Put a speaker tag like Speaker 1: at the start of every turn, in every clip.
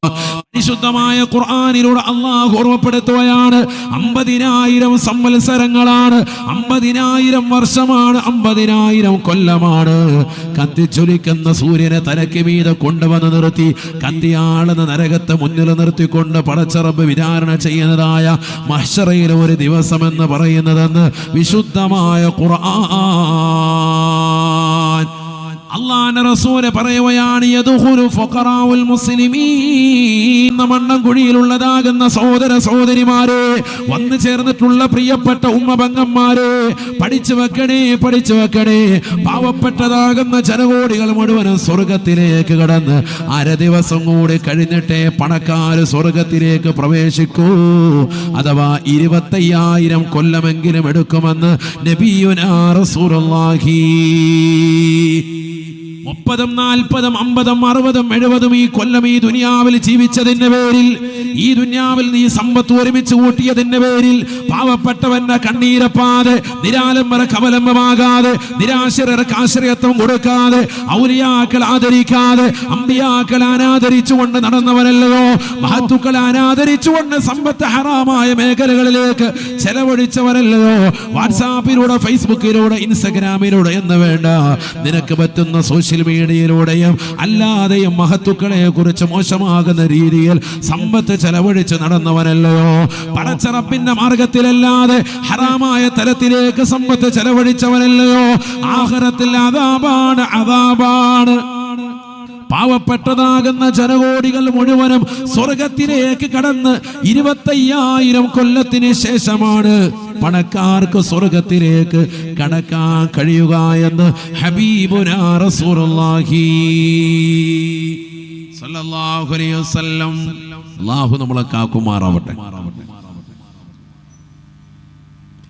Speaker 1: പരിശുദ്ധമായ ഖുർആനിലൂടെ അല്ലാഹു ഓർമ്മപ്പെടുത്തുകയാണ് 50,000 സംവത്സരങ്ങളാണ്, 50,000 വർഷമാണ്, 50,000 കൊല്ലമാണ്. കത്തിച്ചൊലിക്കുന്ന സൂര്യനെ തലയ്ക്ക് മീതെ കൊണ്ടുവന്ന് നിർത്തി കത്തിയാളുന്ന നരകത്തെ മുന്നിൽ നിർത്തിക്കൊണ്ട് പടച്ച റബ്ബ് വിചാരണ ചെയ്യുന്നതായ മഹ്ശറയിലെ ഒരു ദിവസം എന്ന് പറയുന്നതെന്ന് വിശുദ്ധമായ ഖുർആൻ. അല്ലാഹുവിന്റെ റസൂൽ പറയുകയാണ്, യദ്ഖുലു ഫഖറാഉൽ മുസ്ലിമീൻ, മണ്ണൻകുഴിയിലുള്ളതാകുന്ന സഹോദര സഹോദരിമാരെ, വന്നു ചേർന്നിട്ടുള്ള പ്രിയപ്പെട്ട ഉമ്മബംഗന്മാരെ, പഠിച്ചു വെക്കണേ. പാവപ്പെട്ടതാകുന്ന ജനകോടികൾ മുഴുവനും സ്വർഗത്തിലേക്ക് കടന്ന് 1/2 ദിവസം കൂടി കഴിഞ്ഞിട്ടേ പണക്കാര് സ്വർഗത്തിലേക്ക് പ്രവേശിക്കൂ. അഥവാ 25,000 കൊല്ലമെങ്കിലും എടുക്കുമെന്ന് നബിയുനാ റസൂലുള്ളാഹി. 30, 40, 50, 60, 70 ഈ കൊല്ലം ഈ ദുനിയാവിൽ ജീവിച്ചതിന്റെ പേരിൽ, ഈ ദുനിയാവിൽ നീ സമ്പത്ത് ഒരുമിച്ച് കൂട്ടിയതിന്റെ പേരിൽ പാവപ്പെട്ടവന്റെ കണ്ണീരപ്പാതെ, നിരാലംബര കവലംബമാകാതെ, നിരാശ്രയർക്ക് ആശ്രയത്വം കൊടുക്കാതെ, ഔലിയാക്കൾ ആദരിക്കാതെ, അമ്പിയാക്കൾ അനാദരിച്ചുകൊണ്ട് നടന്നവരല്ലയോ, മഹത്തുക്കൾ അനാദരിച്ചുകൊണ്ട് സമ്പത്ത് ഹറാമായ മേഖലകളിലേക്ക് ചെലവഴിച്ചവരല്ലയോ. വാട്സാപ്പിലൂടെ, ഫേസ്ബുക്കിലൂടെ, ഇൻസ്റ്റഗ്രാമിലൂടെ എന്ന് വേണ്ട, നിനക്ക് പറ്റുന്ന സോഷ്യൽ മീഡിയയിലൂടെയും അല്ലാതെയും മഹത്തുക്കളെ കുറിച്ച് മോശമാകുന്ന രീതിയിൽ സമ്പത്ത് ചെലവഴിച്ച് നടന്നവനല്ലയോ. പടച്ച റബ്ബിന്റെ മാർഗത്തിലല്ലാതെ ഹറാമായ തലത്തിലേക്ക് സമ്പത്ത് ചെലവഴിച്ചവനല്ലയോ. ആഖിറത്തിൽ അദാബാണ്. പാവപ്പെട്ടതാകുന്ന ജനകോടികൾ മുഴുവനും സ്വർഗത്തിലേക്ക് കടന്ന് 25,000 കൊല്ലത്തിന് ശേഷമാണ് പണക്കാർക്ക് സ്വർഗത്തിലേക്ക് കടക്കാൻ കഴിയുക എന്ന് ഹബീബുനാ റസൂലുള്ളാഹി സ്വല്ലല്ലാഹു അലൈഹി വസല്ലം. അല്ലാഹു നമ്മളെ കാക്കുമാറാവട്ടെ.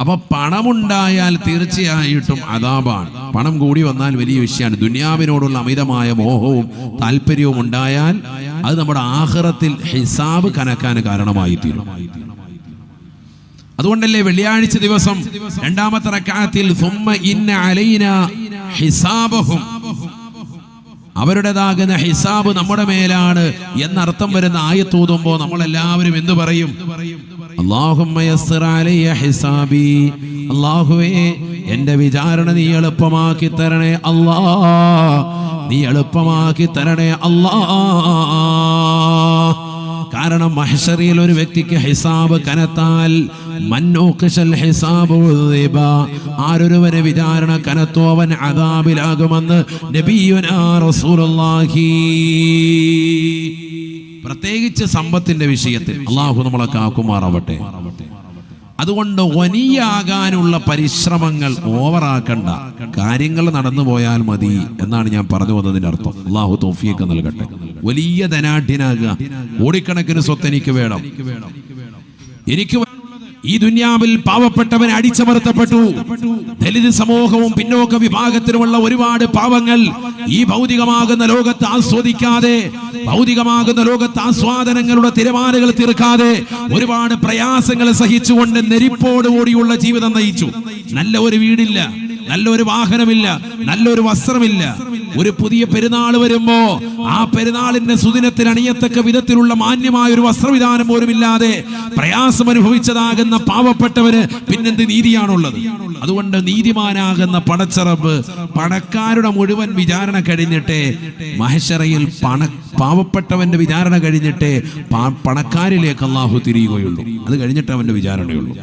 Speaker 1: അപ്പൊ പണമുണ്ടായാൽ തീർച്ചയായിട്ടും അദാബാണ്. പണം കൂടി വന്നാൽ വലിയ വിഷയമാണ്. ദുനിയാവിനോടുള്ള അമിതമായ മോഹവും താല്പര്യവും ഉണ്ടായാൽ അത് നമ്മുടെ ആഖിറത്തിൽ ഹിസാബ് കനക്കാൻ കാരണമായി തീരും. അതുകൊണ്ടല്ലേ വെള്ളിയാഴ്ച ദിവസം 2ാമത്തെ റക്അത്തിൽ സുമ്മ ഇന്ന അലൈനാ ഹിസാബഹും, അവരുടേതാകുന്ന ഹിസാബ് നമ്മുടെ മേലാണ് എന്നർത്ഥം വരുന്ന ആയത്ത് ഓതുമ്പോൾ നമ്മളെല്ലാവരും എന്തു പറയും? അല്ലാഹുമ്മ യസ്സിർ അലയ്യ ഹിസാബി, അല്ലാഹുവേ എൻ്റെ വിചാരണ നീ എളുപ്പമാക്കി തരണേ അല്ലാ, നീ എളുപ്പമാക്കി തരണേ അല്ലാ. കാരണം മഹ്ശറിൽ ഒരു വ്യക്തിക്ക് ഹിസാബ് കനത്താൽ ആരൊരുവന് വിചാരണ കനത്തോ അവൻ അദാബിലാകുമെന്ന് നബിയുനാ റസൂലുള്ളാഹി. പ്രത്യേകിച്ച് സമ്പത്തിന്റെ വിഷയത്തിൽ അല്ലാഹു നമ്മളെ കാക്കുമാറാവട്ടെ. അതുകൊണ്ട് വലിയാകാനുള്ള പരിശ്രമങ്ങൾ ഓവറാക്കണ്ട, കാര്യങ്ങൾ നടന്നു പോയാൽ മതി എന്നാണ് ഞാൻ പറഞ്ഞു വന്നതിന്റെ അർത്ഥം. അല്ലാഹു തൗഫീഖ് നൽകട്ടെ. വലിയ ധനാഢ്യനാകുക, കോടിക്കണക്കിന് സ്വത്ത് എനിക്ക് വേണം, എനിക്ക് ഈ ദുനിയാവിൽ പാവപ്പെട്ടവൻ അടിച്ചമർത്തപ്പെട്ടു. ദലിത് സമൂഹവും പിന്നോക്ക വിഭാഗത്തിലുമുള്ള ഒരുപാട് പാവങ്ങൾ ഈ ഭൗതികമാകുന്ന ലോകത്ത് ആസ്വദിക്കാതെ, ഭൗതികമാകുന്ന ലോകത്ത് ആസ്വാദനങ്ങളുടെ തിരമാലകൾ തീർക്കാതെ ഒരുപാട് പ്രയാസങ്ങൾ സഹിച്ചുകൊണ്ട് നെരിപ്പോടുകൂടിയുള്ള ജീവിതം നയിച്ചു. നല്ല ഒരു വീടില്ല, നല്ലൊരു വാഹനമില്ല, നല്ലൊരു വസ്ത്രമില്ല. ഒരു പുതിയ പെരുന്നാൾ വരുമ്പോ ആ പെരുന്നാളിന്റെ സുദിനത്തിൽ അണിയത്തക്ക വിധത്തിലുള്ള മാന്യമായ ഒരു വസ്ത്രവിധാനം പോലും ഇല്ലാതെ പ്രയാസം അനുഭവിച്ചതാകുന്ന പാവപ്പെട്ടവന് പിന്നെന്ത് നീതിയാണുള്ളത്? അതുകൊണ്ട് നീതിമാനാകുന്ന പടച്ച റബ്ബ് പണക്കാരുടെ മുഴുവൻ വിചാരണ കഴിഞ്ഞിട്ടേ മഹ്ശറയിൽ പാവപ്പെട്ടവന്റെ വിചാരണ കഴിഞ്ഞിട്ടേ പണക്കാരിലേക്ക് അല്ലാഹു തിരിയുകയുള്ളൂ. അത് കഴിഞ്ഞിട്ട് അവന്റെ വിചാരണയുള്ളൂ.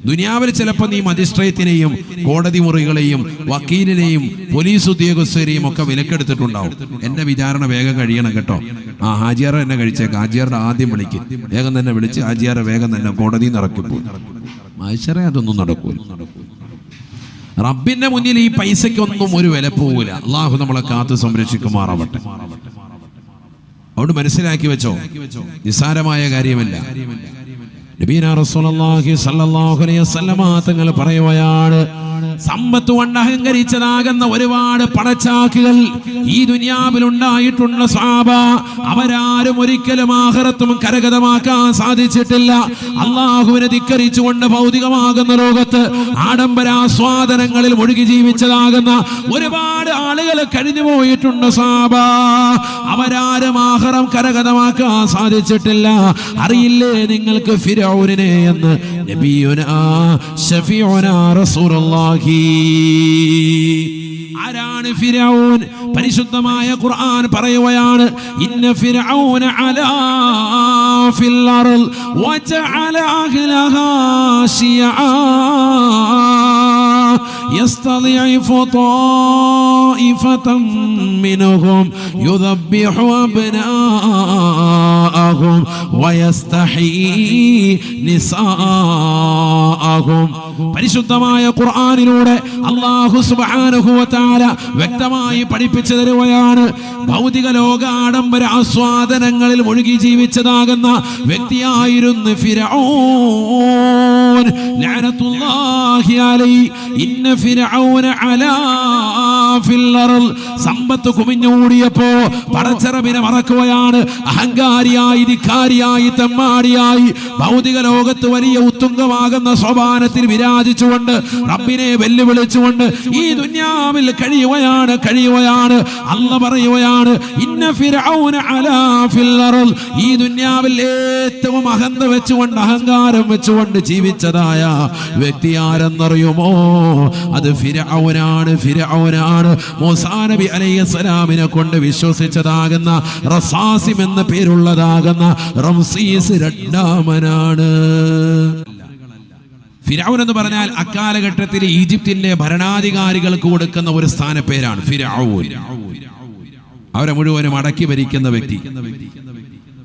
Speaker 1: ദുനിയാവിൽ ചിലപ്പോൾ നീ മജിസ്ട്രേറ്റിനെയും കോടതി മുറികളെയും വക്കീലിനെയും പോലീസ് ഉദ്യോഗസ്ഥരെയും ഒക്കെ വിലക്കെടുത്തിട്ടുണ്ടാവും. എന്റെ വിചാരണ വേഗം കഴിയണം കേട്ടോ, ആ ഹാജിയാർ എന്നെ കഴിച്ചേക്കാം, ഹാജിയാറുടെ ആദ്യം വിളിക്കും, വേഗം തന്നെ വിളിച്ച് ഹാജിയാറെ വേഗം തന്നെ കോടതിയിൽ നിന്ന് ഇറക്കിപ്പോയി. മഹ്ശറ അതൊന്നും നടക്കൂല. റബ്ബിന്റെ മുന്നിൽ ഈ പൈസയ്ക്കൊന്നും ഒരു വില പോകൂല. അല്ലാഹു നമ്മളെ കാത്ത് സംരക്ഷിക്കുമാറാവട്ടെ. അതുകൊണ്ട് മനസ്സിലാക്കി വെച്ചോ, നിസ്സാരമായ കാര്യമല്ല. നബിയുനാ റസൂലുള്ളാഹി സ്വല്ലല്ലാഹു അലൈഹി വസല്ലമ തങ്ങൾ പറയുകയാണ്, സമ്പത്ത് കൊണ്ട് അഹങ്കരിച്ചതാകുന്ന ഒരുപാട് പണച്ചാക്കുകൾ ഈ ദുനിയാവിൽ ഉണ്ടായിട്ടുള്ള സ്വഹാബ, അവരാരും ഒരിക്കലും ആഖിറത്തും കരഗതമാക്കാൻ സാധിച്ചിട്ടില്ല. അള്ളാഹുവിനെ ധിക്കരിച്ചുകൊണ്ട് ഭൗതികമാകുന്ന ലോകത്ത് ആഡംബരാസ്വാദനങ്ങളിൽ മുഴുകി ജീവിച്ചതാകുന്ന ഒരുപാട് ആളുകൾ കഴിഞ്ഞു പോയിട്ടുണ്ട് സ്വഹാബ. അവരാരും ആഖിറം കരഗതമാക്കാൻ സാധിച്ചിട്ടില്ല. അറിയില്ലേ നിങ്ങൾക്ക് ഫിർഔനെ എന്ന്? നബിയുനാ ശഫീഉനാ റസൂലുള്ളാഹി. ആരാണ് ഫിർഔൻ? പരിശുദ്ധമായ ഖുർആൻ പറയുകയാണ്, ഇന്ന ഫിർഔന അലാ ഫിൽ അർള് വജഅല അഹ്ലഹാ ശിയആ യസ്തളിഉ ത്വായിഫതൻ മിൻഹും യുദബ്ബിഹു അബ്നാഅഹും വയസ്തഹീ നിസാഅഹും. പരിശുദ്ധമായ ഖുർആനിലൂടെ അല്ലാഹു സുബ്ഹാനഹു വ തആല വ്യക്തമായി പഠിപ്പിച്ചു തരുകയാണ്. ഭൗതിക ലോക ആഡംബര ആസ്വാദനങ്ങളിൽ മുഴുകി ജീവിച്ചതാകുന്ന വ്യക്തിയായിരുന്നു ഫിർഔൻ ലഅനത്തുല്ലാഹി അലൈഹി. ഇന്ന ഫിർഔന അലാ ഫിൽ അർള്. സമ്പത്ത് കുമിഞ്ഞൂടിയപ്പോ പടച്ചറബിനെ മറക്കുകയാണ്. അഹങ്കാരിയായി, ധിക്കാരിയായി, തെമ്മാടിയായി ഭൗതിക ലോകത്ത് വലിയ ഉത്തുംഗമാകുന്ന സോപാനത്തിൽ വിരാജിച്ചുകൊണ്ട് റബ്ബിനെ വെല്ലുവിളിച്ചുകൊണ്ട് ഈ ദുനിയാവിൽ കഴിയുകയാണ്. അല്ലാഹു പറയുകയാണ്, ഇന്ന ഫിർഔന അലാ ഫിൽ അർള്. ഈ ദുനിയാവിൽ ഏറ്റവും അഹന്ത വെച്ചുകൊണ്ട്, അഹങ്കാരം വെച്ചുകൊണ്ട് ജീവിച്ചതായ വ്യക്തി ആരെന്നറിയുമോ? അത് ഫിർഔനാണ്. മൂസാ നബി അലൈഹിസ്സലാമിനെ കൊണ്ട് വിശ്വസിച്ചതാകുന്ന റസാസിം എന്ന പേരുള്ളതാകുന്ന റംസീസ് രണ്ടാമനാണ്. ഫിർഔൻ എന്ന് പറഞ്ഞാൽ അക്കാലഘട്ടത്തിൽ ഈജിപ്തിന്റെ ഭരണാധികാരികൾക്ക് കൊടുക്കുന്ന ഒരു സ്ഥാനപ്പേരാണ് ഫിർഔൻ. അവരെ മുഴുവനും അടക്കി ഭരിക്കുന്ന വ്യക്തി.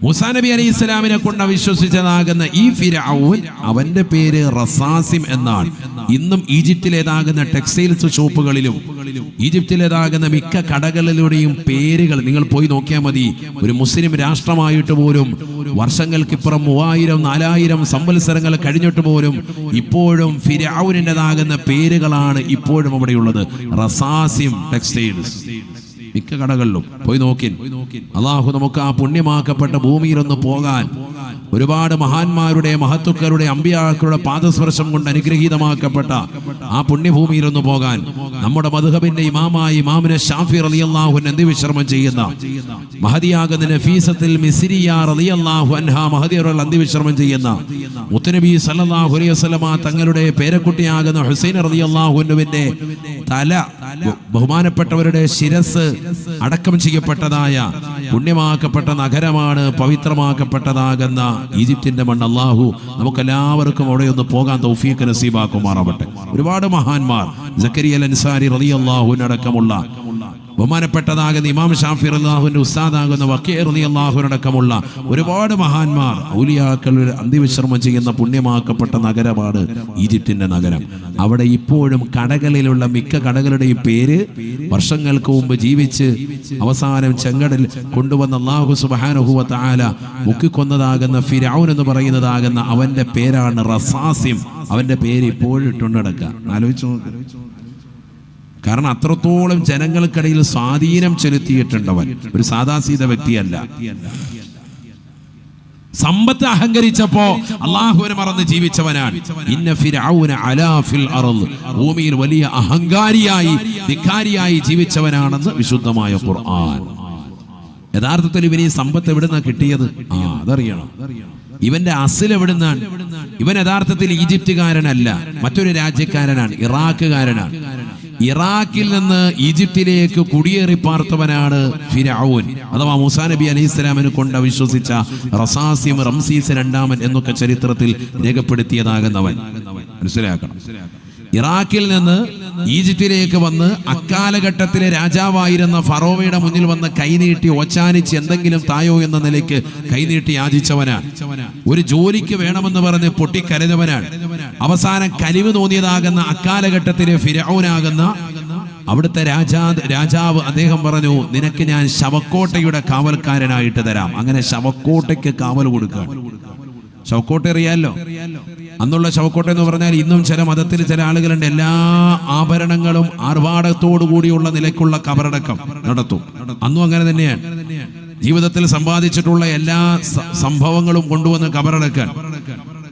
Speaker 1: മൂസാ നബി അലൈഹി സ്വലാമിനെ കൊണ്ട് വിശ്വസിച്ചതാകുന്ന ഈ ഫിർഔൻ, അവന്റെ പേര് റസാസിം എന്നാണ്. ഇന്നും ഈജിപ്തിലേതാകുന്ന ടെക്സ്റ്റൈൽസ് ഷോപ്പുകളിലും ഈജിപ്തിലേതാകുന്ന മിക്ക കടകളിലൂടെയും പേരുകൾ നിങ്ങൾ പോയി നോക്കിയാൽ മതി. ഒരു മുസ്ലിം രാഷ്ട്രമായിട്ട് പോലും വർഷങ്ങൾക്കിപ്പുറം 3000-4000 സംവത്സരങ്ങൾ കഴിഞ്ഞിട്ട് പോലും ഇപ്പോഴും ഫിർഔനിൻ്റെതാകുന്ന പേരുകളാണ് ഇപ്പോഴും അവിടെയുള്ളത്. റസാസിം ടെക്സ്റ്റൈൽസ് മിക്ക കടകളിലും പോയി നോക്കിൻ. അള്ളാഹു നമുക്ക് ആ പുണ്യമാക്കപ്പെട്ട ഭൂമിയിലൊന്ന് പോകാൻ, ഒരുപാട് മഹാന്മാരുടെ, മഹത്തുക്കളുടെ, അമ്പിയാക്കളുടെ പാദസ്പർശം കൊണ്ട് അനുഗ്രഹീതമാക്കപ്പെട്ട ആ പുണ്യഭൂമിയിലൊന്ന് പോകാൻ നമ്മുടെ മദ്ഹബിന്റെ ഇമാമായ ഇമാമിനെ ഷാഫി റളിയല്ലാഹു അൻഹു അന്ത്യവിശ്രമം ചെയ്യുന്ന മഹദിയാകുന്ന നഫീസത്തുൽ മിസ്രിയ റളിയല്ലാഹു അൻഹാ മഹദിയറുൽ അന്ത്യവിശ്രമം ചെയ്യുന്ന മുത്തുനബി സല്ലല്ലാഹു അലൈഹി വസല്ലമ തങ്ങളുടെ പേരക്കുട്ടിയാകുന്ന ഹുസൈൻ റളിയല്ലാഹു അൻഹുവിന്റെ തല, ബഹുമാനപ്പെട്ടവരുടെ ശിരസ് അടക്കം ചെയ്യപ്പെട്ടതായ പുണ്യമാക്കപ്പെട്ട നഗരമാണ് പവിത്രമാക്കപ്പെട്ടതാകുന്ന ഈജിപ്തിന്റെ മണ്ണ്. അല്ലാഹു നമുക്കെല്ലാവർക്കും അവിടെ ഒന്ന് പോകാൻ തൗഫീഖ് നസീബാക്കുമാറാവട്ടെ. ഒരുപാട് മഹാന്മാർ, സക്കരിയ അൽ അൻസാരി റളിയല്ലാഹു അൻഹു അടക്കമുള്ള ബഹുമാനപ്പെട്ടതാകുന്ന ഇമാം ഷാഫി റളിയല്ലാഹുവിന്റെ ഉസ്താദാകുന്ന വക്കീ റളിയല്ലാഹു അടക്കമുള്ള ഒരുപാട് മഹാന്മാർ, ഔലിയാക്കൾ അന്ത്യവിശ്രമം ചെയ്യുന്ന പുണ്യമാക്കപ്പെട്ട നഗരമാണ് ഈജിപ്തിന്റെ നഗരം. അവിടെ ഇപ്പോഴും കടകളിലുള്ള മിക്ക കടകളുടെയും പേര് വർഷങ്ങൾക്ക് മുമ്പ് ജീവിച്ച് അവസാനം ചെങ്കടൽ കൊണ്ടുവന്ന അല്ലാഹു സുബ്ഹാനഹു വ തആല മുക്കിക്കൊന്നതാകുന്ന ഫിർഔൻ എന്ന് പറയുന്നതാകുന്ന അവന്റെ പേരാണ് റസാസിം. അവന്റെ പേര് ഇപ്പോഴും ഇട്ടുണ്ടടക്കുക. ആലോചിച്ചു നോക്ക്. കാരണം അത്രത്തോളം ജനങ്ങൾക്കിടയിൽ സ്വാധീനം ചെലുത്തിയിട്ടുണ്ടവൻ. ഒരു സാദാസീത വ്യക്തിയല്ല. സമ്പത്ത് അഹങ്കരിച്ചപ്പോ അല്ലാഹുവിനെ മറന്ന് ജീവിച്ചവനാണ്. ഇന്ന ഫിർഔന അലാ ഫിൽ അർള്. ഭൂമിയിൽ വലിയ അഹങ്കാരിയായി, ധിക്കാരിയായി ജീവിച്ചവനാണെന്ന് വിശുദ്ധമായ ഖുർആൻ. യഥാർത്ഥത്തിൽ ഇവന് ഈ സമ്പത്ത് എവിടുന്നാ കിട്ടിയത്? അതറിയണം. ഇവന്റെ അസിൽ എവിടുന്നാണ്? ഇവൻ യഥാർത്ഥത്തിൽ ഈജിപ്തുകാരനല്ല, മറ്റൊരു രാജ്യക്കാരനാണ്, ഇറാഖുകാരനാണ്. ഇറാഖിൽ നിന്ന് ഈജിപ്തിലേക്ക് കുടിയേറി പാർത്തവനാണ് ഫിർഔൻ അഥവാ മൂസാ നബി അലൈഹിസ്സലാമിനെ കൊണ്ട് അവിശ്വസിച്ച റസാസിം, റംസീസ് രണ്ടാമൻ എന്നൊക്കെ ചരിത്രത്തിൽ രേഖപ്പെടുത്തിയതാകുന്നവൻ. മനസ്സിലാക്കണം. ഇറാഖിൽ നിന്ന് ഈജിപ്തിലേക്ക് വന്ന് അക്കാലഘട്ടത്തിലെ രാജാവായിരുന്ന ഫറോവയുടെ മുന്നിൽ വന്ന് കൈനീട്ടി ഓച്ചാനിച്ച് എന്തെങ്കിലും തായോ എന്ന നിലയ്ക്ക് കൈനീട്ടി യാചിച്ചവനാണ്. ഒരു ജോലിക്ക് വേണമെന്ന് പറഞ്ഞ് പൊട്ടിക്കരഞ്ഞവനാണ്. അവസാനം കലിവ് തോന്നിയതാകുന്ന അക്കാലഘട്ടത്തിലെ ഫിർഔനാകുന്ന അവിടുത്തെ രാജാവ് അദ്ദേഹം പറഞ്ഞു, നിനക്ക് ഞാൻ ശവക്കോട്ടയുടെ കാവൽക്കാരനായിട്ട് തരാം. അങ്ങനെ ശവക്കോട്ടയ്ക്ക് കാവൽ കൊടുക്കുകയാണ്. ശവക്കോട്ട അറിയാലോ? അന്നുള്ള ശവക്കോട്ട എന്ന് പറഞ്ഞാൽ ഇന്നും ചില മതത്തിൽ ചില ആളുകളുണ്ട് എല്ലാ ആഭരണങ്ങളും ആർഭാടത്തോടു കൂടിയുള്ള നിലയ്ക്കുള്ള കബറടക്കം നടത്തും. അന്നും അങ്ങനെ തന്നെയാണ്. ജീവിതത്തിൽ സമ്പാദിച്ചിട്ടുള്ള എല്ലാ സംഭവങ്ങളും കൊണ്ടുവന്ന് കബറടക്കാൻ,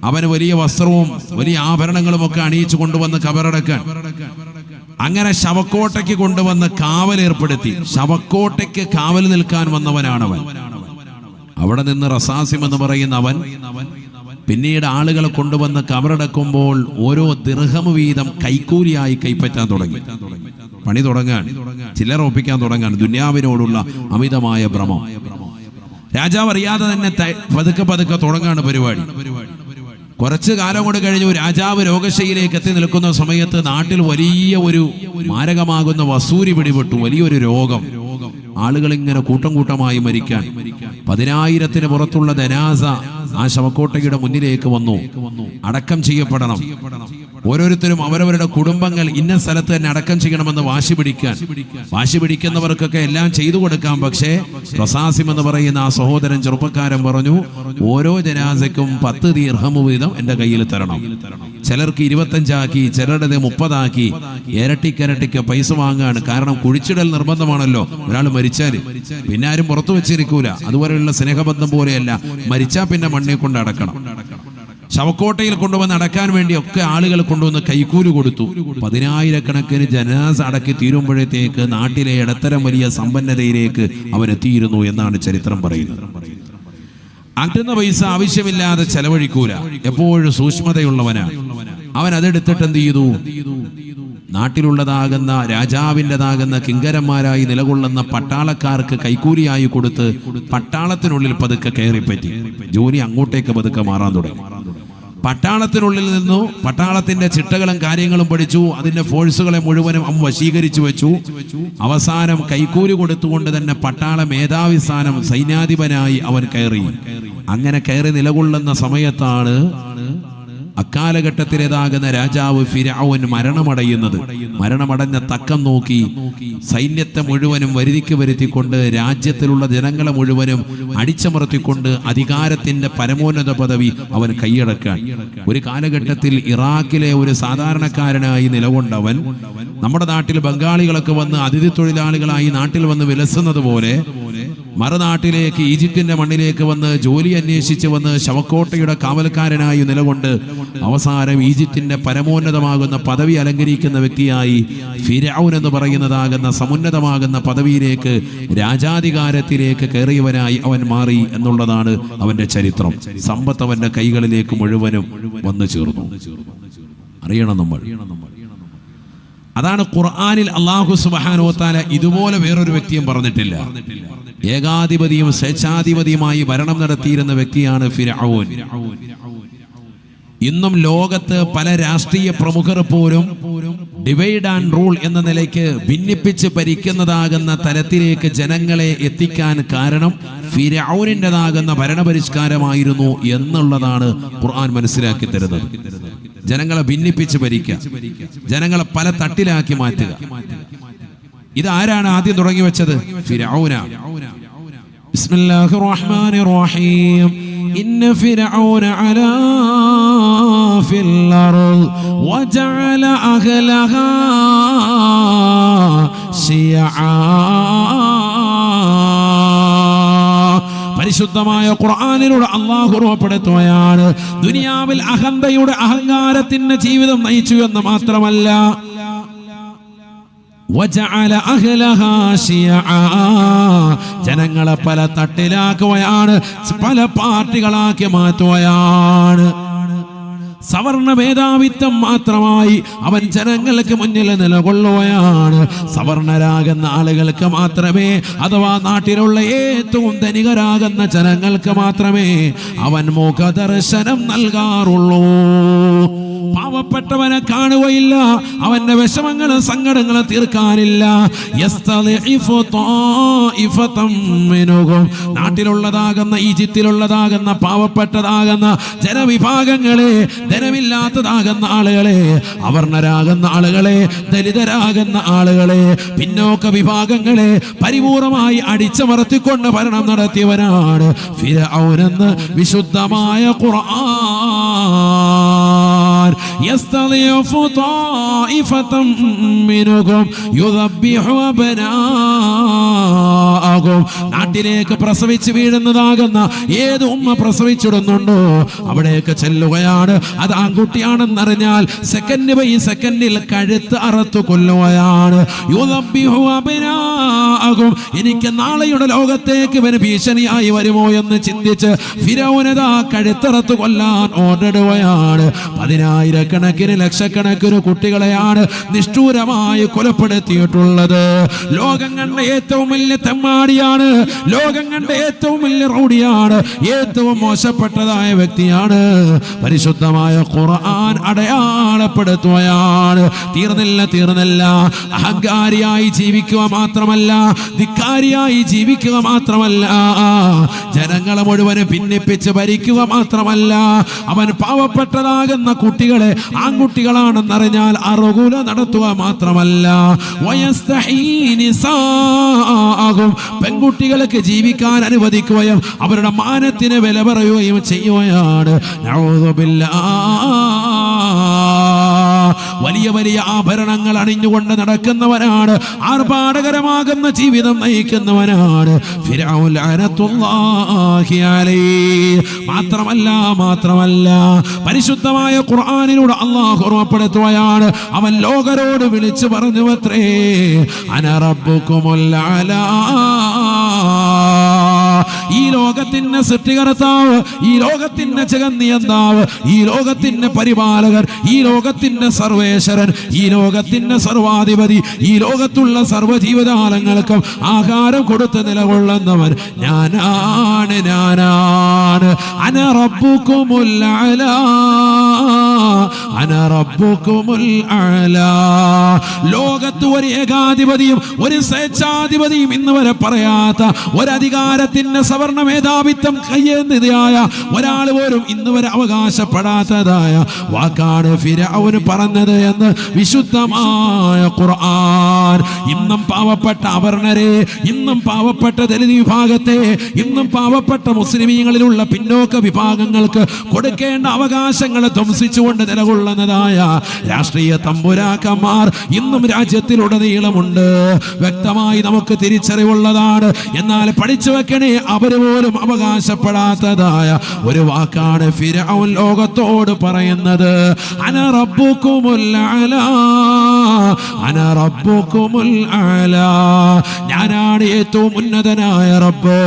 Speaker 1: അവന് വലിയ വസ്ത്രവും വലിയ ആഭരണങ്ങളും ഒക്കെ അണിയിച്ചു കൊണ്ടുവന്ന് കബറടക്കാൻ, അങ്ങനെ ശവക്കോട്ടയ്ക്ക് കൊണ്ടുവന്ന് കാവലേർപ്പെടുത്തി ശവക്കോട്ടയ്ക്ക് കാവൽ നിൽക്കാൻ വന്നവനാണവൻ. അവിടെ നിന്ന് റസാസിം എന്ന് പറയുന്ന അവൻ പിന്നീട് ആളുകളെ കൊണ്ടുവന്ന് കബറടക്കുമ്പോൾ ഓരോ ദിർഹം വീതം കൈക്കൂലിയായി കൈപ്പറ്റാൻ തുടങ്ങി. പണി തുടങ്ങാൻ, ചില്ലറ ഒപ്പിക്കാൻ തുടങ്ങാൻ, ദുന്യാവിനോടുള്ള അമിതമായ ഭ്രമം. രാജാവ് അറിയാതെ തന്നെ പതുക്കെ പതുക്കെ തുടങ്ങാണ് പരിപാടി. കുറച്ചു കാലം കൊണ്ട് കഴിഞ്ഞു രാജാവ് രോഗശൈലിയിലേക്ക് എത്തി നിൽക്കുന്ന സമയത്ത് നാട്ടിൽ വലിയ ഒരു മാരകമാകുന്ന വസൂരി പിടിപെട്ടു. വലിയൊരു രോഗം. ആളുകൾ ഇങ്ങനെ കൂട്ടം കൂട്ടമായി മരിക്കാൻ. 10,000-ന് പുറത്തുള്ള ജനാസ ആ ശവക്കോട്ടയുടെ മുന്നിലേക്ക് വന്നു. അടക്കം ചെയ്യപ്പെടണം. ഓരോരുത്തരും അവരവരുടെ കുടുംബങ്ങൾ ഇന്ന സ്ഥലത്ത് തന്നെ അടക്കം ചെയ്യണമെന്ന് വാശി പിടിക്കുന്നവർക്കൊക്കെ എല്ലാം ചെയ്തു കൊടുക്കാം. പക്ഷേ റസാസിം എന്ന് പറയുന്ന ആ സഹോദരൻ ചെറുപ്പക്കാരൻ പറഞ്ഞു, ഓരോ ജനാസയ്ക്കും 10 ദിർഹം വീതം എന്റെ കയ്യിൽ തരണം. ചിലർക്ക് 25 ആക്കി, ചിലരുടേത് 30 ആക്കി. ഇരട്ടിക്ക് പൈസ വാങ്ങാണ്. കാരണം കുഴിച്ചിടൽ നിർബന്ധമാണല്ലോ. ഒരാൾ മരിച്ചാല് പിന്നെ ആരും പുറത്തു വെച്ചിരിക്കൂല. അതുപോലെയുള്ള സ്നേഹബന്ധം പോലെയല്ല, മരിച്ചാൽ പിന്നെ മണ്ണിൽ കൊണ്ട് അടക്കണം. ശവക്കോട്ടയിൽ കൊണ്ടുവന്ന് അടക്കാൻ വേണ്ടി ഒക്കെ ആളുകൾ കൊണ്ടുവന്ന് കൈക്കൂലി കൊടുത്തു. 10,000-കണക്കിന് ജനാസ അടക്കി തീരുമ്പോഴത്തേക്ക് നാട്ടിലെ ഇടത്തരം വലിയ സമ്പന്നതയിലേക്ക് അവനെത്തിയിരുന്നു എന്നാണ് ചരിത്രം പറയുന്നത്. അട്ടുന്ന പൈസ ആവശ്യമില്ലാതെ ചെലവഴിക്കൂല, എപ്പോഴും സൂക്ഷ്മതയുള്ളവനാണ് അവൻ. അതെടുത്തിട്ട് എന്ത് ചെയ്തു? നാട്ടിലുള്ളതാകുന്ന രാജാവിൻ്റെതാകുന്ന കിങ്കരന്മാരായി നിലകൊള്ളുന്ന പട്ടാളക്കാർക്ക് കൈക്കൂലിയായി കൊടുത്ത് പട്ടാളത്തിനുള്ളിൽ പതുക്കെ കയറിപ്പറ്റി. ജോലി അങ്ങോട്ടേക്ക് പതുക്കെ മാറാൻ തുടങ്ങി. പട്ടാളത്തിനുള്ളിൽ നിന്നു പട്ടാളത്തിന്റെ ചിട്ടകളും കാര്യങ്ങളും പഠിച്ചു. അതിന്റെ ഫോഴ്സുകളെ മുഴുവനും അവൻ വശീകരിച്ചു വെച്ചു. അവസാനം കൈക്കൂലി കൊടുത്തുകൊണ്ട് തന്നെ പട്ടാള മേധാവി സ്ഥാനം സൈന്യാധിപനായി അവൻ കയറി. അങ്ങനെ കയറി നിലകൊള്ളുന്ന സമയത്താണ് അക്കാലഘട്ടത്തിലേതാകുന്ന രാജാവ് ഫിർഔൻ മരണമടയുന്നത്. മരണമടഞ്ഞ തക്കം നോക്കി സൈന്യത്തെ മുഴുവനും വരുതിക്ക് വരുത്തിക്കൊണ്ട് രാജ്യത്തിലുള്ള ജനങ്ങളെ മുഴുവനും അടിച്ചമർത്തിക്കൊണ്ട് അധികാരത്തിന്റെ പരമോന്നത പദവി അവൻ കൈയടക്കാൻ. ഒരു കാലഘട്ടത്തിൽ ഇറാഖിലെ ഒരു സാധാരണക്കാരനായി നിലകൊണ്ടവൻ നമ്മുടെ നാട്ടിൽ ബംഗാളികളൊക്കെ വന്ന് അതിഥി തൊഴിലാളികളായി നാട്ടിൽ വന്ന് വിലസുന്നത് പോലെ മറുനാട്ടിലേക്ക് ഈജിപ്തിന്റെ മണ്ണിലേക്ക് വന്ന് ജോലി അന്വേഷിച്ച് വന്ന് ശവക്കോട്ടയുടെ കാവൽക്കാരനായി നിലകൊണ്ട് അവസാനം ഈജിപ്തിന്റെ പരമോന്നതമാകുന്ന പദവി അലങ്കരിക്കുന്ന വ്യക്തിയായി ഫിർഔൻ എന്ന് പറയുന്നതാകുന്ന സമുന്നതമാകുന്ന പദവിയിലേക്ക്, രാജാധികാരത്തിലേക്ക് കയറിയവനായി അവൻ മാറി എന്നുള്ളതാണ് അവന്റെ ചരിത്രം. സമ്പത്ത് അവന്റെ കൈകളിലേക്ക് മുഴുവനും വന്നു ചേർന്നു. അറിയണം നമ്മൾ. അതാണ് ഖുർആനിൽ അല്ലാഹു സുബ്ഹാനഹു വ തആല ഇതുപോലെ വേറൊരു വ്യക്തിയും പറഞ്ഞിട്ടില്ല. ഏകാധിപതിയും സ്വേച്ഛാധിപതിയുമായി ഭരണം നടത്തിയിരുന്ന വ്യക്തിയാണ് ഫിർഔൻ. ഇന്നും ലോകത്ത് പല രാഷ്ട്രീയ പ്രമുഖർ പോലും ഡിവൈഡ് ആൻഡ് റൂൾ എന്ന നിലയ്ക്ക് ഭിന്നിപ്പിച്ച് ഭരിക്കുന്നതാകുന്ന തരത്തിലേക്ക് ജനങ്ങളെ എത്തിക്കാൻ കാരണം ഫിർഔനിൻ്റെതാകുന്ന ഭരണപരിഷ്കാരമായിരുന്നു എന്നുള്ളതാണ് ഖുർആൻ മനസ്സിലാക്കി തരുന്നത്. ജനങ്ങളെ ഭിന്നിപ്പിച്ച് ഭരിക്കുക, ജനങ്ങളെ പല തട്ടിലാക്കി മാറ്റുക. ഇതാരാണ് ആദ്യം തുടങ്ങി വെച്ചത്? ഫിർഔനാണ്. ബിസ്മില്ലാഹിർ റഹ്മാനിർ റഹീം. ഇന്ന ഫിർഔന അലാ ഫിൽ അർദ് വജഅല അഹ്ലഹാ ശിയആ. പരിശുദ്ധമായ ഖുർആനിലൂടെ അല്ലാഹു ഉറപ്പെടുത്തുകയാണ്, ദുനിയാവിൽ അഹന്തയുടെ അഹങ്കാരത്തിന്റെ ജീവിതം നയിച്ചു എന്ന് മാത്രമല്ല, ജനങ്ങളെ പല തട്ടിലാക്കുകയാണ്, പല പാർട്ടികളാക്കി മാറ്റുകയാണ്. സവർണ മേധാവിത്വം മാത്രമായി അവൻ ജനങ്ങൾക്ക് മുന്നിൽ നിലകൊള്ളുകയാണ്. സവർണരാകുന്ന ആളുകൾക്ക് മാത്രമേ, അഥവാ നാട്ടിലുള്ള ഏറ്റവും ധനികരാകുന്ന ജനങ്ങൾക്ക് മാത്രമേ അവൻ മുഖദർശനം നൽകാറുള്ളൂ. പാവപ്പെട്ടവനെ കാണുകയില്ല, അവന്റെ വിഷമങ്ങളും സങ്കടങ്ങളും തീർക്കാനില്ല. നാട്ടിലുള്ളതാകുന്ന ഈജിപ്തിലുള്ളതാകുന്ന പാവപ്പെട്ടതാകുന്ന ജനവിഭാഗങ്ങളെ, ധനമില്ലാത്തതാകുന്ന ആളുകളെ, അവർണരാകുന്ന ആളുകളെ, ദലിതരാകുന്ന ആളുകളെ, പിന്നോക്ക വിഭാഗങ്ങളെ പരിപൂർണമായി അടിച്ചമർത്തിക്കൊണ്ട് ഭരണം നടത്തിയവനാണ് ഫിർഔൻ എന്ന് വിശുദ്ധമായ ഖുർആൻ. യസ്തളിഫു ത്വായിഫതൻ മിൻഹും യുദബ്ബിഹു അബ്നാഅഹും. നാട്ടിലേക്ക് പ്രസവിച്ച് വീഴുന്നതാകുന്ന ഏത് ഉമ്മ പ്രസവിച്ചിടുന്നുണ്ടോ അവിടേക്ക് ചെല്ലുകയാണ്. അത് ആൺകുട്ടിയാണെന്നറിഞ്ഞാൽ സെക്കൻഡ് ബൈ സെക്കൻഡിൽ കഴുത്ത് അറുത്തു കൊല്ലുകയാണ്. യുദബ്ബിഹു അബ്നാഅഹും. എനിക്ക് നാളെയുടെ ലോകത്തേക്ക് ഇവന് ഭീഷണിയായി വരുമോ എന്ന് ചിന്തിച്ച് ഫിറൗനത കഴുത്തറത്ത് കൊല്ലാൻ ഓർഡറിടുകയാണ്. 10,000 ലക്ഷക്കണക്കിന് കുട്ടികളെയാണ് നിഷ്ഠൂരമായി കൊലപ്പെടുത്തിയിട്ടുള്ളത്. ലോകം കണ്ട ഏറ്റവും വലിയ തെമ്മാടിയാണ്, ലോകം കണ്ട ഏറ്റവും വലിയ റൗഡിയാണ്, ഏറ്റവും മോശപ്പെട്ടതായ വ്യക്തിയാണ്. പരിശുദ്ധമായ ഖുർആൻ അടയാളപ്പെടുത്തുകയാണ്. തീർന്നില്ല. അഹങ്കാരിയായി ജീവിക്കുക മാത്രമല്ല, ധിക്കാരിയായി ജീവിക്കുക മാത്രമല്ല, ജനങ്ങളെ മുഴുവനും ഭിന്നിപ്പിച്ച് ഭരിക്കുക മാത്രമല്ല, അവൻ പാവപ്പെട്ടതാകുന്ന കുട്ടികളെ ആൺകുട്ടികളാണെന്നറിഞ്ഞാൽ അറുകുല നടത്തുക മാത്രമല്ല, പെൺകുട്ടികൾക്ക് ജീവിക്കാൻ അനുവദിക്കുകയും അവരുടെ മാനത്തിന് വില പറയുകയും ചെയ്യുകയാണ്. വലിയ വലിയ ആഭരണങ്ങൾ അണിഞ്ഞുകൊണ്ട് നടക്കുന്നവനാണ്, ആർഭാടകരമാകുന്ന ജീവിതം നയിക്കുന്നവനാണ് ഫിർഔൻ ലഅനത്തുല്ലാഹി അലൈഹി. മാത്രമല്ല പരിശുദ്ധമായ ഖുർആനിലൂടെ അല്ലാഹു ഓർമ്മപ്പെടുത്തുകയാണ്. അവൻ ലോകരോട് വിളിച്ചു പറഞ്ഞുവത്രേ, അന റബ്ബുകുമുൽ അലാ. ഈ ലോകത്തിന്റെ സൃഷ്ടികർത്താവ്, ഈ ലോകത്തിന്റെ ജഗന്നിയന്താവ്, ഈ ലോകത്തിന്റെ പരിപാലകൻ, ഈ ലോകത്തിന്റെ സർവേശ്വരൻ, ഈ ലോകത്തിന്റെ സർവാധിപതി, ഈ ലോകത്തുള്ള സർവ്വജീവജാലങ്ങൾക്കും ആഹാരം കൊടുത്ത് നിലകൊള്ളുന്നവൻ ഞാനാണ്. അന റബ്ബുകുമുൽ അലാ, അന റബ്ബുകുമുൽ അലാ. ലോകത്ത് ഒരു ഏകാധിപതിയും ഒരു സ്വേച്ഛാധിപതിയും ഇന്ന് വരെ പറയാത്ത, ഒരധികാരത്തിന്റെ സവർണ മേധാവിത്വം കയ്യേന്തിയായ ഒരാൾ പോലും ഇന്ന് വരെ അവകാശപ്പെടാത്തതായ വാക്കാണ് ഫിർഔന് പറഞ്ഞത് എന്ന് വിശുദ്ധമായ ഖുർആൻ. ഇന്നും പാവപ്പെട്ട അവർണരെ, ഇന്നും പാവപ്പെട്ട ദലിത് വിഭാഗത്തെ, ഇന്നും പാവപ്പെട്ട മുസ്ലിമീങ്ങളിലുള്ള പിന്നോക്ക വിഭാഗങ്ങൾക്ക് കൊടുക്കേണ്ട അവകാശങ്ങളെ ധ്വംസിച്ചുകൊണ്ട് നിലകൊള്ളുന്നതായ രാഷ്ട്രീയ തമ്പുരാക്കന്മാർ ഇന്നും രാജ്യത്തിലുടനീളമുണ്ട്. വ്യക്തമായി നമുക്ക് തിരിച്ചറിവുള്ളതാണ്. എന്നാൽ പഠിച്ചു വെക്കണേ, അവർ പോലും അവകാശപ്പെടാത്തതായ ഒരു വാക്കാണ് ഫിർഔൻ ലോകത്തോട് പറയുന്നത്. അന റബ്ബുകുമുൽ അലാ, അന റബ്ബുകുമുൽ അലാ. ഞാനാണ് ഏറ്റവും ഉന്നതനായ റബ്ബ്,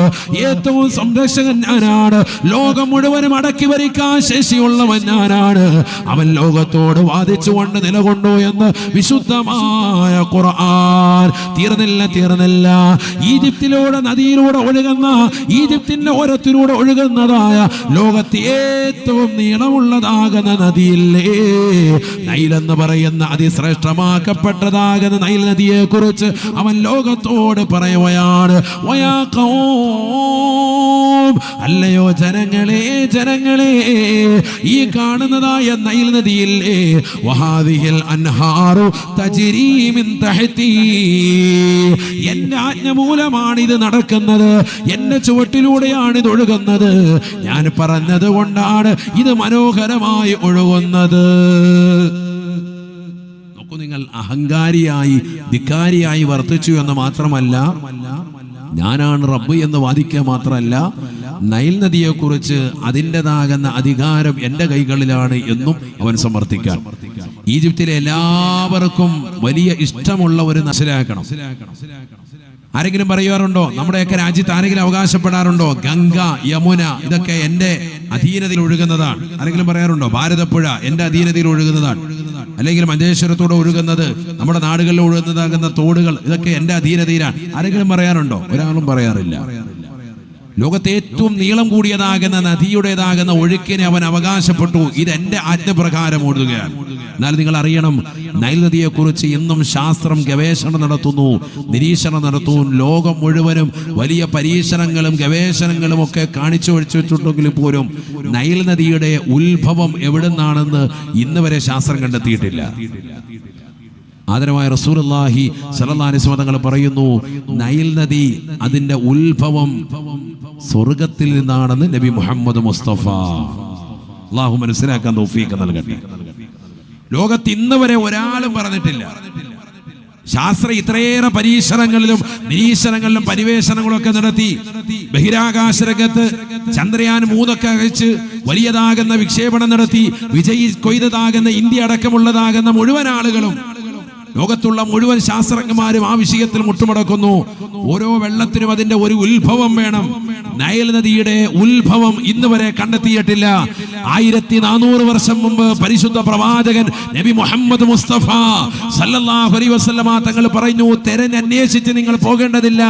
Speaker 1: ഏറ്റവും സംരക്ഷകൻ ഞാനാണ്, ലോകം മുഴുവനും അടക്കി ഭരിക്കാൻ ശേഷിയുള്ളവൻ ഞാനാണ്. അവൻ ലോകത്തോട് വാദിച്ചുകൊണ്ട് നിലകൊണ്ടു എന്ന് വിശുദ്ധമായ ഖുർആൻ. തീർന്നില്ല. ഈജിപ്തിലൂടെ നദിയിലൂടെ ഒഴുകുന്ന, ഈജിപ്തിന്റെ ഓരത്തിലൂടെ ഒഴുകുന്നതായ ലോകത്തെ ഏറ്റവും നീളമുള്ളതാകുന്ന നദിയില്ലേ നൈൽ എന്ന് പറയുന്ന അതിശ്രേഷ്ഠമാക്കപ്പെട്ടതാകുന്ന നൈൽ നദിയെ കുറിച്ച് അവൻ ലോകത്തോട് പറയുകയാണ്. അല്ലയോ ജനങ്ങളെ, ഈ കാണുന്നതായ നൈൽ നദിയില്ലേ, വഹാദിഹിൽ അൻഹാറു തജ്രീ മിൻ തഹ്തി. എന്റെ ആജ്ഞ മൂലമാണ് ഇത് നടക്കുന്നത്, എന്റെ ചുവട്ടിലൂടെയാണ് ഇത് ഒഴുകുന്നത്. ഞാൻ പറഞ്ഞത് കൊണ്ടാണ് ഇത് മനോഹരമായി ഒഴുകുന്നത്. നോക്കൂ നിങ്ങൾ, അഹങ്കാരിയായി ധിക്കാരിയായി വർത്തിച്ചു എന്ന് മാത്രമല്ല, ഞാനാണ് റബ്ബ് എന്ന് വാദിക്കുക മാത്രമല്ല, നൈൽ നദിയെക്കുറിച്ച് അതിൻ്റെതാകുന്ന അധികാരം എൻ്റെ കൈകളിലാണ് എന്നും അവൻ സമർത്ഥിക്കാൻ. ഈജിപ്തിലെ എല്ലാവർക്കും വലിയ ഇഷ്ടമുള്ള ഒരു മനസ്സിലാക്കണം. ആരെങ്കിലും പറയാറുണ്ടോ? നമ്മുടെയൊക്കെ രാജ്യത്ത് ആരെങ്കിലും അവകാശപ്പെടാറുണ്ടോ? ഗംഗ, യമുന ഇതൊക്കെ എൻ്റെ അധീനതയിൽ ഒഴുകുന്നതാണ്. ആരെങ്കിലും പറയാറുണ്ടോ? ഭാരതപ്പുഴ എൻ്റെ അധീനതയിൽ ഒഴുകുന്നതാണ്. അല്ലെങ്കിൽ മഞ്ചേശ്വരത്തോടെ ഒഴുകുന്നത്, നമ്മുടെ നാടുകളിൽ ഒഴുകുന്നതാകുന്ന തോടുകൾ ഇതൊക്കെ എൻ്റെ അധീനതയിലാണ്. ആരെങ്കിലും പറയാറുണ്ടോ? ഒരാളും പറയാറില്ല. ലോകത്തെ ഏറ്റവും നീളം കൂടിയതാകുന്ന നദിയുടേതാകുന്ന ഒഴുക്കിനെ അവൻ അവകാശപ്പെട്ടു, ഇതെന്റെ ആജ്ഞപ്രകാരം ഒഴുകുകയാണ്. എന്നാൽ നിങ്ങൾ അറിയണം, നൈൽ നദിയെക്കുറിച്ച് ഇന്നും ശാസ്ത്രം ഗവേഷണം നടത്തുന്നു, നിരീക്ഷണം നടത്തുന്നു. ലോകം മുഴുവനും വലിയ പരീക്ഷണങ്ങളും ഗവേഷണങ്ങളും ഒക്കെ കാണിച്ചു വെച്ചിട്ടുണ്ടെങ്കിൽ പോലും നൈൽ നദിയുടെ ഉത്ഭവം എവിടുന്നാണെന്ന് ഇന്ന് വരെ ശാസ്ത്രം കണ്ടെത്തിയിട്ടില്ല. ആദരവായ റസൂലുള്ളാഹി സ്വല്ലല്ലാഹു അലൈഹി വസല്ലം തങ്ങൾ പറയുന്നു, നൈൽ നദി അതിന്റെ ഉത്ഭവം സ്വർഗത്തിൽ നിന്നാണെന്ന് നബി മുഹമ്മദ് മുസ്തഫ. അല്ലാഹു മനസ്സിലാക്കാൻ തൗഫീഖ് നൽകട്ടെ. ലോകത്ത് ഇന്ന് വരെ ഒരാളും പറഞ്ഞിട്ടില്ല. ശാസ്ത്രം ഇത്രയേറെ പരീക്ഷണങ്ങളിലും നിരീക്ഷണങ്ങളിലും പരിവേഷണങ്ങളും ഒക്കെ നടത്തി ബഹിരാകാശ രംഗത്ത് ചന്ദ്രയാൻ 3 അയച്ച് വലിയതാകുന്ന വിക്ഷേപണം നടത്തി കൊയ്തതാകുന്ന ഇന്ത്യ അടക്കമുള്ളതാകുന്ന മുഴുവൻ ആളുകളും, ലോകത്തുള്ള മുഴുവൻ ശാസ്ത്രജ്ഞന്മാരും ആ വിഷയത്തിൽ മുട്ടുമടക്കുന്നു. ഓരോ വെള്ളത്തിനും അതിന്റെ ഒരു ഉത്ഭവം വേണം. നൈൽ നദിയുടെ ഉത്ഭവം ഇന്ന് വരെ കണ്ടെത്തിയിട്ടില്ല. 1400 വർഷം മുമ്പ് പരിശുദ്ധ പ്രവാചകൻ നബി മുഹമ്മദ് മുസ്തഫ സല്ലല്ലാഹു അലൈഹി വസല്ലമ തങ്ങൾ പറഞ്ഞു, തെരഞ്ഞന്വേഷിച്ച് നിങ്ങൾ പോകേണ്ടതില്ല,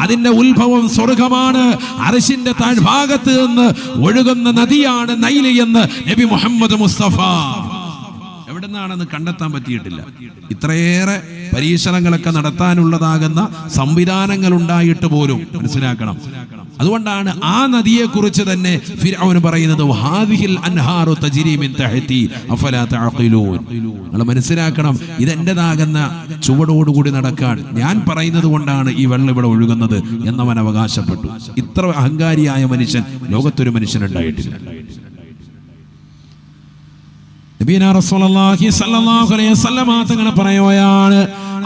Speaker 1: അതിന്റെ ഉത്ഭവം സ്വർഗമാണ്, അർശിന്റെ താഴ്ഭാഗത്ത് നിന്ന് ഒഴുകുന്ന നദിയാണ് നൈൽ എന്ന് നബി മുഹമ്മദ് മുസ്തഫ. എവിടെന്നാണെന്ന് കണ്ടെത്താൻ പറ്റിയിട്ടില്ല. ഇത്രയേറെ പരീക്ഷണങ്ങളൊക്കെ നടത്താനുള്ളതാകുന്ന സംവിധാനങ്ങൾ ഉണ്ടായിട്ട് പോലും മനസ്സിലാക്കണം. അതുകൊണ്ടാണ് ആ നദിയെ കുറിച്ച് തന്നെ ഫിർഔൻ പറയുന്നത്, ഹാദിഹിൽ അൻഹാറു തജ്രി മിൻ തഹ്തി അഫലാ തഅഖിലൂൻ. നിങ്ങൾ മനസ്സിലാക്കണം, ഇതെന്റേതാകുന്ന ചുവടോടുകൂടി നടക്കാൻ ഞാൻ പറയുന്നത് കൊണ്ടാണ് ഈ വെള്ളം ഇവിടെ ഒഴുകുന്നത് എന്നവൻ അവകാശപ്പെട്ടു. ഇത്ര അഹങ്കാരിയായ മനുഷ്യൻ ലോകത്തൊരു മനുഷ്യനുണ്ടായിട്ടില്ല. നബിയനാ റസൂലുള്ളാഹി സ്വല്ലല്ലാഹു അലൈഹി വസല്ലമ തങ്ങൾ പറയുകയാണ്,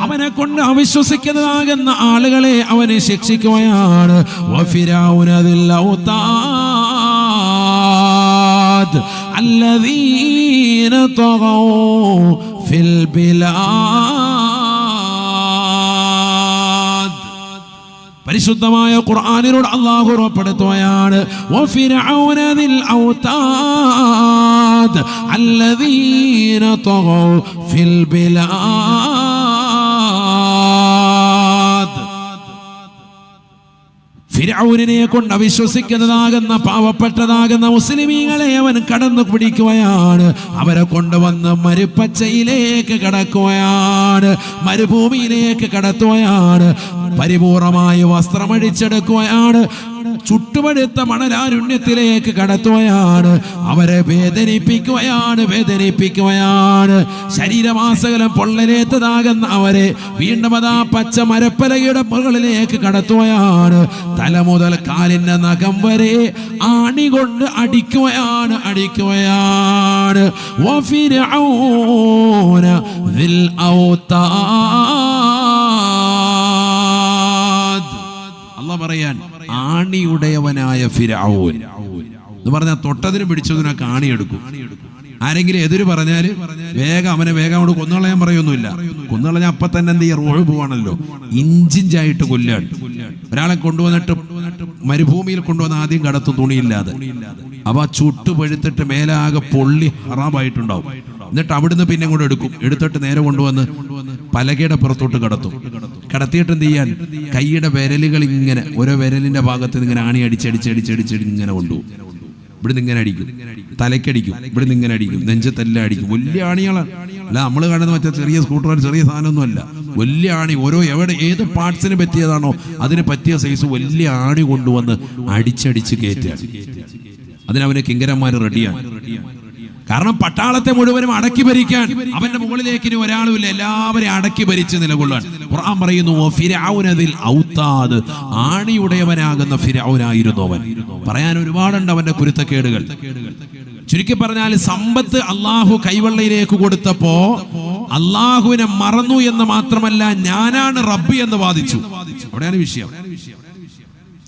Speaker 1: അവനെ കൊണ്ട് അവിശ്വസിക്കുന്നതാകുന്ന ആളുകളെ അവനെ ശിക്ഷിക്കുകയാണ്. വഫിറഔന ദിൽ ഔതാദ് അല്ലദീന തഗൗ ഫിൽ ബിലാദ്. പരിശുദ്ധമായ ഖുർആനിലൂടെ അല്ലാഹു ഉറപ്പെടുത്തുകയാണ്, വഫിറഔന ദിൽ ഔതാദ് അല്ലദീന തഗൗ ഫിൽ ബിലാദ്. ഫിർഔനിനെ കൊണ്ട് അവിശ്വസിക്കുന്നതാകുന്ന പാവപ്പെട്ടതാകുന്ന മുസ്ലിമീങ്ങളെ അവൻ കടന്നു പിടിക്കുകയാണ്. അവരെ കൊണ്ടുവന്ന് മരുപ്പച്ചയിലേക്ക് കടക്കുകയാണ്, മരുഭൂമിയിലേക്ക് കടത്തുകയാണ്, പരിപൂർണമായി വസ്ത്രമടിച്ചെടുക്കുകയാണ്, ചുട്ടുപഴുത്ത മണലാരുണ്യത്തിലേക്ക് കടത്തുകയാണ്. അവരെ വേദനിപ്പിക്കുകയാണ്. ശരീരമാസകലം പൊള്ളലേറ്റതാകുന്ന അവരെ വീണ്ടും അതാ പച്ച മരപ്പലകയുടെ മുകളിലേക്ക് കടത്തുകയാണ്. തല മുതൽ കാലിന്റെ നഖം വരെ ആണി കൊണ്ട് അടിക്കുകയാണ്. വഫിർഔന ദിൽ ഔതാദ്. അല്ലാഹു പറയാൻ, ആണിയുടയവനായ ഫിർഔൻ എന്ന് പറഞ്ഞാൽ തൊട്ടതിനും പിടിച്ചതിനൊക്കെ ആണിയെടുക്കും. ആരെങ്കിലും എതിര് പറഞ്ഞാല് വേഗം അങ്ങോട്ട് കൊന്നുകളയാൻ പറയൊന്നുമില്ല. കൊന്നുകളഞ്ഞാൽ അപ്പൊ തന്നെ എന്ത് ചെയ്യുക, റോഴ് പോവാണല്ലോ, ഇഞ്ചിഞ്ചായിട്ട് കൊല്ലാണ്. ഒരാളെ കൊണ്ടുവന്നിട്ട് മരുഭൂമിയിൽ കൊണ്ടുവന്ന് ആദ്യം കടത്തും തുണിയില്ലാതെ. അപ്പൊ ചുട്ടുപഴുത്തിട്ട് മേലാകെ പൊള്ളി ഹറാബായിട്ടുണ്ടാവും. എന്നിട്ട് അവിടുന്ന് പിന്നെ കൂടെ എടുത്തിട്ട് നേരെ കൊണ്ടുവന്ന് പലകയുടെ പുറത്തോട്ട് കടത്തിയിട്ട് എന്ത് ചെയ്യാൻ, കൈയുടെ വിരലുകൾ ഇങ്ങനെ ഓരോ വിരലിന്റെ ഭാഗത്ത് ഇങ്ങനെ ആണി അടിച്ചടിച്ചടിച്ചടിച്ചടി ഇങ്ങനെ കൊണ്ടുപോകും. ഇവിടുന്ന് ഇങ്ങനെ അടിക്കും, തലക്കടിക്കും, ഇവിടുന്ന് ഇങ്ങനെ അടിക്കും, നെഞ്ചത്തെല്ലാം അടിക്കും. വലിയ ആണികളാണ്. അല്ല നമ്മൾ കാണുന്ന മറ്റേ ചെറിയ സ്കൂട്ടർ, ചെറിയ സാധനമൊന്നും അല്ല, വലിയ ആണി. ഓരോ ഏത് പാർട്സിന് പറ്റിയതാണോ അതിന് പറ്റിയ സൈസ് വലിയ ആണി കൊണ്ടുവന്ന് അടിച്ചടിച്ച് കയറ്റുക. അതിനവന് കിങ്കരന്മാർ റെഡിയാണ്. കാരണം പട്ടാളത്തെ മുഴുവനും അടക്കി ഭരിക്കാൻ അവന്റെ മുകളിലേക്ക് ഇനി ഒരാളുമില്ല, എല്ലാവരെയും അടക്കി ഭരിച്ച് നിലകൊള്ളാൻ. ഖുർആൻ പറയുന്നു, ഫിർഔന ദിൽ ഔതാദ്, ആണിയുടയവനാകുന്ന ഫിർഔനായിരുന്നു അവൻ. പറയാൻ ഒരുപാടുണ്ട് അവന്റെ കുരുത്തക്കേടുകൾ. ചുരുക്കി പറഞ്ഞാൽ, സമ്പത്ത് അള്ളാഹു കൈവെള്ളയിലേക്ക് കൊടുത്തപ്പോ അള്ളാഹുവിനെ മറന്നു എന്ന് മാത്രമല്ല, ഞാനാണ് റബ്ബ് എന്ന് വാദിച്ചു. അവിടെയാണ് വിഷയം.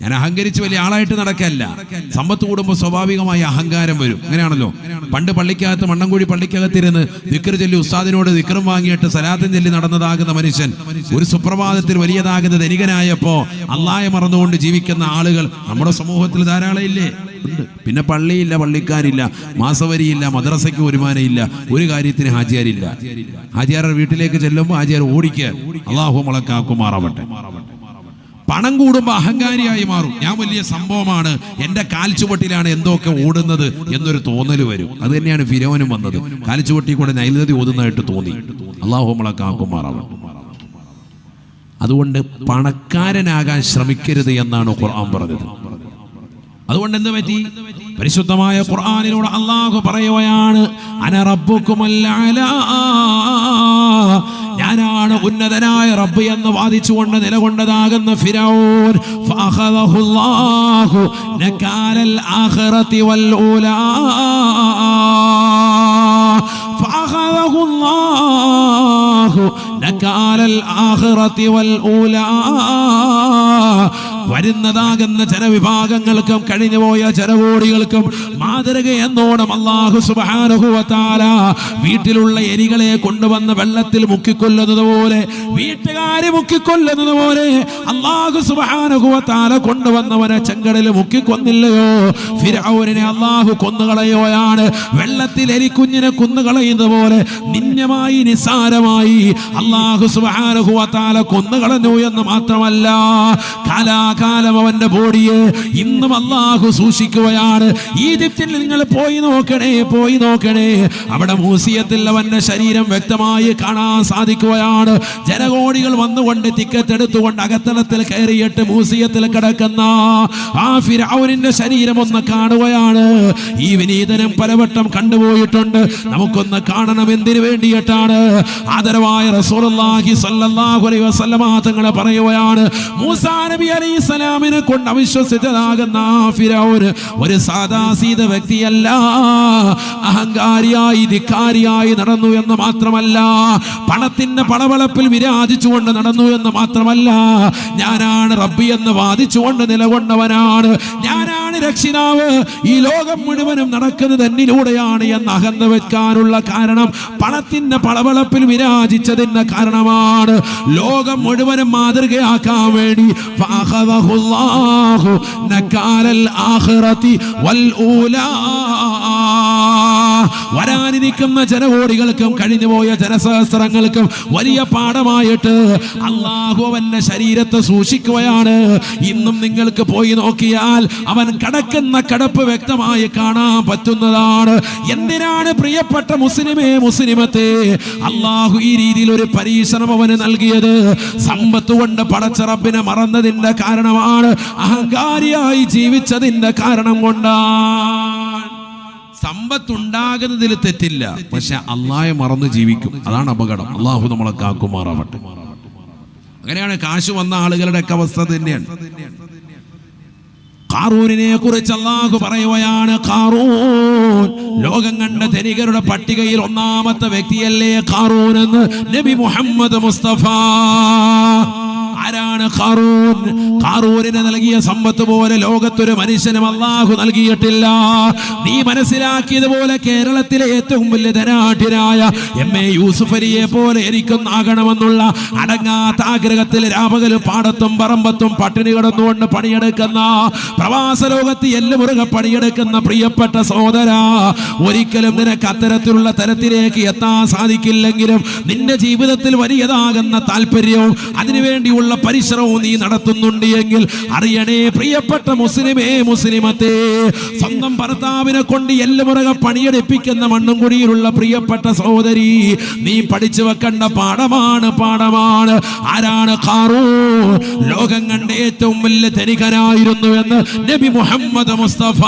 Speaker 1: ഞാൻ അഹങ്കരിച്ച് വലിയ ആളായിട്ട് നടക്കല്ല. സമ്പത്ത് കൂടുമ്പോൾ സ്വാഭാവികമായി അഹങ്കാരം വരും. അങ്ങനെയാണല്ലോ. പണ്ട് പള്ളിക്കകത്ത്, മണ്ണൻകുഴി പള്ളിക്കകത്തിരുന്ന് ദിക്ർ ചൊല്ലി ഉസ്താദിനോട് ദിക്റും വാങ്ങിയിട്ട് സലാത്തും ചൊല്ലി നടന്നതാകുന്ന മനുഷ്യൻ ഒരു സുപ്രഭാതത്തിൽ വലിയതാകുന്ന ധനികനായപ്പോ അള്ളാഹയെ മറന്നുകൊണ്ട് ജീവിക്കുന്ന ആളുകൾ നമ്മുടെ സമൂഹത്തിൽ ധാരാളം ഇല്ലേ? ഉണ്ട്. പിന്നെ പള്ളിയില്ല, പള്ളിക്കാരില്ല, മാസവരിയില്ല, മദ്രസയ്ക്ക് വരുമാനമില്ല, ഒരു കാര്യത്തിന് ഹാജിയാരില്ല. ഹാജിയാരുടെ വീട്ടിലേക്ക് ചെല്ലുമ്പോൾ ഹാജിയാർ ഓടിക്കുക. അള്ളാഹു മുളക്കാക്കുമാറാവട്ടെ. പണം കൂടുമ്പോ അഹങ്കാരിയായി മാറും. ഞാൻ വലിയ സംഭവമാണ്, എന്റെ കാൽച്ചുവട്ടിലാണ് എന്തൊക്കെ ഓടുന്നത് എന്നൊരു തോന്നല് വരും. അത് തന്നെയാണ് ഫിർഔനും വന്നത്. കാൽച്ചുവട്ടി കൂടെ നൈൽ നദി ഓടുന്നതായിട്ട് തോന്നി. അല്ലാഹു നമ്മളെ കാക്കുമാറാവട്ടെ. അതുകൊണ്ട് പണക്കാരനാകാൻ ശ്രമിക്കരുത് എന്നാണ് ഖുർആൻ പറഞ്ഞത്. അതുകൊണ്ട് എന്ത് പറ്റി? പരിശുദ്ധമായ ഖുർആനിലൂടെ അല്ലാഹു പറയുകയാണ്, അന റബ്ബുകുമുൽ അലാ, ഞാനാണ് ഉന്നതനായ റബ്ബ് എന്ന് വാദിച്ചുകൊണ്ട് നിലകൊണ്ടതാകുന്ന ഫിർഔൻ, ഫഅഖദഹുല്ലാഹു നകാലൽ ആഖിറതി വൽ ഊലാ, ഫഅഖദഹുല്ലാഹു നകാലൽ ആഖിറതി വൽ ഊലാ. വരുന്നതാകുന്ന ജനവിഭാഗങ്ങൾക്കും കഴിഞ്ഞുപോയ ജനകോടികൾക്കും മാതൃക എന്നോണം അല്ലാഹു സുബ്ഹാനഹു വ തആല വീട്ടിലുള്ള എലികളെ കൊണ്ടുവന്ന് വെള്ളത്തിൽ മുക്കിക്കൊല്ലുന്നത് പോലെ, വീട്ടുകാരെ മുക്കിക്കൊല്ലുന്നത് പോലെ അല്ലാഹു സുബ്ഹാനഹു വ തആല കൊണ്ടുവന്നവനെ ചെങ്കടലിൽ മുക്കിക്കൊന്നില്ലയോ? ഫിർഔനെ അല്ലാഹു കൊന്നുകളയുകയാണ്. വെള്ളത്തിൽ എലിക്കുഞ്ഞിനെ കൊന്നുകളയുന്നത് പോലെ നിന്യമായി നിസാരമായി അല്ലാഹു സുബ്ഹാനഹു വ തആല കൊന്നുകളഞ്ഞു എന്ന് മാത്രമല്ല, കാലാകാലം അവന്റെ ബോഡിയെ ഇന്നും അല്ലാഹു സൂക്ഷിക്കുകയാണ്. ഈജിപ്തിൽ നിങ്ങൾ പോയി നോക്കണേ, അവിടെ മ്യൂസിയത്തിൽ അവന്റെ ശരീരം വ്യക്തമായി കാണാൻ സാധിക്കുകയാണ്. ജനകോടികൾ വന്നുകൊണ്ട് ടിക്കറ്റ് എടുത്തുകൊണ്ട് അകത്തളത്തിൽ കയറിയിട്ട് മ്യൂസിയത്തിൽ കിടക്കുന്ന ആ ഫിർഔനിന്റെ ശരീരം ഒന്ന് കാണുകയാണ്. ഈ വിനീതനം പലവട്ടം കണ്ടുപോയിട്ടുണ്ട്. നമുക്കൊന്ന് കാണണം. എന്തിനു വേണ്ടിയിട്ടാണ്? ആദരവായ റസൂലുള്ളാഹി സ്വല്ലല്ലാഹു അലൈഹി വസല്ലമ തങ്ങൾ പറയുകയാണ്, മൂസാ നബി അലൈഹിസ്സലാമിനെ കൊണ്ട് അവിശ്വസിച്ചതാകുന്ന ഫിർഔൻ ഒരു സാദാസീത വ്യക്തിയല്ല, അഹങ്കാരിയായി ധിക്കാരിയായി നടന്നു എന്ന് മാത്രമല്ല, പണത്തിന്റെ പളവളപ്പിൽ വിരാജിച്ചുകൊണ്ട് നടന്നു എന്ന് മാത്രമല്ല, ഞാനാണ് റബ്ബി എന്ന് വാദിച്ചുകൊണ്ട് നിലകൊണ്ടവനാണ്, ഞാനാണ് രക്ഷിതാവ്, ഈ ലോകം മുഴുവനും നടക്കുന്നത് എന്നിലൂടെയാണ് എന്ന് അഹന്ത വെക്കാനുള്ള കാരണം പണത്തിന്റെ പളവളപ്പിൽ വിരാജിച്ചതിന്റെ കാരണമാണ്. ലോകം മുഴുവനും മാതൃകയാക്കാൻ വേണ്ടി ഫഅഖദഹുല്ലാഹു നകാലൽ ആഖിറതി വൽ ഊലാ. വരാനിരിക്കുന്ന ജനകോടികൾക്കും കഴിഞ്ഞുപോയ ജനസഹസ്രങ്ങൾക്കും വലിയ പാഠമായിട്ട് അല്ലാഹു അവന്റെ ശരീരത്തെ സൂക്ഷിക്കുകയാണ്. ഇന്നും നിങ്ങൾക്ക് പോയി നോക്കിയാൽ അവൻ കിടക്കുന്ന കിടപ്പ് വ്യക്തമായി കാണാൻ പറ്റുന്നതാണ്. എന്തിനാണ് പ്രിയപ്പെട്ട മുസ്ലിമത്തെ അല്ലാഹു ഈ രീതിയിൽ ഒരു പരീക്ഷണം അവന് നൽകിയത്? സമ്പത്ത് കൊണ്ട് പടച്ച റബ്ബിനെ മറന്നതിന്റെ കാരണമാണ്, അഹങ്കാരിയായി ജീവിച്ചതിന്റെ കാരണം കൊണ്ടാണ്. സമ്പത്തുണ്ടാകുന്നതിൽ തെറ്റില്ല, പക്ഷെ അള്ളാഹയെ മറന്ന് ജീവിക്കും, അതാണ് അപകടം. അള്ളാഹു നമ്മളെ കാക്കുമാറാവട്ടെ. അങ്ങനെയാണ് കാശ് വന്ന ആളുകളുടെ ഒക്കെ അവസ്ഥ തന്നെയാണ്. ഖാറൂനിനെ കുറിച്ച് അല്ലാഹു പറയുകയാണ്, ഖാറൂൻ ലോകം കണ്ട ധനികരുടെ പട്ടികയിൽ ഒന്നാമത്തെ വ്യക്തിയല്ലേ ഖാറൂൻ എന്ന് നബി മുഹമ്മദ് മുസ്തഫ. ആരാണ് ഖാറൂൻ? ഖാറൂനിന് നൽകിയ സമ്പത്ത് പോലെ ലോകത്തൊരു മനുഷ്യനും അല്ലാഹു നൽകിയിട്ടില്ല. നീ മനസ്സിലാക്കിയതുപോലെ കേരളത്തിലെ ഏറ്റവും വലിയ ധനാഢ്യനായ എം.എ. യൂസുഫ് അലിയെ പോലെ എനിക്കൊന്നാകണമെന്നുള്ള അടങ്ങാത്ത ആഗ്രഹത്തിൽ രാപകലും പാടത്തും പറമ്പത്തും പട്ടിണി കിടന്നുകൊണ്ട് പണിയെടുക്കുന്ന, പ്രവാസ ലോകത്ത് എല്ലുമുറുകെ പണിയെടുക്കുന്ന പ്രിയപ്പെട്ട സഹോദര, ഒരിക്കലും നിനക്ക് അത്തരത്തിലുള്ള തരത്തിലേക്ക് എത്താൻ സാധിക്കില്ലെങ്കിലും നിന്റെ ജീവിതത്തിൽ വലിയതാകുന്ന താല്പര്യവും അതിനുവേണ്ടിയുള്ള പരിശ്രമവും നീ നടത്തുന്നുണ്ട് എങ്കിൽ അറിയണേ പ്രിയപ്പെട്ട മുസ്ലിമത്തെ, സ്വന്തം ഭർത്താവിനെ കൊണ്ട് എല്ലുമുറകെ പണിയെടുപ്പിക്കുന്ന മണ്ണുംകുടിയിലുള്ള പ്രിയപ്പെട്ട സഹോദരി, നീ പഠിച്ചു വെക്കേണ്ട പാഠമാണ്. ആരാണ് ഖാറൂൻ? ലോകം കണ്ട ഏറ്റവും വലിയ ധനികനായിരുന്നു എന്ന് നബി മുഹമ്മദ് മുസ്തഫ.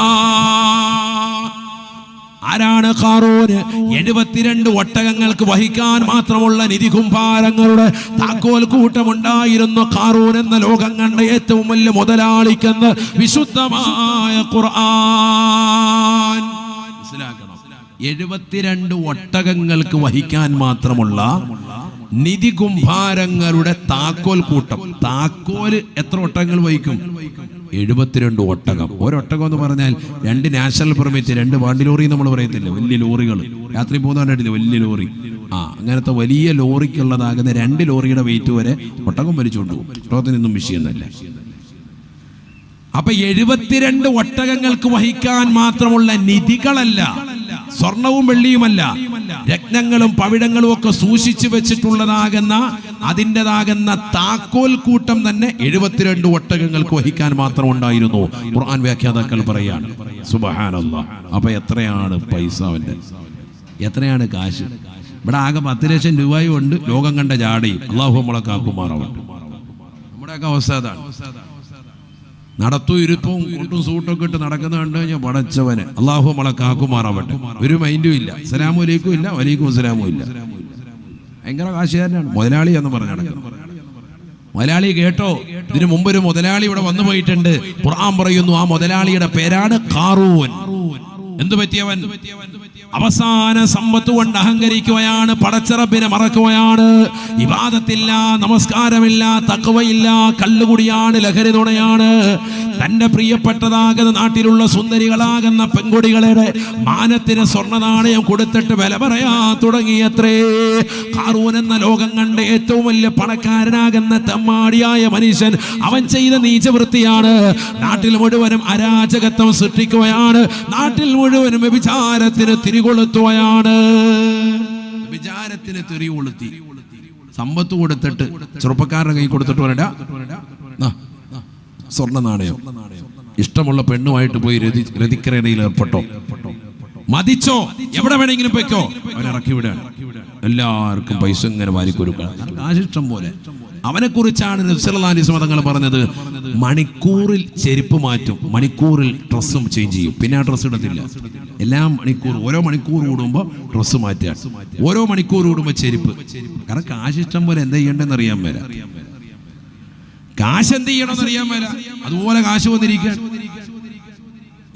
Speaker 1: ആരാണ് ഖാറൂന്? 72 ഒട്ടകങ്ങൾക്ക് വഹിക്കാൻ മാത്രമുള്ള നിധി കുംഭാരങ്ങളുടെ താക്കോൽ കൂട്ടമുണ്ടായിരുന്നു ഖാറൂൻ എന്ന ലോകം കണ്ട ഏറ്റവും വലിയ മുതലാളിക്കെന്ന് വിശുദ്ധമായ ഖുർആൻ. മനസ്സിലാക്കണം, 72 ഒട്ടകങ്ങൾക്ക് വഹിക്കാൻ മാത്രമുള്ള നിധി കുംഭാരങ്ങളുടെ താക്കോൽ കൂട്ടം. താക്കോല് എത്ര ഒട്ടകങ്ങൾ വഹിക്കും? 72 ഒട്ടകം. ഒരൊട്ടകം എന്ന് പറഞ്ഞാൽ 2 നാഷണൽ പെർമിറ്റ്, 2 വണ്ടി ലോറി നമ്മൾ പറയത്തില്ല, വലിയ ലോറികൾ രാത്രി പോകുന്നവരായിട്ടില്ല, വലിയ ലോറി. അങ്ങനത്തെ വലിയ ലോറിക്കുള്ളതാകുന്ന 2 ലോറിയുടെ വെയിറ്റ് വരെ ഒട്ടകം വലിച്ചുകൊണ്ട് പോകും. ഒട്ടകത്തിനൊന്നും വിഷയമൊന്നുമല്ല. അപ്പൊ 72 ഒട്ടകങ്ങൾക്ക് വഹിക്കാൻ മാത്രമുള്ള നിധികളല്ല, സ്വർണവും വെള്ളിയുമല്ല, രത്നങ്ങളും പവിഴങ്ങളും ഒക്കെ സൂക്ഷിച്ചു വെച്ചിട്ടുള്ളതാകുന്ന അതിൻ്റെതാകുന്ന താക്കോൽ കൂട്ടം തന്നെ 72 ഒട്ടകങ്ങൾക്ക് വഹിക്കാൻ മാത്രം ഉണ്ടായിരുന്നു. ഖുർആൻ വ്യാഖ്യാതാക്കൾ പറയാണ്, സുബ്ഹാനല്ലാഹ്. അപ്പൊ എത്രയാണ് പൈസ അവന്റെ, എത്രയാണ് കാശ്? ഇവിടെ ആകെ 10 ലക്ഷം രൂപയും ഉണ്ട്, ലോകം കണ്ട ജാടയും. അല്ലാഹു നമ്മളെ കാക്കുമാറാവട്ടെ. നമ്മുടെയൊക്കെ അവസ്ഥ അതാണ്. നടത്തും ഇരുപ്പും കൂട്ടും സൂട്ടൊക്കെ ഇട്ട് നടക്കുന്ന കണ്ടു കഴിഞ്ഞാൽ പടച്ചവന് അല്ലാഹു നമ്മളെ കാക്കുമാറാവട്ടെ. ഒരു മൈൻഡും ഇല്ല, അസ്സലാമു അലൈക്കും ഇല്ല, വലൈക്കും അസ്സലാമും ഇല്ല. ഭയങ്കര കാശുകാരനാണ് മുതലാളി എന്ന് പറഞ്ഞ് നടക്കുന്നത്. മുതലാളി കേട്ടോ, ഇതിനു മുമ്പ് ഒരു മുതലാളി ഇവിടെ വന്നു പോയിട്ടുണ്ട്. ഖുർആൻ പറയുന്നു ആ മുതലാളിയുടെ പേരാണ് ഖാറൂൻ. എന്തു പറ്റിയവൻ? അവസാന സമ്പത്ത് കൊണ്ട് അഹങ്കരിക്കുകയാണ്, പടച്ചറബിനെ മറക്കുകയാണ്, ഇബാദത്തില്ല, നമസ്കാരമില്ല, തഖ്വയില്ല, കള്ളുകുടിയാണ്, ലഹരി നുണയാണ്. തന്റെ പ്രിയപ്പെട്ടതാകുന്ന നാട്ടിലുള്ള സുന്ദരികളാകുന്ന പെൺകുടികളുടെ മാനത്തിന് സ്വർണ്ണ നാണയം കൊടുത്തിട്ട് വില പറയാ തുടങ്ങിയത്രേ. ഖാറൂൻ എന്ന ലോകം കണ്ട ഏറ്റവും വലിയ പണക്കാരനാകുന്ന തെമ്മാടിയായ മനുഷ്യൻ അവൻ ചെയ്ത നീചവൃത്തിയാണ്. നാട്ടിൽ മുഴുവനും അരാജകത്വം സൃഷ്ടിക്കുകയാണ്, നാട്ടിൽ മുഴുവനും വ്യഭിചാരത്തിന് തിരികൊളുത്തുകയാണ്. വ്യഭിചാരത്തിന് തിരികൊളുത്തി സമ്പത്ത് കൊടുത്തിട്ട് ചെറുപ്പക്കാരുടെ കൈ കൊടുത്തിട്ട് വരടാ സ്വർണ്ണ നാണയം, ഇഷ്ടമുള്ള പെണ്ണുമായിട്ട് പോയി രതിക്രേണയിൽ ഏർപ്പെട്ടോ, മതിച്ചോ, എവിടെ വേണമെങ്കിലും പൊയ്ക്കോ, അവനിറക്കി വിടാൻ. എല്ലാവർക്കും പൈസ ഇങ്ങനെ വാരിക്കൊടുക്കുക, ആശിഷ്ടം പോലെ. അവനെ കുറിച്ചാണ് നബി സല്ലല്ലാഹു അലൈഹി വസല്ലം തങ്ങൾ പറഞ്ഞത്, മണിക്കൂറിൽ ചെരുപ്പ് മാറ്റും, മണിക്കൂറിൽ ഡ്രസ്സും ചേഞ്ച് ചെയ്യും, പിന്നെ ആ ഡ്രസ്സ് ഇടത്തില്ല. എല്ലാ മണിക്കൂർ, ഓരോ മണിക്കൂർ കൂടുമ്പോൾ ഡ്രസ്സ് മാറ്റുക, ഓരോ മണിക്കൂർ കൂടുമ്പോൾ ചെരുപ്പ്. കാരണം കാശിഷ്ടം പോലെ എന്താ ചെയ്യേണ്ടതെന്ന് അറിയാൻ മേല, കാശ് എന്ത് ചെയ്യണമെന്ന് അറിയാൻ മേല, അതുപോലെ കാശ് വന്നിരിക്കാൻ.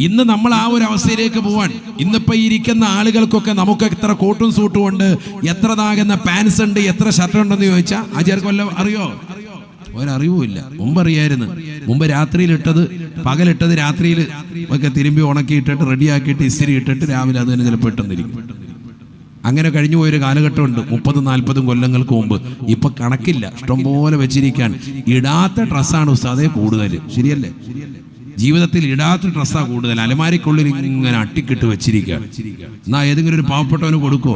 Speaker 1: ഇന്ന് നമ്മൾ ആ ഒരു അവസ്ഥയിലേക്ക് പോവാൻ. ഇന്നിപ്പോ ഇരിക്കുന്ന ആളുകൾക്കൊക്കെ നമുക്ക് എത്ര കോട്ടും സൂട്ടും ഉണ്ട്, എത്ര താകുന്ന പാൻസ് ഉണ്ട്, എത്ര ഷർട്ട് ഉണ്ടെന്ന് ചോദിച്ചാൽ ആചാർക്ക് വല്ലതും അറിയോ? ഒരറിവുമില്ല. മുമ്പ് അറിയായിരുന്നു. മുമ്പ് രാത്രിയിൽ ഇട്ടത് പകലിട്ടത് രാത്രിയിൽ ഒക്കെ തിരുമ്പി ഉണക്കിയിട്ടിട്ട് റെഡിയാക്കിയിട്ട് ഇസ്തിരി ഇട്ടിട്ട് രാവിലെ അത് തന്നെ ചിലപ്പോൾ ഇട്ടെന്നിരിക്കും. അങ്ങനെ കഴിഞ്ഞു പോയൊരു കാലഘട്ടമുണ്ട് 30-40 കൊല്ലങ്ങൾക്ക് മുമ്പ്. ഇപ്പൊ കണക്കില്ല, ഇഷ്ടംപോലെ വെച്ചിരിക്കാൻ. ഇടാത്ത ഡ്രസ്സാണ് ഉസ്താദേ കൂടുതൽ. ശരിയല്ലേ? ജീവിതത്തിൽ ഇടാത്ത ഡ്രസ്സാ കൂടുതൽ. അലമാരിക്കുള്ളിൽ ഇങ്ങനെ അട്ടിക്കിട്ട് വെച്ചിരിക്കുകയാണ്. എന്നാ ഏതെങ്കിലും ഒരു പാവപ്പെട്ടവന് കൊടുക്കോ?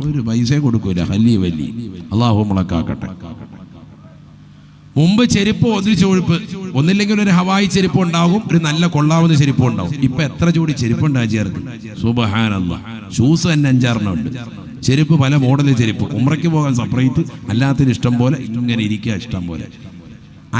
Speaker 1: ഒരു പൈസ കൊടുക്കൂല. ഹല്ലി വല്ലി. അള്ളാഹു മുളക്കാക്കട്ടെ. മുമ്പ് ചെരുപ്പ് ഒന്നിച്ചൊഴുപ്പ്, ഒന്നില്ലെങ്കിൽ ഒരു ഹവായി ചെരുപ്പ് ഉണ്ടാകും, ഒരു നല്ല കൊള്ളാവുന്ന ചെരുപ്പ് ഉണ്ടാവും. ഇപ്പൊ എത്ര ജോഡി ചെരുപ്പുണ്ട് ആചാർക്ക്? സുബ്ഹാനല്ലാഹ്. ഷൂസ് തന്നെ 5-6 ഉണ്ട്. ചെരുപ്പ് പല മോഡൽ ചെരുപ്പ്. ഉംറയ്ക്ക് പോകാൻ സെപ്പറേറ്റ്, അല്ലാത്തതിന് ഇഷ്ടം പോലെ, ഇങ്ങനെ ഇരിക്കുക ഇഷ്ടം പോലെ.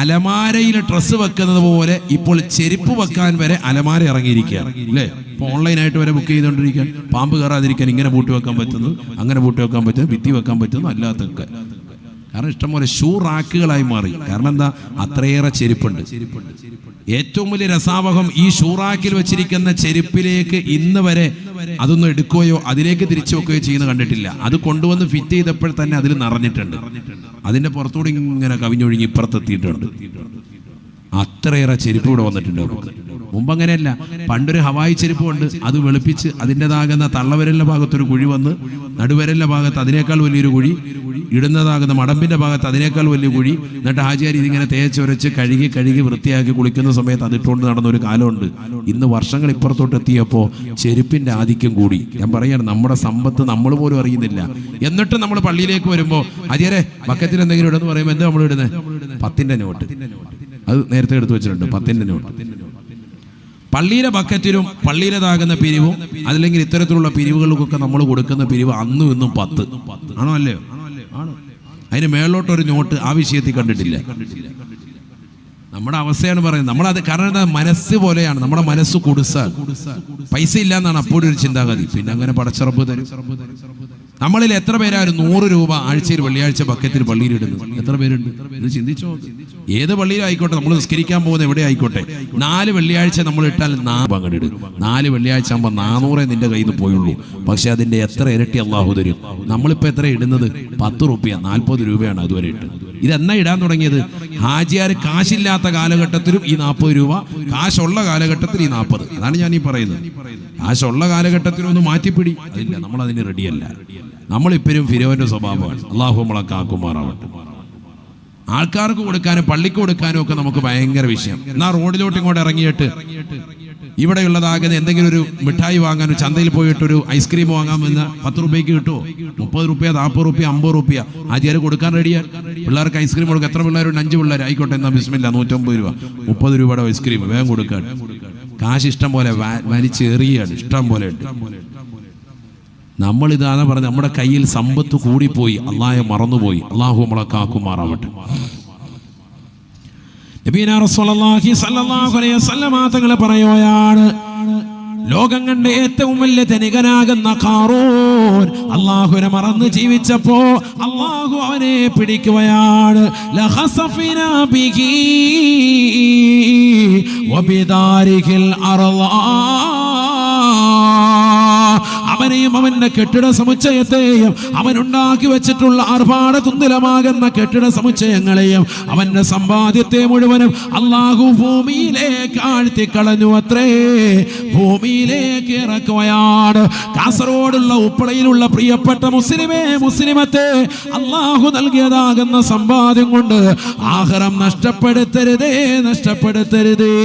Speaker 1: അലമാരയിൽ ഡ്രസ്സ് വെക്കുന്നത് പോലെ ഇപ്പോൾ ചെരുപ്പ് വെക്കാൻ വരെ അലമാര ഇറങ്ങിയിരിക്കുകയാണ് അല്ലേ? ഇപ്പൊ ഓൺലൈനായിട്ട് വരെ ബുക്ക് ചെയ്തുകൊണ്ടിരിക്കാൻ. പാമ്പ് കയറാതിരിക്കാൻ ഇങ്ങനെ പൂട്ടി വെക്കാൻ പറ്റുന്നു, അങ്ങനെ പൂട്ടി വെക്കാൻ പറ്റുന്നു, ഭിത്തി വെക്കാൻ പറ്റുന്നു, അല്ലാത്തൊക്കെ. കാരണം ഇഷ്ടംപോലെ ഷൂ റാക്കുകളായി മാറി. കാരണം എന്താ? അത്രയേറെ ചെരുപ്പുണ്ട്. ഏറ്റവും വലിയ രസാവഹം, ഈ ഷൂറാക്കിൽ വെച്ചിരിക്കുന്ന ചെരുപ്പിലേക്ക് ഇന്ന് വരെ അതൊന്നും എടുക്കുകയോ അതിലേക്ക് തിരിച്ചു വെക്കുകയോ ചെയ്യുന്നത് കണ്ടിട്ടില്ല. അത് കൊണ്ടുവന്ന് ഫിറ്റ് ചെയ്തപ്പോൾ തന്നെ അതിൽ നിറഞ്ഞിട്ടുണ്ട്. അതിന്റെ പുറത്തുകൂടി ഇങ്ങനെ കവിഞ്ഞൊഴുകി ഇപ്പുറത്തെത്തിയിട്ടുണ്ട്. അത്രയേറെ ചെരുപ്പ് ഇവിടെ വന്നിട്ടുണ്ട് നമുക്ക്. മുമ്പ് അങ്ങനെയല്ല. പണ്ടൊരു ഹവായി ചെരുപ്പ് കൊണ്ട് അത് വെളുപ്പിച്ച് അതിൻ്റെതാകുന്ന തള്ളവിരലിന്റെ ഭാഗത്തൊരു കുഴി വന്ന്, നടുവിരലിന്റെ ഭാഗത്ത് അതിനേക്കാൾ വലിയൊരു കുഴി, ഇടുന്നതാകുന്ന മടമ്പിന്റെ ഭാഗത്ത് അതിനേക്കാൾ വലിയ കുഴി. എന്നിട്ട് ആചാര്യ ഇതിങ്ങനെ തേച്ചൊരച്ച് കഴുകി വൃത്തിയാക്കി കുളിക്കുന്ന സമയത്ത് അതിട്ടുകൊണ്ട് നടന്നൊരു കാലമുണ്ട്. ഇന്ന് വർഷങ്ങൾ ഇപ്പുറത്തോട്ട് എത്തിയപ്പോൾ ചെരുപ്പിന്റെ ആധിക്യം കൂടി. ഞാൻ പറയാണ്, നമ്മുടെ സമ്പത്ത് നമ്മൾ പോലും അറിയുന്നില്ല. എന്നിട്ട് നമ്മൾ പള്ളിയിലേക്ക് വരുമ്പോൾ ആചാര്യ ബക്കറ്റിൽ എന്തെങ്കിലും ഇടുന്ന് പറയുമ്പോൾ എന്താ നമ്മൾ ഇടുന്നത്? 10ന്റെ നോട്ട്. അത് നേരത്തെ എടുത്തു വെച്ചിട്ടുണ്ട്. 10ന്റെ നോട്ട്. പള്ളിയിലെ ബക്കറ്റിലും പള്ളിയിലേതാകുന്ന പിരിവും അതല്ലെങ്കിൽ ഇത്തരത്തിലുള്ള പിരിവുകൾക്കൊക്കെ നമ്മൾ കൊടുക്കുന്ന പിരിവ് അന്നും ഇന്നും 10 ആണോ? അല്ലയോ? അതിന് മേളിലോട്ടൊരു നോട്ട് ആ വിഷയത്തിൽ കണ്ടിട്ടില്ല. നമ്മുടെ അവസ്ഥയാണ് പറയുന്നത്. നമ്മളത് കാരണം മനസ്സ് പോലെയാണ്. നമ്മുടെ മനസ്സ് കുടുസാണ്. പൈസ ഇല്ല എന്നാണ് അപ്പോഴൊരു ചിന്താഗതി. പിന്നെ അങ്ങനെ പടച്ചറബ് തരും. നമ്മളിൽ എത്ര പേരാരും 100 രൂപ ആഴ്ചയിൽ വെള്ളിയാഴ്ച ബക്കറ്റിൽ പള്ളിയിൽ ഇടുന്നു? എത്ര പേരുണ്ട്? ഇത് ചിന്തിച്ചോ. ഏത് പള്ളിയിലായിക്കോട്ടെ, നമ്മൾ നിസ്കരിക്കാൻ പോകുന്ന എവിടെ ആയിക്കോട്ടെ, 4 വെള്ളിയാഴ്ച നമ്മൾ ഇട്ടാൽ 4 അങ്ങോട്ട് 4 വെള്ളിയാഴ്ച ആകുമ്പോൾ 400 നിന്റെ കയ്യിൽ നിന്ന് പോയുള്ളൂ. പക്ഷെ അതിന്റെ എത്ര ഇരട്ടി അള്ളാഹു തരും. നമ്മളിപ്പോ എത്ര ഇടുന്നത്? 10 രൂപ, 40 രൂപയാണ് അതുവരെ ഇട്ട്. ഇതെന്നാ ഇടാൻ തുടങ്ങിയത്? ഹാജിയാർ കാശില്ലാത്ത കാലഘട്ടത്തിലും ഈ 40 രൂപ, കാശുള്ള കാലഘട്ടത്തിൽ ഈ 40. അതാണ് ഞാൻ ഈ പറയുന്നത്. കാശുള്ള കാലഘട്ടത്തിലും ഒന്ന് മാറ്റിപ്പിടി. അതില്ല, നമ്മൾ അതിന് റെഡിയല്ല. നമ്മളിപ്പോഴും ഫിരോന്റെ സ്വഭാവമാണ്. അള്ളാഹു നമ്മളെ കാക്കുമാറാവട്ടെ. ആൾക്കാർക്ക് കൊടുക്കാനും പള്ളിക്ക് കൊടുക്കാനും ഒക്കെ നമുക്ക് ഭയങ്കര വിഷയം. എന്നാ റോഡിലോട്ട് ഇങ്ങോട്ട് ഇറങ്ങിയിട്ട് ഇവിടെയുള്ളതാകുന്ന എന്തെങ്കിലും ഒരു മിഠായി വാങ്ങാനും ചന്തയിൽ പോയിട്ടൊരു ഐസ്ക്രീം വാങ്ങാമെന്ന് 10 രൂപയ്ക്ക് കിട്ടുമോ? 30 രൂപ, 40 രൂപ, 50 രൂപ ആചാര്യ കൊടുക്കാൻ റെഡിയാണ്. പിള്ളേർക്ക് ഐസ്ക്രീം കൊടുക്കുക. എത്ര പിള്ളേരുണ്ട്? 5 പിള്ളേർ ആയിക്കോട്ടെ. എന്നാ ബിസ്മില്ല, 150 രൂപ, 30 രൂപയുടെ ഐസ്ക്രീം വേഗം കൊടുക്കാൻ. കാശ് ഇഷ്ടം പോലെ വലിച്ചെറിയാണ്, ഇഷ്ടം പോലെ ഉണ്ട്. നമ്മളിതാണ് പറഞ്ഞത്, നമ്മുടെ കയ്യിൽ സമ്പത്ത് കൂടിപ്പോയി, അള്ളാഹെ മറന്നുപോയി. അള്ളാഹു നമ്മളെ കാക്കുമാറാവട്ടെ. നബിയനാ റസൂലുള്ളാഹി സ്വല്ലല്ലാഹു അലൈഹി വസല്ലം തങ്ങൾ പറയുകയാണ്, ലോകം കണ്ട ഏറ്റവും വലിയ ധനികനാകുന്ന ഖാറൂൻ അള്ളാഹുവിനെ മറന്ന് ജീവിച്ചപ്പോ അള്ളാഹു അവനെ പിടിക്കുകയാണ്. ലഖസഫിനാ ബിഹി വബിദാരിഹിൽ അർള. അവനെയും അവന്റെ കെട്ടിട സമുച്ചയത്തെയും അവനുണ്ടാക്കി വെച്ചിട്ടുള്ള ആർഭാട തുന്ദലമാകുന്ന കെട്ടിട സമുച്ചയങ്ങളെയും അവന്റെ സമ്പാദ്യത്തെ മുഴുവനും അല്ലാഹു ഭൂമിയിലേക്ക് ആഴ്ത്തിക്കളഞ്ഞു അത്രേ, ഭൂമിയിലേക്ക് ഇറക്കുകയാണ്. കാസർഗോഡുള്ള ഉപ്പളയിലുള്ള പ്രിയപ്പെട്ട മുസ്ലിമേ, മുസ്ലിമത്തെ, അല്ലാഹു നൽകിയതാകുന്ന സമ്പാദ്യം കൊണ്ട് ആഖിറം നഷ്ടപ്പെടുത്തരുതേ, നഷ്ടപ്പെടുത്തരുതേ.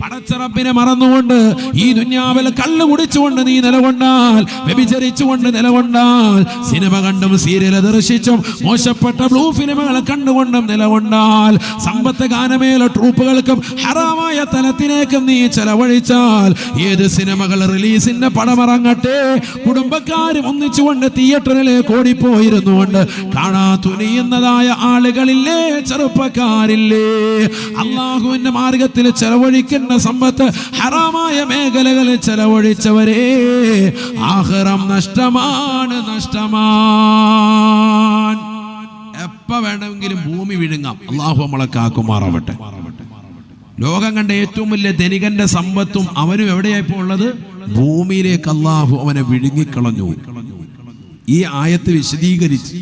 Speaker 1: പടച്ചറപ്പിനെ മറന്നുകൊണ്ട് ഈ ദുനിയാവിൽ കള്ളു കുടിച്ചുകൊണ്ട് നീ നിലകൊണ്ടാൽ, വ്യഭിചരിച്ചുകൊണ്ട് നിലകൊണ്ടാൽ, സിനിമ കണ്ടും സീരിയൽ ദർശിച്ചും മോശപ്പെട്ട ബ്ലൂ ഫിലിമുകൾ കണ്ടുകൊണ്ടും നിലകൊണ്ടാൽ, സമ്പത്ത് ഗാനമേള ട്രൂപ്പുകൾക്കും ഹറാമായ തലത്തിലേക്കും നീ ചെലവഴിച്ചാൽ, ഏത് സിനിമകൾ റിലീസിന്റെ പടമിറങ്ങട്ടെ, കുടുംബക്കാരും ഒന്നിച്ചുകൊണ്ട് തിയേറ്ററിലേക്ക് ഓടിപ്പോയിരുന്നുകൊണ്ട് കാണാ തുനിയുന്നതായ ആളുകളില്ലേ, ചെറുപ്പക്കാരില്ലേ? അള്ളാഹുവിന്റെ മാർഗത്തിൽ ചെലവഴിക്കുന്ന സമ്പത്ത് ഹറാമായ മേഖലകളിൽ ചെലവഴിച്ചവരെ ആഖിറം നഷ്ടമാണ്, നഷ്ടമാണ്. എപ്പ വേണമെങ്കിലും ഭൂമി വിഴുങ്ങാം. അള്ളാഹു നമ്മളെ കാക്കുമാറാവട്ടെ. ലോകം കണ്ട ഏറ്റവും വലിയ ധനികന്റെ സമ്പത്തും അവനും എവിടെയായിപ്പോ ഉള്ളത്? ഭൂമിയിലേക്ക് അള്ളാഹു അവനെ വിഴുങ്ങിക്കളഞ്ഞു. ഈ ആയത്ത് വിശദീകരിച്ച്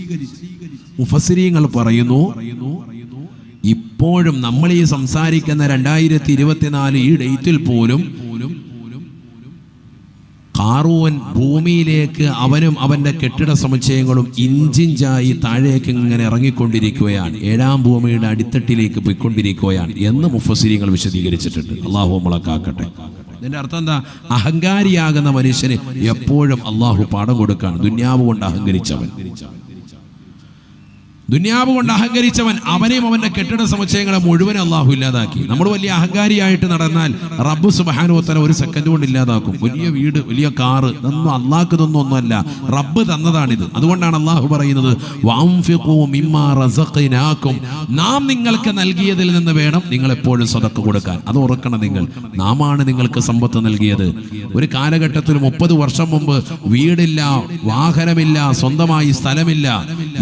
Speaker 1: മുഫസ്സിരീങ്ങൾ പറയുന്നു, ഇപ്പോഴും നമ്മൾ ഈ സംസാരിക്കുന്ന 2024 ഈ ഡേറ്റിൽ പോലും ഖാറൂൻ ഭൂമിയിലേക്ക് അവനും അവന്റെ കെട്ടിട സമുച്ചയങ്ങളും ഇഞ്ചിഞ്ചായി താഴേക്ക് ഇങ്ങനെ ഇറങ്ങിക്കൊണ്ടിരിക്കുകയാണ്, 7ാം ഭൂമിയുടെ അടിത്തട്ടിലേക്ക് പോയിക്കൊണ്ടിരിക്കുകയാണ് എന്ന് മുഫസ്സിരീങ്ങൾ വിശദീകരിച്ചിട്ടുണ്ട്. അള്ളാഹു നമ്മളെ കാക്കട്ടെ. ഇതിന്റെ അർത്ഥം എന്താ? അഹങ്കാരിയാകുന്ന മനുഷ്യന് എപ്പോഴും അള്ളാഹു പാഠം കൊടുക്കാണ്. ദുന്യാവ് കൊണ്ട് അഹങ്കരിച്ചവൻ, ദുന്യാവ് കൊണ്ട് അഹങ്കരിച്ചവൻ, അവനെയും അവന്റെ കെട്ടിട സമുച്ചയങ്ങളെ മുഴുവൻ അള്ളാഹു ഇല്ലാതാക്കി. നമ്മൾ വലിയ അഹങ്കാരിയായിട്ട് നടന്നാൽ റബ്ബ് സുബ്ഹാനഹു വ തആല ഒരു സെക്കൻഡ് കൊണ്ട് ഇല്ലാതാക്കും. വലിയ വീട്, വലിയ കാറ്, ഇതൊന്നും അള്ളാഹ്ക്ക് ഒന്നുമല്ല, റബ്ബ് തന്നതാണിത്. അതുകൊണ്ടാണ് അള്ളാഹു പറയുന്നത്, വഅൻഫിഖൂ മിമ്മാ റസഖ്നാകും, നാം നിങ്ങൾക്ക് നൽകിയതിൽ നിന്ന് വേണം നിങ്ങൾ എപ്പോഴും സദഖ കൊടുക്കാൻ. അത് ഓർക്കണം നിങ്ങൾ. നാമാണ് നിങ്ങൾക്ക് സമ്പത്ത് നൽകിയത്. ഒരു കാലഘട്ടത്തിൽ 30 വർഷം മുമ്പ് വീടില്ല, വാഹനമില്ല, സ്വന്തമായി സ്ഥലമില്ല.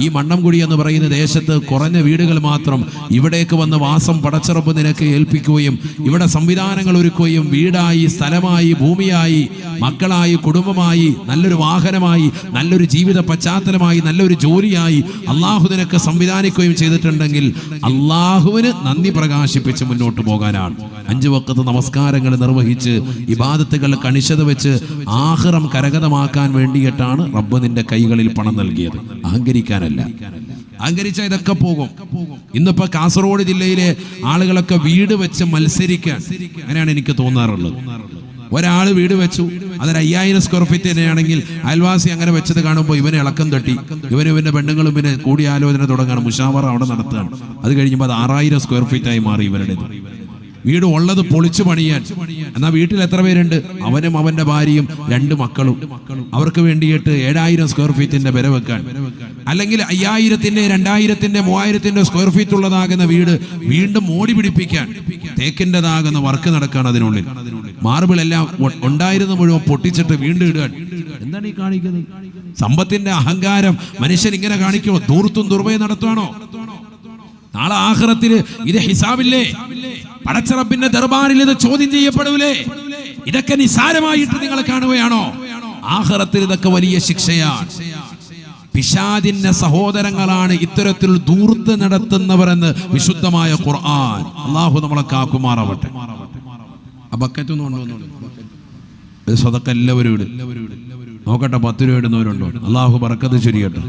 Speaker 1: ഈ മണ്ണംകുടി എന്ന് പറയുന്ന ദേശത്ത് കുറഞ്ഞ വീടുകൾ മാത്രം. ഇവിടേക്ക് വന്ന് വാസം പടച്ചറപ്പ് നിനക്ക് ഏൽപ്പിക്കുകയും ഇവിടെ സംവിധാനങ്ങൾ ഒരുക്കുകയും വീടായി, സ്ഥലമായി, ഭൂമിയായി, മക്കളായി, കുടുംബമായി, നല്ലൊരു വാഹനമായി, നല്ലൊരു ജീവിത പശ്ചാത്തലമായി, നല്ലൊരു ജോലിയായി അള്ളാഹു നിനക്ക് സംവിധാനിക്കുകയും ചെയ്തിട്ടുണ്ടെങ്കിൽ അള്ളാഹുവിന് നന്ദി പ്രകാശിപ്പിച്ച് മുന്നോട്ട് പോകാനാണ്. 5 വഖത്ത് നമസ്കാരങ്ങൾ നിർവഹിച്ച് ഇബാദത്തുകൾ കണിശത വെച്ച് ആഖിറം കരഗതമാക്കാൻ വേണ്ടിയിട്ടാണ് റബ്ബ് നിന്റെ കൈകളിൽ പണം നൽകിയത്, അഹങ്കരിക്കാനല്ല. അഹങ്കരിച്ച ഇതൊക്കെ പോകും. ഇന്നിപ്പോ കാസർഗോഡ് ജില്ലയിലെ ആളുകളൊക്കെ വീട് വെച്ച് മത്സരിക്കാൻ, അങ്ങനെയാണ് എനിക്ക് തോന്നാറുള്ളത്. ഒരാൾ വീട് വെച്ചു, അതൊരു 5000 സ്ക്വയർ ഫീറ്റ് തന്നെയാണെങ്കിൽ അയൽവാസി അങ്ങനെ വെച്ചത് കാണുമ്പോൾ ഇവനെ ഇളക്കം തട്ടി, ഇവന്റെ പെണ്ണുങ്ങളും പിന്നെ കൂടിയാലോചന തുടങ്ങാണ്, മുഷാവറ അവിടെ നടത്തുകയാണ്. അത് കഴിയുമ്പോൾ അത് 6000 സ്ക്വയർ ഫീറ്റായി മാറി ഇവരുടേത്. വീട് ഉള്ളത് പൊളിച്ചു പണിയാൻ. എന്നാൽ വീട്ടിൽ എത്ര പേരുണ്ട്? അവനും അവന്റെ ഭാര്യയും 2 മക്കളും. അവർക്ക് വേണ്ടിയിട്ട് 7000 സ്ക്വയർ ഫീറ്റിന്റെ വില വെക്കാൻ, അല്ലെങ്കിൽ 5000-ന്റെ 2000-ന്റെ 3000-ന്റെ സ്ക്വയർ ഫീറ്റ് ഉള്ളതാകുന്ന വീട് വീണ്ടും മോടി പിടിപ്പിക്കാൻ തേക്കിൻ്റെതാകുന്ന വർക്ക് നടക്കുകയാണ്. അതിനുള്ളിൽ മാർബിൾ എല്ലാം ഉണ്ടായിരുന്ന മുഴുവൻ പൊട്ടിച്ചിട്ട് വീണ്ടും ഇടുകയാണ്. എന്താണ് ഈ കാണിക്കുന്നത്? സമ്പത്തിന്റെ അഹങ്കാരം മനുഷ്യൻ ഇങ്ങനെ കാണിക്കുമോ? ധൂർത്തും ദുർവ്വയും നടത്തുവാണോ? നാളെ ആഖിറത്തില് ഇത് ഹിസാബില്ലേ? പടച്ചറപ്പിന്റെ ദർബാറിൽ ഇത് ചോദ്യം ചെയ്യപ്പെടൂലേ? ഇതൊക്കെ നിസാരമായിട്ട് നിങ്ങൾ കാണുകയാണോ? ആഖിറത്തിൽ ഇതൊക്കെ വലിയ ശിക്ഷയാണ്. പിശാചിന്റെ സഹോദരങ്ങളാണ് ഇത്തരത്തിൽ ധൂർത്ത് നടത്തുന്നവർ എന്ന് വിശുദ്ധമായ ഖുർആൻ. അള്ളാഹു നമ്മളെ കാക്കുമാറാവട്ടെ. ആ ബക്കറ്റൊന്നും കൊണ്ടുവന്നോളൂ. സ്വതക്ക എല്ലാവരും ഇട്. നോക്കട്ടെ 10 രൂപ ഇടുന്നവരുണ്ടോ? അള്ളാഹു ബറക്കത്ത് ചൊരിയട്ടെ.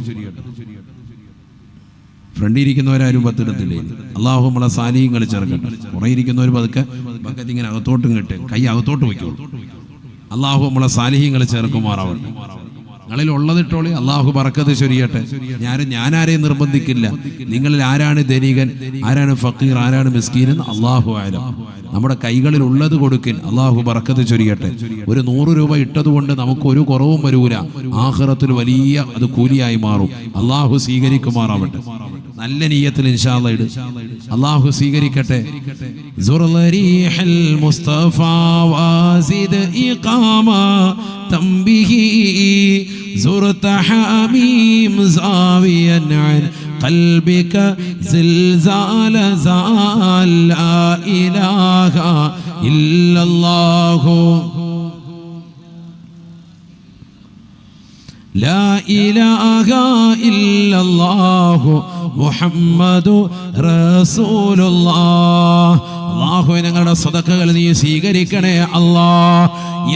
Speaker 1: ഫ്രണ്ടിൽ ഇരിക്കുന്നവരാരും 10 ഇടത്തില്ലേ? അള്ളാഹു നമ്മളെ സാലിഹ്യങ്ങൾ ചേർക്കട്ടെ. കുറേ ഇരിക്കുന്നവർ പതുക്കെ ബക്കറ്റ് ഇങ്ങനെ അകത്തോട്ടും കിട്ടെ, കൈ അകത്തോട്ട് വയ്ക്കോളൂ. അള്ളാഹു നമ്മളെ സാലിഹ്യങ്ങൾ ചേർക്കുമാറാവട്ടെ. നിങ്ങളിൽ ഉള്ളതിട്ടോളി. അള്ളാഹു ബറക്കത്ത് ചൊരിയട്ടെ. ഞാനാരെയും നിർബന്ധിക്കില്ല. നിങ്ങളിൽ ആരാണ് ധനികൻ, ആരാണ് ഫക്കീർ, ആരാണ് മിസ്കീൻ എന്ന് അള്ളാഹു ആലം. നമ്മുടെ കൈകളിൽ ഉള്ളത് കൊടുക്കിൻ. അള്ളാഹു ബറക്കത്ത് ചൊരിയട്ടെ. ഒരു 100 രൂപ ഇട്ടതുകൊണ്ട് നമുക്ക് ഒരു കുറവും വരൂല. ആഖിറത്തിൽ വലിയ അത് കൂലിയായി മാറും. അള്ളാഹു സ്വീകരിക്കുമാറാവട്ടെ. നല്ല നിയ്യത്തിൽ ഇൻഷാ അല്ലാഹ് ഇട്. അള്ളാഹു സ്വീകരിക്കട്ടെ. സുർലരീഹൽ മുസ്തഫ വാസിദ് ഇഖാമ തംബിഹി زرت حميم زاويا عن قلبك زلزال زال لا إله إلا الله ലാ ഇലാഹ ഇല്ലല്ലാഹു മുഹമ്മദു റസൂലുള്ളാഹ്. അല്ലാഹുവേ, ഞങ്ങളുടെ സദഖകൾ നീ സ്വീകരിക്കണേ അല്ലാഹ്.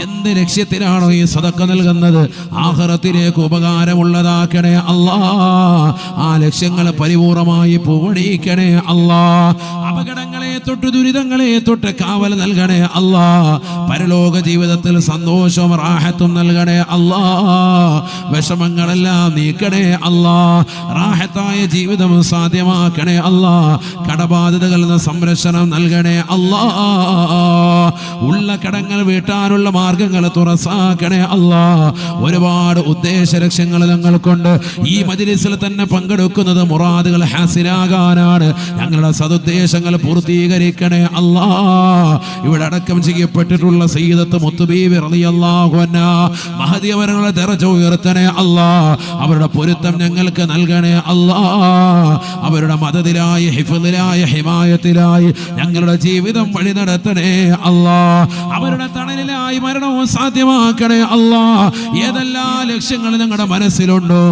Speaker 1: എന്ത് ലക്ഷ്യത്തിലാണോ ഈ സദഖ നൽകുന്നത്, ആഖിറത്തിലേക്ക് ഉപകാരമുള്ളതാക്കണേ അല്ലാഹ്. ആ ലക്ഷ്യങ്ങൾ പരിപൂർണമായി പൂവണിയിക്കണേ അല്ലാഹ്. അപകടങ്ങളെ തൊട്ട് ദുരിതങ്ങളെ തൊട്ട് കാവൽ നൽകണേ അല്ലാഹ്. പരലോക ജീവിതത്തിൽ സന്തോഷവും റാഹത്തും നൽകണേ അല്ലാഹ്. വിഷമങ്ങളെല്ലാം നീക്കണേ അല്ലാഹ്. റാഹത്തായ ജീവിതം സാധ്യമാക്കണേ അല്ലാഹ്. കടബാധ്യതകളിൽ നിന്ന് സംരക്ഷണം നൽകണേ അല്ലാഹ്. ഉള്ള കടങ്ങൾ വീട്ടാനുള്ള മാർഗങ്ങൾ തുറസാക്കണേ അല്ലാഹ്. ഒരുപാട് ഉദ്ദേശ ലക്ഷ്യങ്ങൾ ഞങ്ങൾക്കുണ്ട്. ഈ മജ്‌ലിസിൽ തന്നെ പങ്കെടുക്കുന്നത് മുറാദുകൾ ഹാസിലാകാനാണ്. ഞങ്ങളുടെ സദുദ്ദേശങ്ങൾ പൂർത്തീകരിക്കണേ അല്ലാഹ്. ഇവിടെ അടക്കം ചെയ്യപ്പെട്ടിട്ടുള്ള സയ്യിദത്ത് മുത്തുബീബി റളിയല്ലാഹു അൻഹാ മഹദി അവരുടെ ദറജ ഉയർത്തണേ അല്ലാഹ്. അവരുടെ പൊരുത്തം ഞങ്ങൾക്ക് നൽകണേ അല്ലാഹ്. അവരുടെ മദദിലായി, ഹിഫ്ളിലായി, ഹിമായത്തിലായി ഞങ്ങളുടെ ജീവിതം വഴി നടത്തണേ അല്ലാഹ്. അവരുടെ തണലിലായി മരണവും സാധ്യമാക്കണേ അല്ലാഹ്. ഏതെല്ലാം ലക്ഷ്യങ്ങൾ ഞങ്ങളുടെ മനസ്സിലുണ്ടോ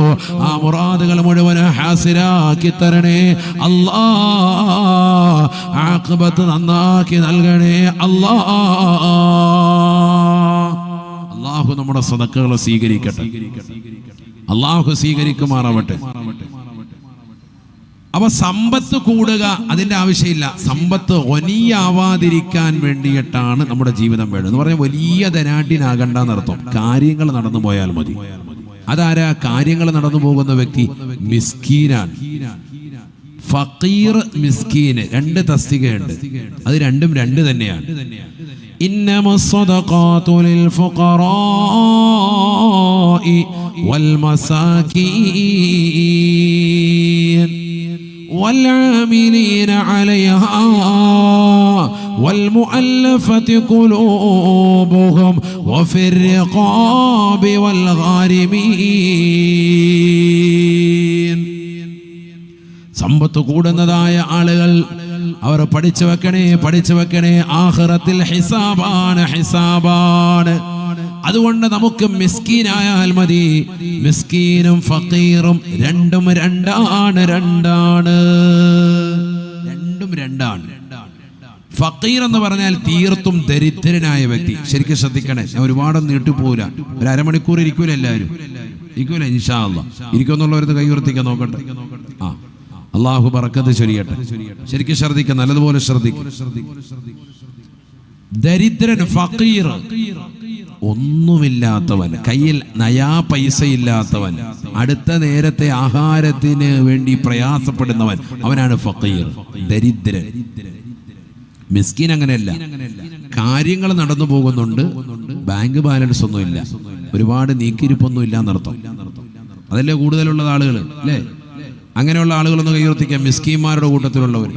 Speaker 1: ആ മുറാദുകൾ മുഴുവൻ ഹാസിലാക്കി തരണേ അല്ലാഹ്. ആഖിബത്ത് നന്നാക്കി നൽകണേ അല്ലാഹ്. അല്ലാഹു നമ്മുടെ സദഖകൾ സ്വീകരിക്കട്ടെ. അല്ലാഹു സ്വീകരിക്കുമാറാവട്ടെ. അപ്പൊ സമ്പത്ത് കൂടുക അതിന്റെ ആവശ്യമില്ല. സമ്പത്ത് ഒനിയാവാതിരിക്കാൻ വേണ്ടിയിട്ടാണ് നമ്മുടെ ജീവിതം വേണ്ടത് എന്ന് പറഞ്ഞാൽ വലിയ ധനാഢ്യനാകണ്ടെന്നർത്ഥം. കാര്യങ്ങൾ നടന്നു പോയാൽ മതി. അതാരാ കാര്യങ്ങൾ നടന്നു പോകുന്ന വ്യക്തി? മിസ്കീനാണ്. ഫഖീർ, മിസ്കീന്, രണ്ട് തസ്തികയുണ്ട്. അത് രണ്ടും രണ്ട് തന്നെയാണ്. ഇന്നമസ്സദഖാതു ലിൽ ഫുഖറാഇ വൽ മസാകീൻ والعاملين عليها والمؤلفة قلوبهم وفي الرقاب والغارمين. സമ്പത്ത് കൂടുന്നതായ ആളുകൾ അവർ പഠിച്ചു വെക്കണേ ആഖിറത്തിൽ ഹിസാബാണ്. അതുകൊണ്ട് നമുക്ക് മിസ്കീനായാൽ മതി. മിസ്കീനും ഫഖീറും രണ്ടും രണ്ടാണ്. ഫഖീർ എന്ന് പറഞ്ഞാൽ തീർത്തും ദരിദ്രനായ വ്യക്തി. ശരിക്കും ശ്രദ്ധിക്കണേ, ഞാൻ ഒരുപാടൊന്നും നീട്ടിപ്പോവില്ല. ഒരു അരമണിക്കൂർ ഇരിക്കൂല, എല്ലാവരും ഇരിക്കൂല. ഇൻഷാ അല്ലാഹ് ഇരിക്കുന്നുള്ളവരത് കൈ ഉയർത്തിക്കാൻ നോക്കട്ടെ. അല്ലാഹു ബറക്കത്ത് ചൊരിയട്ടെ. ശരിക്കും ശ്രദ്ധിക്കുക, നല്ലതുപോലെ ശ്രദ്ധിക്കുക. ദരിദ്രൻ, ഫഖീർ, ഒന്നുമില്ലാത്തവൻ, കയ്യിൽ നയാ പൈസ ഇല്ലാത്തവൻ, അടുത്ത നേരത്തെ ആഹാരത്തിന് വേണ്ടി പ്രയാസപ്പെടുന്നവൻ, അവനാണ് ഫഖീർ, ദരിദ്രൻ. മിസ്കീൻ അങ്ങനെയല്ല. കാര്യങ്ങൾ നടന്നു പോകുന്നുണ്ട്, ബാങ്ക് ബാലൻസ് ഒന്നും ഇല്ല, ഒരുപാട് നീക്കിരിപ്പൊന്നും ഇല്ല എന്നർത്ഥം. അതല്ലേ കൂടുതലുള്ള ആളുകൾ അല്ലേ? അങ്ങനെയുള്ള ആളുകളൊന്ന് കൈയുയർത്തിക്കാം. മിസ്കീന്മാരുടെ കൂട്ടത്തിലുള്ളവർ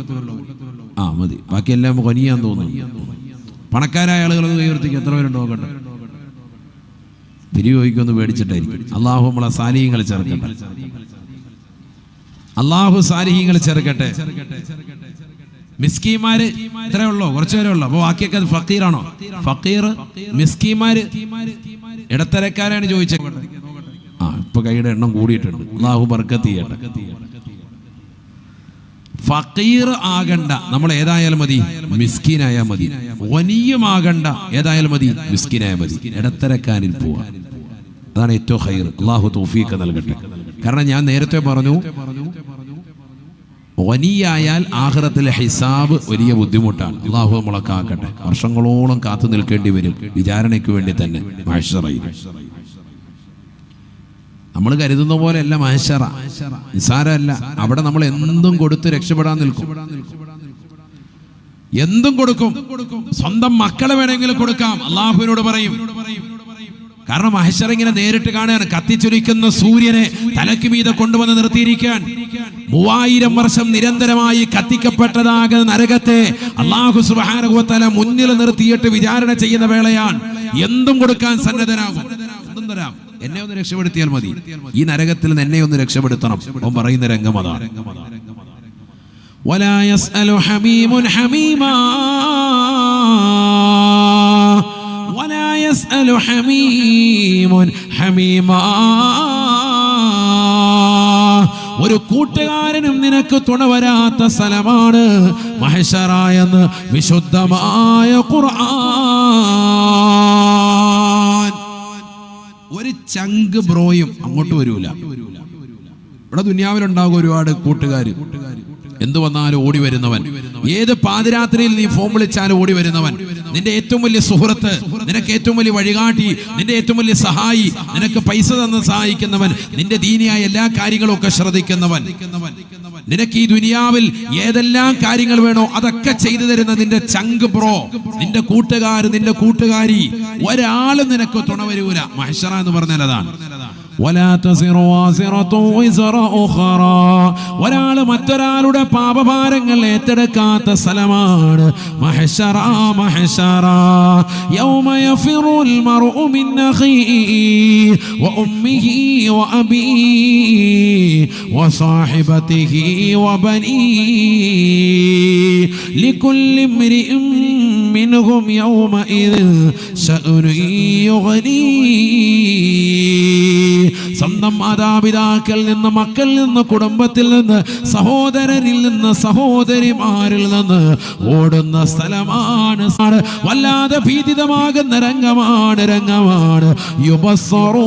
Speaker 1: മതി, ബാക്കിയെല്ലാം കൊനിയാന്ന് തോന്നുന്നു. പണക്കാരായ ആളുകളൊന്ന് കൈയുയർത്തിക്കാം. എത്ര പേരുണ്ടോ നോക്കട്ടെ. തിരികൊന്ന് പേടിച്ചിട്ടായിരിക്കും. അള്ളാഹു നമ്മളെ സാലിഹ്യങ്ങൾ ചേർക്കട്ടെ. അള്ളാഹു സാലിഹ്യങ്ങൾ ചേർക്കട്ടെ. മിസ്കീന്മാര് ഇത്രേ ഉള്ളോ? കുറച്ചുപേരേ ഉള്ളൂ. അപ്പൊ ബാക്കിയൊക്കെ ഫക്കീറാണോ? ഫക്കീർ, മിസ്കീന്മാര് ഇടത്തരക്കാരാണ് ചോദിച്ചത്. ഇപ്പൊ കൈയുടെ എണ്ണം കൂടിയിട്ടുണ്ട്. അള്ളാഹു ബർക്കത്ത് ചെയ്യട്ടെ. ഫക്കീർ ആകണ്ട, നമ്മൾ ഏതായാലും മതി, മിസ്കീനായാൽ മതി. വനിയുമാകണ്ട, ഏതായാലും മതി, മിസ്കീനായാൽ മതി. ഇടത്തരക്കാരിൽ പോവാ, അതാണ് ഏറ്റവും ഖൈർ. അള്ളാഹു തൗഫീഖ് നൽകട്ടെ. കാരണം ഞാൻ നേരത്തെ പറഞ്ഞു, വനിയായാൽ ആഖിറത്തിലെ ഹിസാബ് വലിയ ബുദ്ധിമുട്ടാണ്. അള്ളാഹു നമ്മളെ കാക്കട്ടെ. വർഷങ്ങളോളം കാത്തു നിൽക്കേണ്ടി വരും വിചാരണയ്ക്ക് വേണ്ടി തന്നെ. മഹ്ശറയിൽ നമ്മൾ കരുതുന്ന പോലെ അല്ല മഹ്ശറ, നിസാരമല്ല. അവിടെ നമ്മൾ എന്തും കൊടുത്ത് രക്ഷപ്പെടാൻ നിൽക്കും. എന്തും കൊടുക്കും. സ്വന്തം മക്കളെ വേണമെങ്കിലും കൊടുക്കാം, അള്ളാഹുവിനോട് പറയും. കാരണം മഹ്ശറ ഇങ്ങനെ നേരിട്ട് കാണുകയാണ്. കത്തിച്ചൊലിക്കുന്ന സൂര്യനെ തലയ്ക്ക് മീതെ കൊണ്ടുവന്ന് നിർത്തിയിരിക്കാൻ 3000 വർഷം നിരന്തരമായി കത്തിക്കപ്പെട്ടതാകുന്ന നരകത്തെ അല്ലാഹു സുബ്ഹാനഹു വ തആല മുന്നിൽ നിർത്തിയിട്ട് വിചാരണ ചെയ്യുന്ന വേളയാണ്. എന്തും കൊടുക്കാൻ സന്നദ്ധനാകും. എന്തും തരാം, എന്നെ ഒന്ന് രക്ഷപ്പെടുത്തിയാൽ മതി, ഈ നരകത്തിൽ നിന്ന് എന്നെ ഒന്ന് രക്ഷപ്പെടുത്തണം. അവൻ പറയുന്ന രംഗം അതാണ്. വലാ യസ്അലു ഹമീമുൻ ഹമീമാ വലാ യസ്അലു യസ്അലു ഹമീമുൻ ഹമീമാ. ഒരു കൂട്ടുകാരനും നിനക്ക് തുണ വരാത്ത സ്ഥലമാണ് മഹ്ശറ എന്ന് വിശുദ്ധമായ ഖുർആൻ. ഒരു ചങ്ക് ബ്രോയും അങ്ങോട്ട് വരൂല. ഇവിടെ ദുനിയാവിലുണ്ടാകും ഒരുപാട് കൂട്ടുകാർ, എന്തു വന്നാലും ഓടി വരുന്നവൻ, ഏത് പാതിരാത്രിയിൽ നീ ഫോൺ വിളിച്ചാലും ഓടി വരുന്നവൻ, നിന്റെ ഏറ്റവും വലിയ സുഹൃത്ത്, നിനക്ക് ഏറ്റവും വലിയ വഴികാട്ടി, നിന്റെ ഏറ്റവും വലിയ സഹായി, നിനക്ക് പൈസ തന്ന് സഹായിക്കുന്നവൻ, നിന്റെ ദീനിയായ എല്ലാ കാര്യങ്ങളും ഒക്കെ ശ്രദ്ധിക്കുന്നവൻ, നിനക്ക് ഈ ദുനിയാവിൽ ഏതെല്ലാം കാര്യങ്ങൾ വേണോ അതൊക്കെ ചെയ്തു തരുന്ന നിന്റെ ചങ്ക് ബ്രോ, നിന്റെ കൂട്ടുകാർ, നിന്റെ കൂട്ടുകാരി, ഒരാളും നിനക്ക് തുണ വരൂല. മഹ്ശറ എന്ന് പറഞ്ഞാൽ അതാണ്. ഒരാള് മറ്റൊരാളുടെ പാപഭാരങ്ങൾ ഏറ്റെടുക്കാത്ത സ്ഥലമാണ് മഹ്ശറ. മഹ്ശറ യൗമ യഫിറുൽ മർഉ മിൻ അഖീഹി വഉമ്മിഹി വഅബീഹി വസാഹിബതിഹി വബനീഹി ലികുല്ലി ഇംരിഇൻ മിൻഹും യൗമഇദിൻ ശഅ്നുൻ യുഗ്നീഹി. സ്വന്തം മാതാപിതാക്കളിൽ നിന്ന്, മക്കളിൽ നിന്ന്, കുടുംബത്തിൽ നിന്ന്, സഹോദരനിൽ നിന്ന്, സഹോദരിമാരിൽ നിന്ന് ഓടുന്ന സ്ഥലമാണ്. വല്ലാതെ ഭീതിതമാകുന്ന രംഗമാണ്. യുബസ്സറൂനഹും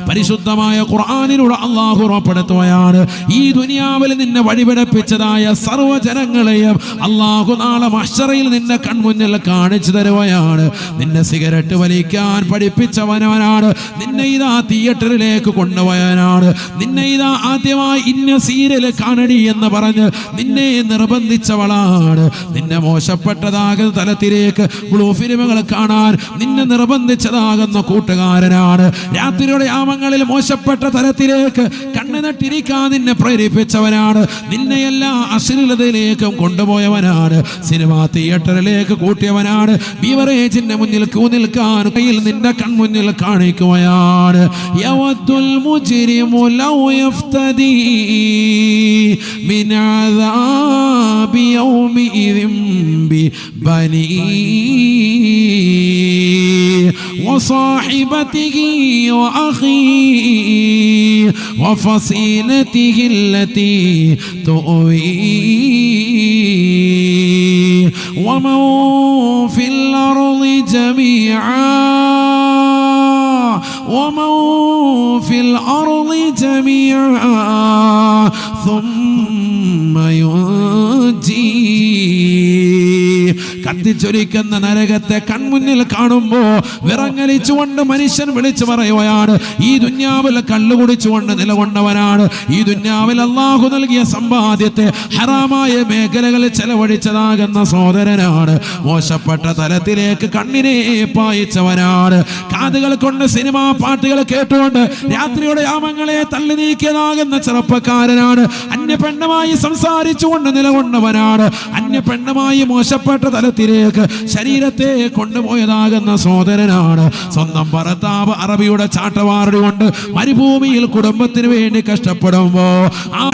Speaker 1: പരിശുദ്ധമായ ഖുർആനിലൂടെ അല്ലാഹു ഉറപ്പെടുത്തുകയാണ്, ഈ ദുനിയാവിൽ നിന്നെ വഴിപഠിപ്പിച്ചതായ സർവ്വജനങ്ങളെയും അല്ലാഹു നാളെ മഹ്ശറയിൽ നിന്നെ കൺമുന്നിൽ കാണിച്ചു തരുകയാണ്. നിന്നെ സിഗരറ്റ് വലിക്കാൻ പഠിപ്പിച്ചവനാണ്, നിന്നെ ഇതാ തിയേറ്ററിലേക്ക് കൊണ്ടുപോയവനാണ്, നിന്നെ ഇതാ ആദ്യമായി ഇന്ന സീരിയൽ കാണടി എന്ന് പറഞ്ഞ് നിന്നെ നിർബന്ധിച്ചവളാണ്, നിന്നെ മോശപ്പെട്ടതാകുന്ന തലത്തിലേക്ക് ബ്ലൂ ഫിലിമുകൾ കാണാൻ നിന്നെ നിർബന്ധിച്ചതാകുന്ന കൂട്ടുകാരനാണ്, രാത്രിയുടെ യാമങ്ങളിൽ മോശപ്പെട്ട തലത്തിലേക്ക് കണ്ണു നട്ടിരിക്കാൻ നിന്നെ പ്രേരിപ്പിച്ചവനാണ്, നിന്നെ എല്ലാ അശ്ലീലതയിലേക്കും കൊണ്ടുപോയവനാണ്, സിനിമാ തിയേറ്ററിലേക്ക് കൂട്ടിയവനാണ്, ബീവറേജിന്റെ മുന്നിൽ ക്യൂ നിൽക്കാൻ കയ്യിൽ നിന്റെ കൺമുന്നിൽ കാണിക്കുകയാണ്. യവദ്ദുൽ മുജ്രിമു ലൗ യഫ്തദി മിൻ അദാബി യൗമിഇദിൻ ബിബനീഹി വസാഹിബതിഹി വഅഖീഹി വഫസീലതിഹി അല്ലതി തുവീഹി വമൻ ഫിൽ അർളി ജമീഅ ومن في الأرض جميعا ثم ينجي. കത്തിച്ചൊലിക്കുന്ന നരകത്തെ കൺമുന്നിൽ കാണുമ്പോ വിറങ്ങലിച്ചുകൊണ്ട് മനുഷ്യൻ വിളിച്ചു പറയുകയാണ്, ഈ ദുന്യാവിൽ കള്ളുകുടിച്ചുകൊണ്ട് നിലകൊണ്ടവനാണ്, ഈ ദുന്യാവിൽ അല്ലാഹു നൽകിയ സമ്പാദ്യത്തെ ഹറാമായ മേഖലകളിൽ ചെലവഴിച്ചതാകുന്ന സഹോദരനാണ്, മോശപ്പെട്ട തലത്തിലേക്ക് കണ്ണിനെ പായിച്ചവനാണ്, കാതുകൾ കൊണ്ട് സിനിമാ പാട്ടുകൾ കേട്ടുകൊണ്ട് രാത്രിയുടെ യാമങ്ങളെ തള്ളി നീക്കിയതാകുന്ന ചെറുപ്പക്കാരനാണ്, അന്യപെണ്ണുമായി സംസാരിച്ചുകൊണ്ട് നിലകൊണ്ടവനാണ്, അന്യപെണ്ണുമായി മോശപ്പെട്ട തലത്തിലേക്ക് ശരീരത്തെ കൊണ്ടുപോയതാകുന്ന സഹോദരനാണ്, സ്വന്തം ഭർത്താവ് അറബിയുടെ ചാട്ടവാറടി കൊണ്ട് മരുഭൂമിയിൽ കുടുംബത്തിന് വേണ്ടി കഷ്ടപ്പെടുമ്പോ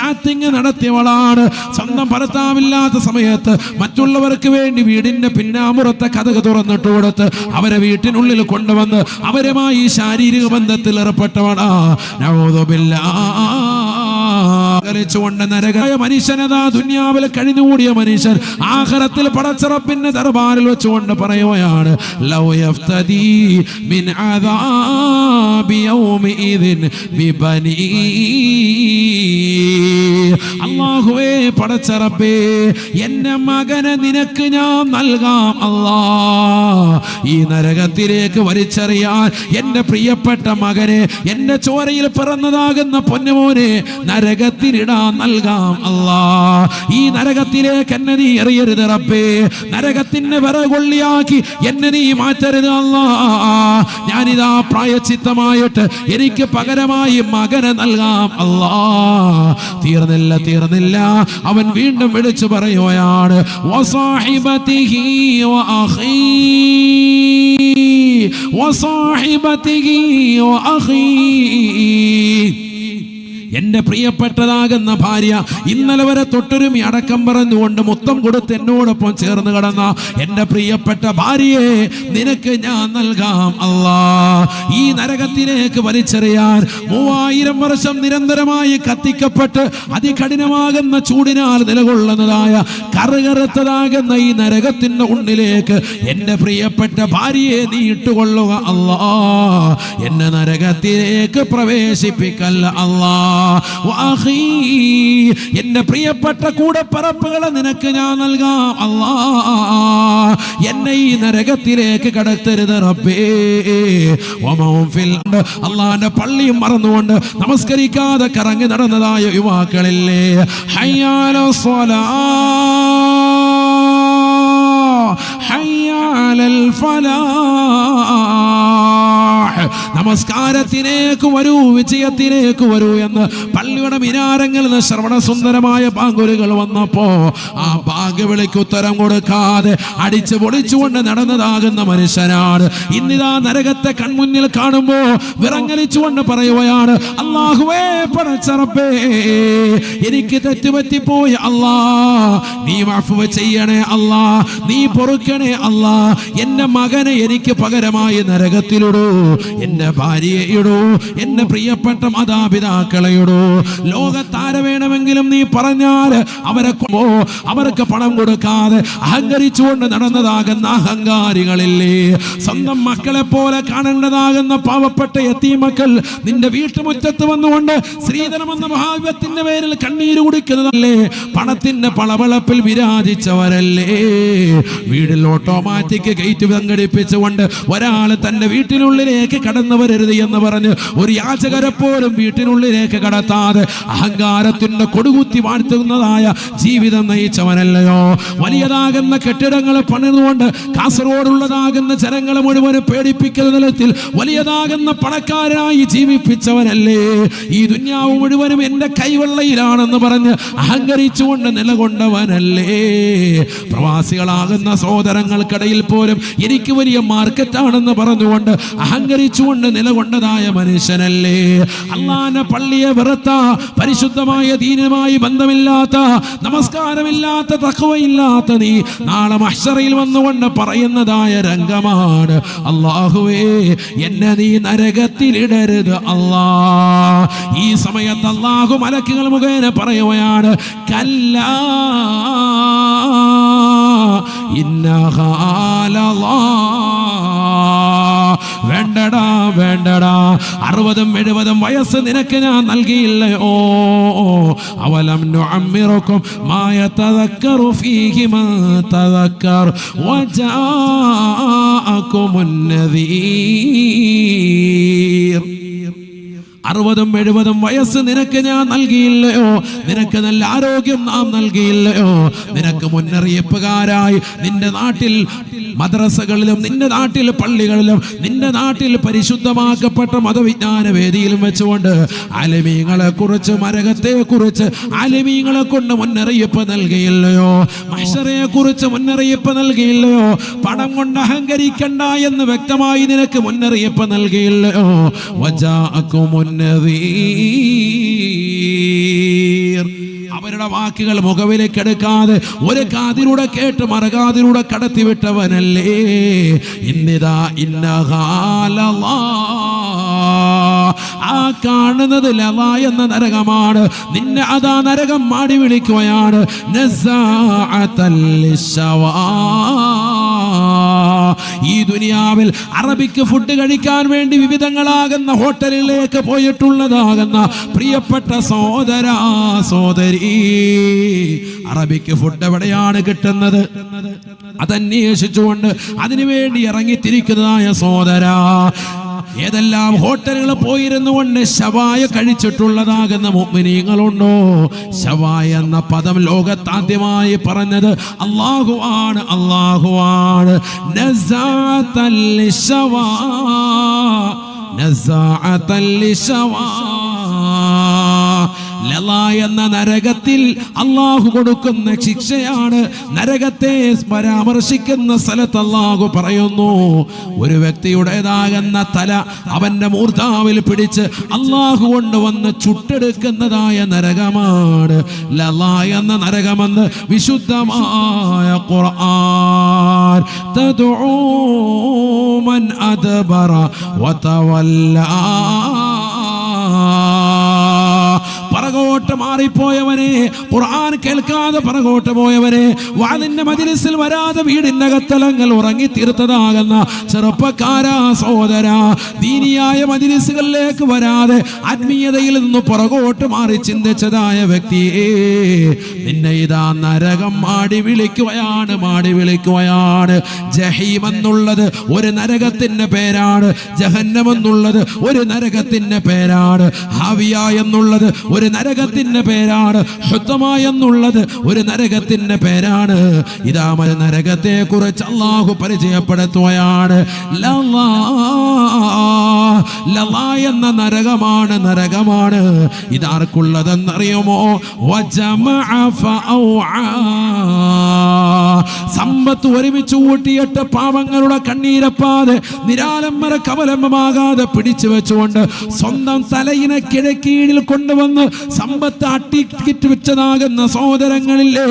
Speaker 1: ആക്ടിങ് നടത്തിയവളാണ്, സ്വന്തം ഭർത്താവില്ലാത്ത സമയത്ത് മറ്റുള്ളവർക്ക് വേണ്ടി വീടിന്റെ പിന്നാമ്പുറത്തെ കതക് തുറന്നിട്ട് കൊടുത്ത് അവരെ വീട്ടിനുള്ളിൽ കൊണ്ടുവന്ന് അവരുമായി ശാരീരിക ബന്ധത്തിൽ ഏർപ്പെട്ടവളാ. കൊണ്ട് നരകമായ മനുഷ്യനതാ ദുന്യാവിൽ കഴിഞ്ഞുകൂടിയ മനുഷ്യൻ ആഖിറത്തിൽ പടച്ചറപ്പിന്റെ ദർബാറിൽ വെച്ചുകൊണ്ട് പറയുകയാണ്, ലൗ യഫ്തദി മിൻ അദാബി യൗമിഇദിൻ ബിബനീഹി. അല്ലാഹുവേ പടച്ചറപ്പേ, എന്റെ മകനെ നിനക്ക് ഞാൻ നൽകാം അല്ലാ, ഈ നരകത്തിലേക്ക് വലിച്ചെറിയാൻ എന്റെ പ്രിയപ്പെട്ട മകനെ, എന്റെ ചോരയിൽ പിറന്നതാകുന്ന പൊന്നുമോനെ നരകത്തിലിടാൻ നൽകാം അല്ലാ, ഈ നരകത്തിലേക്ക് എന്നെ നീ എറിയരുത് റബ്ബേ, നരകത്തിന്റെ വിറകൊള്ളിയാക്കി എന്നെ നീ മാറ്റരുത് അല്ലാ, ഞാനിതാ പ്രായച്ചിത്തമായിട്ട് എനിക്ക് പകരമായി മകനെ നൽകാം അല്ലാ. തീർന്നില്ല, അവൻ വീണ്ടും വിളിച്ചു പറയുകയാണ്, വസാഹിബതിഹി വഅഖീ വസാഹിബതിഹി വഅഖീ. എന്റെ പ്രിയപ്പെട്ടതാകുന്ന ഭാര്യ ഇന്നലെ വരെ തൊട്ടൊരുമി അടക്കം പറഞ്ഞുകൊണ്ട് മുത്തം കൊടുത്ത് എന്നോടൊപ്പം ചേർന്ന് കിടന്ന എന്റെ പ്രിയപ്പെട്ട ഭാര്യയെ നിനക്ക് ഞാൻ നൽകാം അല്ലാ. ഈ നരകത്തിലേക്ക് വലിച്ചെറിയാൻ 3000 വർഷം നിരന്തരമായി കത്തിക്കപ്പെട്ട് അതികഠിനമാകുന്ന ചൂടിനാൽ നിലകൊള്ളുന്നതായ കറുകറുത്തതാകുന്ന ഈ നരകത്തിന്റെ ഉള്ളിലേക്ക് എന്റെ പ്രിയപ്പെട്ട ഭാര്യയെ നീ ഇട്ടുകൊള്ളുക അല്ലാ. എന്നെ നരകത്തിലേക്ക് പ്രവേശിപ്പിക്കല്ല അല്ലാ. എന്റെ പ്രിയപ്പെട്ട കൂടപ്പറപ്പുകളെ നിനക്ക് ഞാൻ നൽകാം അല്ലാ. എന്നെ ഈ നരകത്തിലേക്ക് കടത്തരുത് റബ്ബേ. അള്ളാന്റെ പള്ളിയും മറന്നുകൊണ്ട് നമസ്കരിക്കാതെ കറങ്ങി നടന്നതായ യുവാക്കളില്ലേ, ഹയ്യാല സ്വലാ ഹയ്യാലൽ ഫലാഹ്, നമസ്കാരത്തിലേക്ക് വരൂ, വിജയത്തിലേക്ക് വരൂ എന്ന് പള്ളിയുടെ മിനാരങ്ങളിൽ നിന്ന് ശ്രവണസുന്ദരമായ ബാങ്കുലുകൾ വന്നപ്പോ ആ ബാങ്ക് വിളിക്ക് ഉത്തരം കൊടുക്കാതെ അടിച്ചു പൊളിച്ചുകൊണ്ട് നടന്നതാകുന്ന മനുഷ്യനാണ് ഇന്നിതാ നരകത്തെ കൺമുന്നിൽ കാണുമ്പോ വിറങ്ങലിച്ചുകൊണ്ട് പറയുകയാണ്, അല്ലാഹുവേ പടച്ചറപ്പേ, എനിക്ക് തെറ്റുപറ്റിപ്പോയി അല്ലാ, നീ മാഫുവ ചെയ്യണേ അല്ലാ, നീ പൊറുക്കണേ അല്ലാ. എന്റെ മകനെ എനിക്ക് പകരമായി നരകത്തിലിടൂ, എന്റെ ഭാര്യയെ ഇടൂ, എന്റെ പ്രിയപ്പെട്ട മാതാപിതാക്കളെ ഇടൂ. ലോകത്താരെ വേണമെങ്കിലും നീ പറഞ്ഞാൽ അവർക്ക് പണം കൊടുക്കാതെ അഹങ്കരിച്ചുകൊണ്ട് നടന്നതാകുന്ന അഹങ്കാരികളില്ലേ, സ്വന്തം മക്കളെ പോലെ കാണേണ്ടതാകുന്ന പാവപ്പെട്ട യതീമക്കൾ നിന്റെ വീട്ടുമുറ്റത്ത് വന്നുകൊണ്ട് ശ്രീധരമെന്ന മഹാവ്യത്തിന്റെ പേരിൽ കണ്ണീര് കുടിക്കുന്നതല്ലേ, പണത്തിന്റെ പളവളപ്പിൽ വിരാജിച്ചവരല്ലേ. വീടിൽ ഓട്ടോമാറ്റിക് ഗേറ്റ് സംഘടിപ്പിച്ചുകൊണ്ട് ഒരാൾ തന്റെ വീട്ടിനുള്ളിലേക്ക് കടന്നു വരരുത് എന്ന് പറഞ്ഞ് ഒരു യാചകരെ പോലും വീട്ടിനുള്ളിലേക്ക് കടത്താതെ അഹങ്കാരത്തിന്റെ കൊടുകുത്തി വാഴ്ത്തുന്നതായ ജീവിതം നയിച്ചവനല്ലയോ. വലിയതാകുന്ന കെട്ടിടങ്ങൾ പണിതുകൊണ്ട് കാസർഗോഡുള്ളതാകുന്ന ജനങ്ങളെ മുഴുവനും പേടിപ്പിക്കുന്ന തലത്തിൽ വലിയതാകുന്ന പണക്കാരായി ജീവിപ്പിച്ചവനല്ലേ. ഈ ദുന്യാവ് മുഴുവനും എന്റെ കൈവെള്ളയിലാണെന്ന് പറഞ്ഞ് അഹങ്കരിച്ചുകൊണ്ട് നിലകൊണ്ടവനല്ലേ. പ്രവാസികളാകുന്ന സഹോദരങ്ങൾക്കിടയിൽ പോലും എനിക്ക് വലിയ മാർക്കറ്റാണെന്ന് പറഞ്ഞുകൊണ്ട് അഹങ്കരിച്ചുകൊണ്ട് നിലകൊണ്ടതായ മനുഷ്യനല്ലേ. അള്ളാന്റെ പള്ളിയെ വെറുത്ത, പരിശുദ്ധമായ ദീനുമായി ബന്ധമില്ലാത്ത, നമസ്കാരമില്ലാത്ത, തഖ്വയില്ലാത്ത നീ നാളെ മഹ്ശറിൽ വന്നുകൊണ്ട് പറയുന്നതായ രംഗമാണ്, അല്ലാഹുവേ എന്നെ നീ നരകത്തിലിടരുത് അല്ലാ. ഈ സമയത്ത് അല്ലാഹു മലക്കുകൾ മുഖേന പറയുകയാണ്, കല്ലാ ഇന്നഹാ ലളാ, വേണ്ടടാ വേണ്ടടാ, 60-70 വയസ്സ് നിനക്ക് ഞാൻ നൽകിയില്ലയോ. അവലം നുഅമ്മിറുക്കും മാ യതദക്കറു ഫീഹി മാ തദക്കർ വജാഅകുമുൻ നദീർ. 60-70 വയസ്സ് നിനക്ക് ഞാൻ നൽകിയില്ലയോ, നിനക്ക് നല്ല ആരോഗ്യം നാം നൽകിയില്ലയോ, നിനക്ക് മുന്നറിയിപ്പുകാരായി നിന്റെ നാട്ടിൽ മദ്രസകളിലും നിന്റെ നാട്ടിൽ പള്ളികളിലും നിന്റെ നാട്ടിൽ പരിശുദ്ധമാക്കപ്പെട്ട മതവിജ്ഞാന വേദിയിലും വെച്ചുകൊണ്ട് ആലിമീങ്ങളെ കുറിച്ച്, നരകത്തെ കുറിച്ച് ആലിമീങ്ങളെ കൊണ്ട് മുന്നറിയിപ്പ് നൽകിയില്ലയോ, മഹ്ശറയെ കുറിച്ച് മുന്നറിയിപ്പ് നൽകിയില്ലയോ, പണം കൊണ്ട് അഹങ്കരിക്കണ്ട എന്ന് വ്യക്തമായി നിനക്ക് മുന്നറിയിപ്പ് നൽകിയില്ലയോ. വജാഅകുമുൻ നദീർ, അവരുടെ വാക്കുകൾ മുഖവിലേക്ക് എടുക്കാതെ ഒരു കാതിലൂടെ കേട്ട് മറുകാതിലൂടെ കടത്തിവിട്ടവനല്ലേ. ഇന്നിതാ ഇന്നഹാ ലളാ, ആ കാണുന്നത് ലളാ എന്ന നരകമാണ്. നിന്നെ അതാ നരകം മാടി വിളിക്കുകയാണ്, നസാഅതൽ ലിശ്ശവാ. ഈ ദുനിയാവിൽ അറബിക്ക് ഫുഡ് കഴിക്കാൻ വേണ്ടി വിവിധങ്ങളാകുന്ന ഹോട്ടലിലേക്ക് പോയിട്ടുള്ളതാകുന്ന പ്രിയപ്പെട്ട സഹോദരാ സഹോദരി, അറബിക്ക് ഫുഡ് എവിടെയാണ് കിട്ടുന്നത് അതന്വേഷിച്ചുകൊണ്ട് അതിനുവേണ്ടി ഇറങ്ങിത്തിരിക്കുന്നതായ സഹോദരാ, ഏതെല്ലാം ഹോട്ടലുകൾ പോയിരുന്നു കൊണ്ട് ശവായ കഴിച്ചിട്ടുള്ളതാകുന്ന മുഅ്മിനീങ്ങളുണ്ടോ? ശവായ എന്ന പദം ലോകത്താദ്യമായി പറഞ്ഞത് അല്ലാഹുവാണ്, അല്ലാഹുവാണ്. നസാഅതൽ ലിശവാ, നസാഅതൽ ലിശവാ, എന്ന നരകത്തിൽ അള്ളാഹു കൊടുക്കുന്ന ശിക്ഷയാണ്. നരകത്തെ പരാമർശിക്കുന്ന സ്ഥലത്ത് അള്ളാഹു പറയുന്നു, ഒരു വ്യക്തിയുടേതാകുന്ന തല അവന്റെ മൂർധാവിൽ പിടിച്ച് അള്ളാഹു കൊണ്ടുവന്ന് ചുട്ടെടുക്കുന്നതായ നരകമാണ് ലള എന്ന നരകമെന്ന് വിശുദ്ധമായ ഖുർആൻ. തദ്ഉ മൻ അദ്ബറ വതവല്ല, പറകോട്ട് മാറിപ്പോയവനെ, ഖുർആൻ കേൾക്കാതെ പറകോട്ട് പോയവനെ, വാളിന്റെ മജ്‌ലിസിൽ വരാതെ വീടിന്റെ അകത്തലങ്ങൾ ഉറങ്ങി തീർത്തതാകുന്ന ചെറുപ്പക്കാരാ സഹോദരാ, ദീനിയായ മജ്‌ലിസുകളിലേക്ക് വരാതെ ആത്മീയതയിൽ നിന്ന് പുറകോട്ട് മാറി ചിന്തിച്ചതായ വ്യക്തിയെ, നിന്നെ ഇതാ നരകം മാടി വിളിക്കുകയാണ്, മാടി വിളിക്കുകയാണ്. ജഹീം എന്നുള്ളത് ഒരു നരകത്തിന്റെ പേരാണ്, ജഹന്നം എന്നുള്ളത് ഒരു നരകത്തിന്റെ പേരാണ്, ഹാവിയ എന്നുള്ളത് ഒരു നരകത്തിന്റെ പേരാണ്, ഹുത്തമ എന്നുള്ളത് ഒരു നരകത്തിന്റെ പേരാണ്. ഇതാ നരകത്തെ കുറിച്ച് അല്ലാഹു പരിചയപ്പെടുത്തുകയാണ്. ലള എന്ന നരകമാണ്, നരകമാണ്. ഇതാർക്കുള്ളതെന്നറിയുമോ? സമ്പത്ത് ഒരുമിച്ച് കൂട്ടിയിട്ട് പാവങ്ങളുടെ കണ്ണീരപ്പാതെ നിരാലംബര കവലംബമാകാതെ പിടിച്ചു വെച്ചുകൊണ്ട് സ്വന്തം തലയിനെ കിഴക്കീഴിൽ കൊണ്ടുവന്ന് സമ്പത്ത് അട്ടിക്കിറ്റ് വെച്ചതാകുന്ന സഹോദരങ്ങളില്ലേ,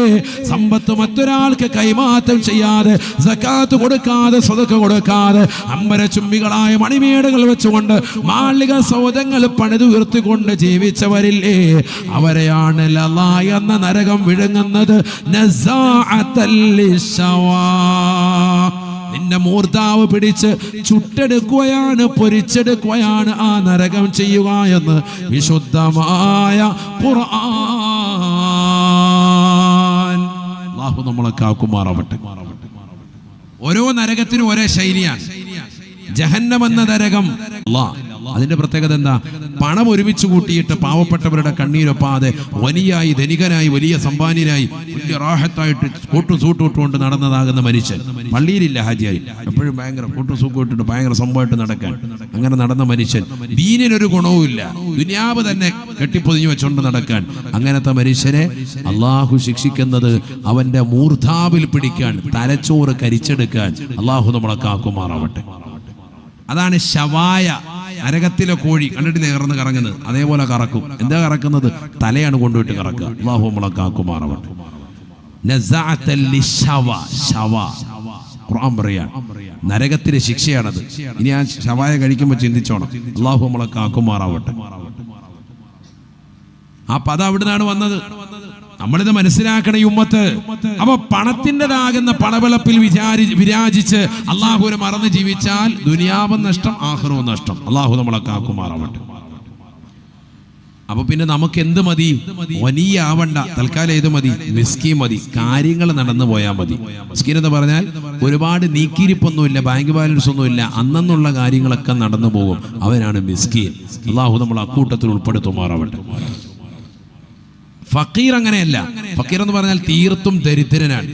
Speaker 1: സമ്പത്ത് മറ്റൊരാൾക്ക് കൈമാറ്റം ചെയ്യാതെ, സകാത്ത് കൊടുക്കാതെ, സ്വതക്ക കൊടുക്കാതെ, അമ്പരചുംബികളായ മണിമേടുകൾ വെച്ചുകൊണ്ട് മാളിക സൗധങ്ങൾ പണിതുയർത്തിക്കൊണ്ട് ജീവിച്ചവരില്ലേ, അവരെയാണ് ലള എന്ന നരകം വിഴുങ്ങുന്നത്. നിന്റെ മൂർധാവ് പിടിച്ച് ചുട്ടെടുക്കുകയാണ്, പൊരിച്ചെടുക്കുകയാണ് ആ നരകം ചെയ്യുക എന്ന് വിശുദ്ധമായ ഖുർആൻ. അല്ലാഹു നമ്മളെ കാക്കുമാറാവട്ടെ. ഓരോ നരകത്തിനും ഓരോ ശൈലിയാണ്. ജഹന്നം എന്ന നരകം അതിന്റെ പ്രത്യേകത എന്താ? പണം ഒരുമിച്ച് കൂട്ടിയിട്ട് പാവപ്പെട്ടവരുടെ കണ്ണീരൊപ്പാതെ വലിയായി, ധനികനായി, വലിയ സമ്പാന്യനായി, വലിയ റാഹത്തായിട്ട് കൂട്ടു സൂട്ടുകൊണ്ട് നടന്നതാകുന്ന മനുഷ്യൻ. പള്ളിയിലില്ല ഹാജിയായി, എപ്പോഴും ഭയങ്കര കൂട്ടു സൂക്കിട്ടിട്ട് ഭയങ്കര സംഭവമായിട്ട് നടക്കാൻ, അങ്ങനെ നടന്ന മനുഷ്യൻ. ദീനിനൊരു ഗുണവുമില്ല, ദുനിയാവ് തന്നെ കെട്ടിപ്പൊതിഞ്ഞു വെച്ചുകൊണ്ട് നടക്കാൻ. അങ്ങനത്തെ മനുഷ്യനെ അള്ളാഹു ശിക്ഷിക്കുന്നത് അവന്റെ മൂർധാവിൽ പിടിക്കാൻ, തലച്ചോറ് കരിച്ചെടുക്കാൻ. അള്ളാഹു നമ്മളെ കാക്കുമാറാവട്ടെ. അതാണ് ശവായ, നരകത്തിലെ കോഴി കണ്ടിട്ട് നേർന്ന് കറങ്ങുന്നത്, അതേപോലെ കറക്കും. എന്താ കറക്കുന്നത്? തലയാണ് കൊണ്ടുപോയിട്ട് കറക്കുക. അല്ലാഹു നമ്മളെ കാക്കുമാറാവട്ടെ. ഖുർആൻ പറയാണ് നരകത്തിലെ ശിക്ഷയാണത്. ഇനി ആ ശവായ കഴിക്കുമ്പോൾ ചിന്തിച്ചോണം. അല്ലാഹു നമ്മളെ കാക്കുമാറാവട്ടെ. ആ പദം അവിടുന്നാണ് വന്നത്. നമ്മളിത് മനസ്സിലാക്കണ ഈ ഉമ്മത്ത്. അപ്പൊ പണത്തിൻ്റെതാകുന്ന പണവിളപ്പിൽ വിരാജിച്ച് അള്ളാഹുവിനെ മറന്ന് ജീവിച്ചാൽ ദുനിയാവും നഷ്ടം, ആഖിറവും നഷ്ടം. അള്ളാഹു നമ്മളെ കാക്കുമാറാവട്ടെ. അപ്പൊ പിന്നെ നമുക്ക് എന്ത് മതി? വലിയ ആവണ്ട, തൽക്കാലം ഏത് മതി? മിസ്കീൻ മതി. കാര്യങ്ങൾ നടന്നു പോയാൽ മതി. മിസ്കീൻ എന്ന് പറഞ്ഞാൽ ഒരുപാട് നീക്കിയിരിപ്പൊന്നുമില്ല, ബാങ്ക് ബാലൻസ് ഒന്നുമില്ല, അന്നുള്ള കാര്യങ്ങളൊക്കെ നടന്നു പോകും. അവനാണ് മിസ്കീൻ. അള്ളാഹു നമ്മൾ അക്കൂട്ടത്തിൽ ഉൾപ്പെടുത്തുമാറാവട്ടെ. ഫക്കീർ അങ്ങനെയല്ല. ഫക്കീർ എന്ന് പറഞ്ഞാൽ തീർത്തും ദരിദ്രനാണ്.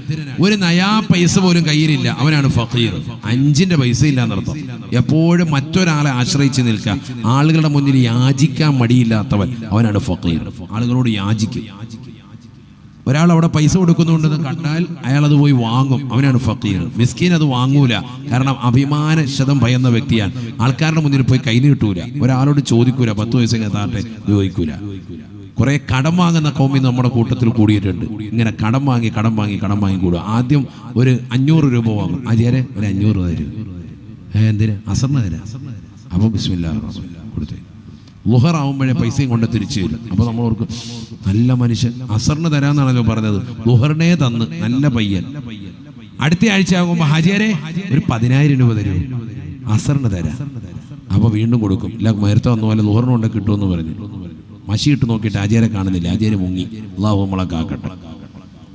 Speaker 1: ഒരു നയാ പൈസ പോലും കയ്യിലില്ല, അവനാണ് ഫക്കീർ. 5 പൈസ ഇല്ല എന്നർത്ഥം. എപ്പോഴും മറ്റൊരാളെ ആശ്രയിച്ച് നിൽക്കുക, ആളുകളുടെ മുന്നിൽ യാചിക്കാൻ മടിയില്ലാത്തവൻ, അവനാണ് ഫക്കീർ. ആളുകളോട് യാചിക്കും. ഒരാൾ അവിടെ പൈസ കൊടുക്കുന്നുണ്ടെന്ന് കണ്ടാൽ അയാൾ അത് പോയി വാങ്ങും, അവനാണ് ഫക്കീർ. മിസ്കീൻ അത് വാങ്ങൂല, കാരണം അഭിമാനശതം ഭയന്ന വ്യക്തിയാണ്. ആൾക്കാരുടെ മുന്നിൽ പോയി കൈ നീട്ടൂല, ഒരാളോട് ചോദിക്കൂല, 10 പൈസ താട്ടെ ചോദിക്കൂല. കുറെ കടം വാങ്ങുന്ന കൗമി നമ്മുടെ കൂട്ടത്തിൽ കൂടിയിട്ടുണ്ട്. ഇങ്ങനെ കടം വാങ്ങി കൂടുക. ആദ്യം ഒരു 500 രൂപ വാങ്ങും. ആചാര്യ ഒരു 500 തരും. എന്തിനാ? അസറിന് തരാം. അപ്പൊ ബിസ്മില്ലാഹിർ റഹ്മാനിർ റഹീം കൊടുത്തേ. ളുഹർ ആവുമ്പോഴേ പൈസയും കൊണ്ട് തിരിച്ചു വരും. അപ്പൊ നമ്മൾ ഓർക്കും നല്ല മനുഷ്യൻ, അസറിന് തരാന്നാണല്ലോ പറഞ്ഞത്. ളുഹറിനെ തന്ന് നല്ല പയ്യൻ. അടുത്ത ആഴ്ച ആകുമ്പോ ഹാജിയാരെ ഒരു 10,000 രൂപ തരും, അസറിന് തരാം. അപ്പൊ വീണ്ടും കൊടുക്കും. ഇല്ല നേരത്തെ വന്ന പോലെ ളുഹറിന് കൊണ്ട് കിട്ടുമെന്ന് പറഞ്ഞു. മഷിയിട്ട് നോക്കിയിട്ട് ആചാര്യ കാണുന്നില്ല, ആചാര്യ മുങ്ങി. അല്ലാഹു നമ്മളെ കാക്കട്ടെ.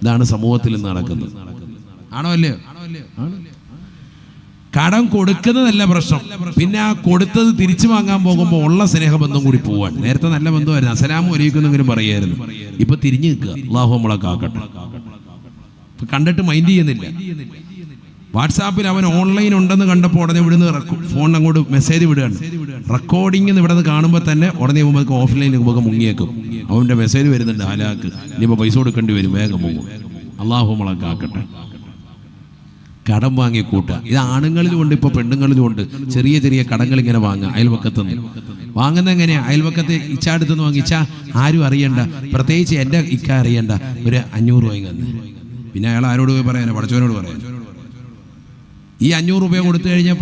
Speaker 1: ഇതാണ് സമൂഹത്തിൽ നിന്ന് നടക്കുന്നത്. ആണോ അല്ലേ? കടം കൊടുക്കുന്നതല്ല പ്രശ്നം, പിന്നെ ആ കൊടുത്തത് തിരിച്ചു വാങ്ങാൻ പോകുമ്പോൾ ഉള്ള സ്നേഹബന്ധം കൂടി പോവാൻ. നേരത്തെ നല്ല ബന്ധമായിരുന്നു, അസ്സലാമു അലൈക്കും എന്നെങ്കിലും പറയായിരുന്നു. ഇപ്പൊ തിരിഞ്ഞു നിൽക്കുക. അല്ലാഹു നമ്മളെ കാക്കട്ടെ. കണ്ടിട്ട് മൈൻഡ് ചെയ്യുന്നില്ല. വാട്സാപ്പിൽ അവൻ ഓൺലൈൻ ഉണ്ടെന്ന് കണ്ടപ്പോൾ ഉടനെ ഇവിടുന്ന് ഫോൺ അങ്ങോട്ട് മെസ്സേജ് വിടുകയാണ്. റെക്കോർഡിംഗ് ഇവിടെ നിന്ന് കാണുമ്പോൾ തന്നെ ഉടനെ പോകുമ്പോൾ ഓഫ്ലൈനിൽ പോകുമ്പോൾ മുങ്ങിയേക്കും. അവൻ്റെ മെസ്സേജ് വരുന്നുണ്ട്, ഹാലാക്ക്, ഇനിയിപ്പോൾ പൈസ കൊടുക്കേണ്ടി വരും, വേഗം പോകും. അള്ളാഹു മുളക്കാക്കട്ടെ. കടം വാങ്ങി കൂട്ടുക. ഇത് ആണുങ്ങളിലുമുണ്ട്, ഇപ്പോൾ പെണ്ണുങ്ങളിലുമുണ്ട്. ചെറിയ ചെറിയ കടങ്ങൾ ഇങ്ങനെ വാങ്ങുക അയൽവക്കത്ത് നിന്ന്. വാങ്ങുന്നത് എങ്ങനെയാ? അയൽവക്കത്തെ ഇച്ചാടുത്തുനിന്ന് വാങ്ങിച്ച ആരും അറിയണ്ട, പ്രത്യേകിച്ച് എൻ്റെ ഇക്ക അറിയണ്ട, ഒരു 500 രൂപ തന്നെ. പിന്നെ അയാൾ ആരോട് പോയി പറയാനോ? പഠിച്ചവനോട് പറയാൻ. ഈ 500 രൂപ കൊടുത്തു കഴിഞ്ഞാൽ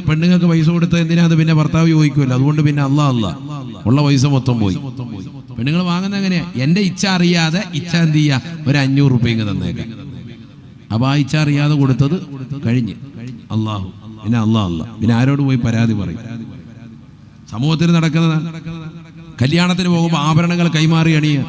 Speaker 1: പെണ്ണുങ്ങൾക്ക് പൈസ കൊടുത്തത് എന്തിനാന്ന് പിന്നെ ഭർത്താവ് ചോദിക്കുമല്ലോ. അതുകൊണ്ട് പിന്നെ അല്ലാ ഉള്ള പൈസ മൊത്തം പോയി. പെണ്ണുങ്ങൾ വാങ്ങുന്നത് എങ്ങനെയാ? എൻ്റെ ഇച്ഛ അറിയാതെ ഇച്ഛ എന്ത് ചെയ്യുക, ഒരു 500 രൂപ ഇങ്ങ് തന്നേക്കാം. അപ്പൊ ആ ഇച്ഛ അറിയാതെ കൊടുത്തത് കഴിഞ്ഞ്. അള്ളാഹു പിന്നെ പിന്നെ ആരോട് പോയി പരാതി പറയും? സമൂഹത്തിൽ നടക്കുന്നതാണ്. കല്യാണത്തിന് പോകുമ്പോൾ ആഭരണങ്ങൾ കൈമാറി അണിയുക.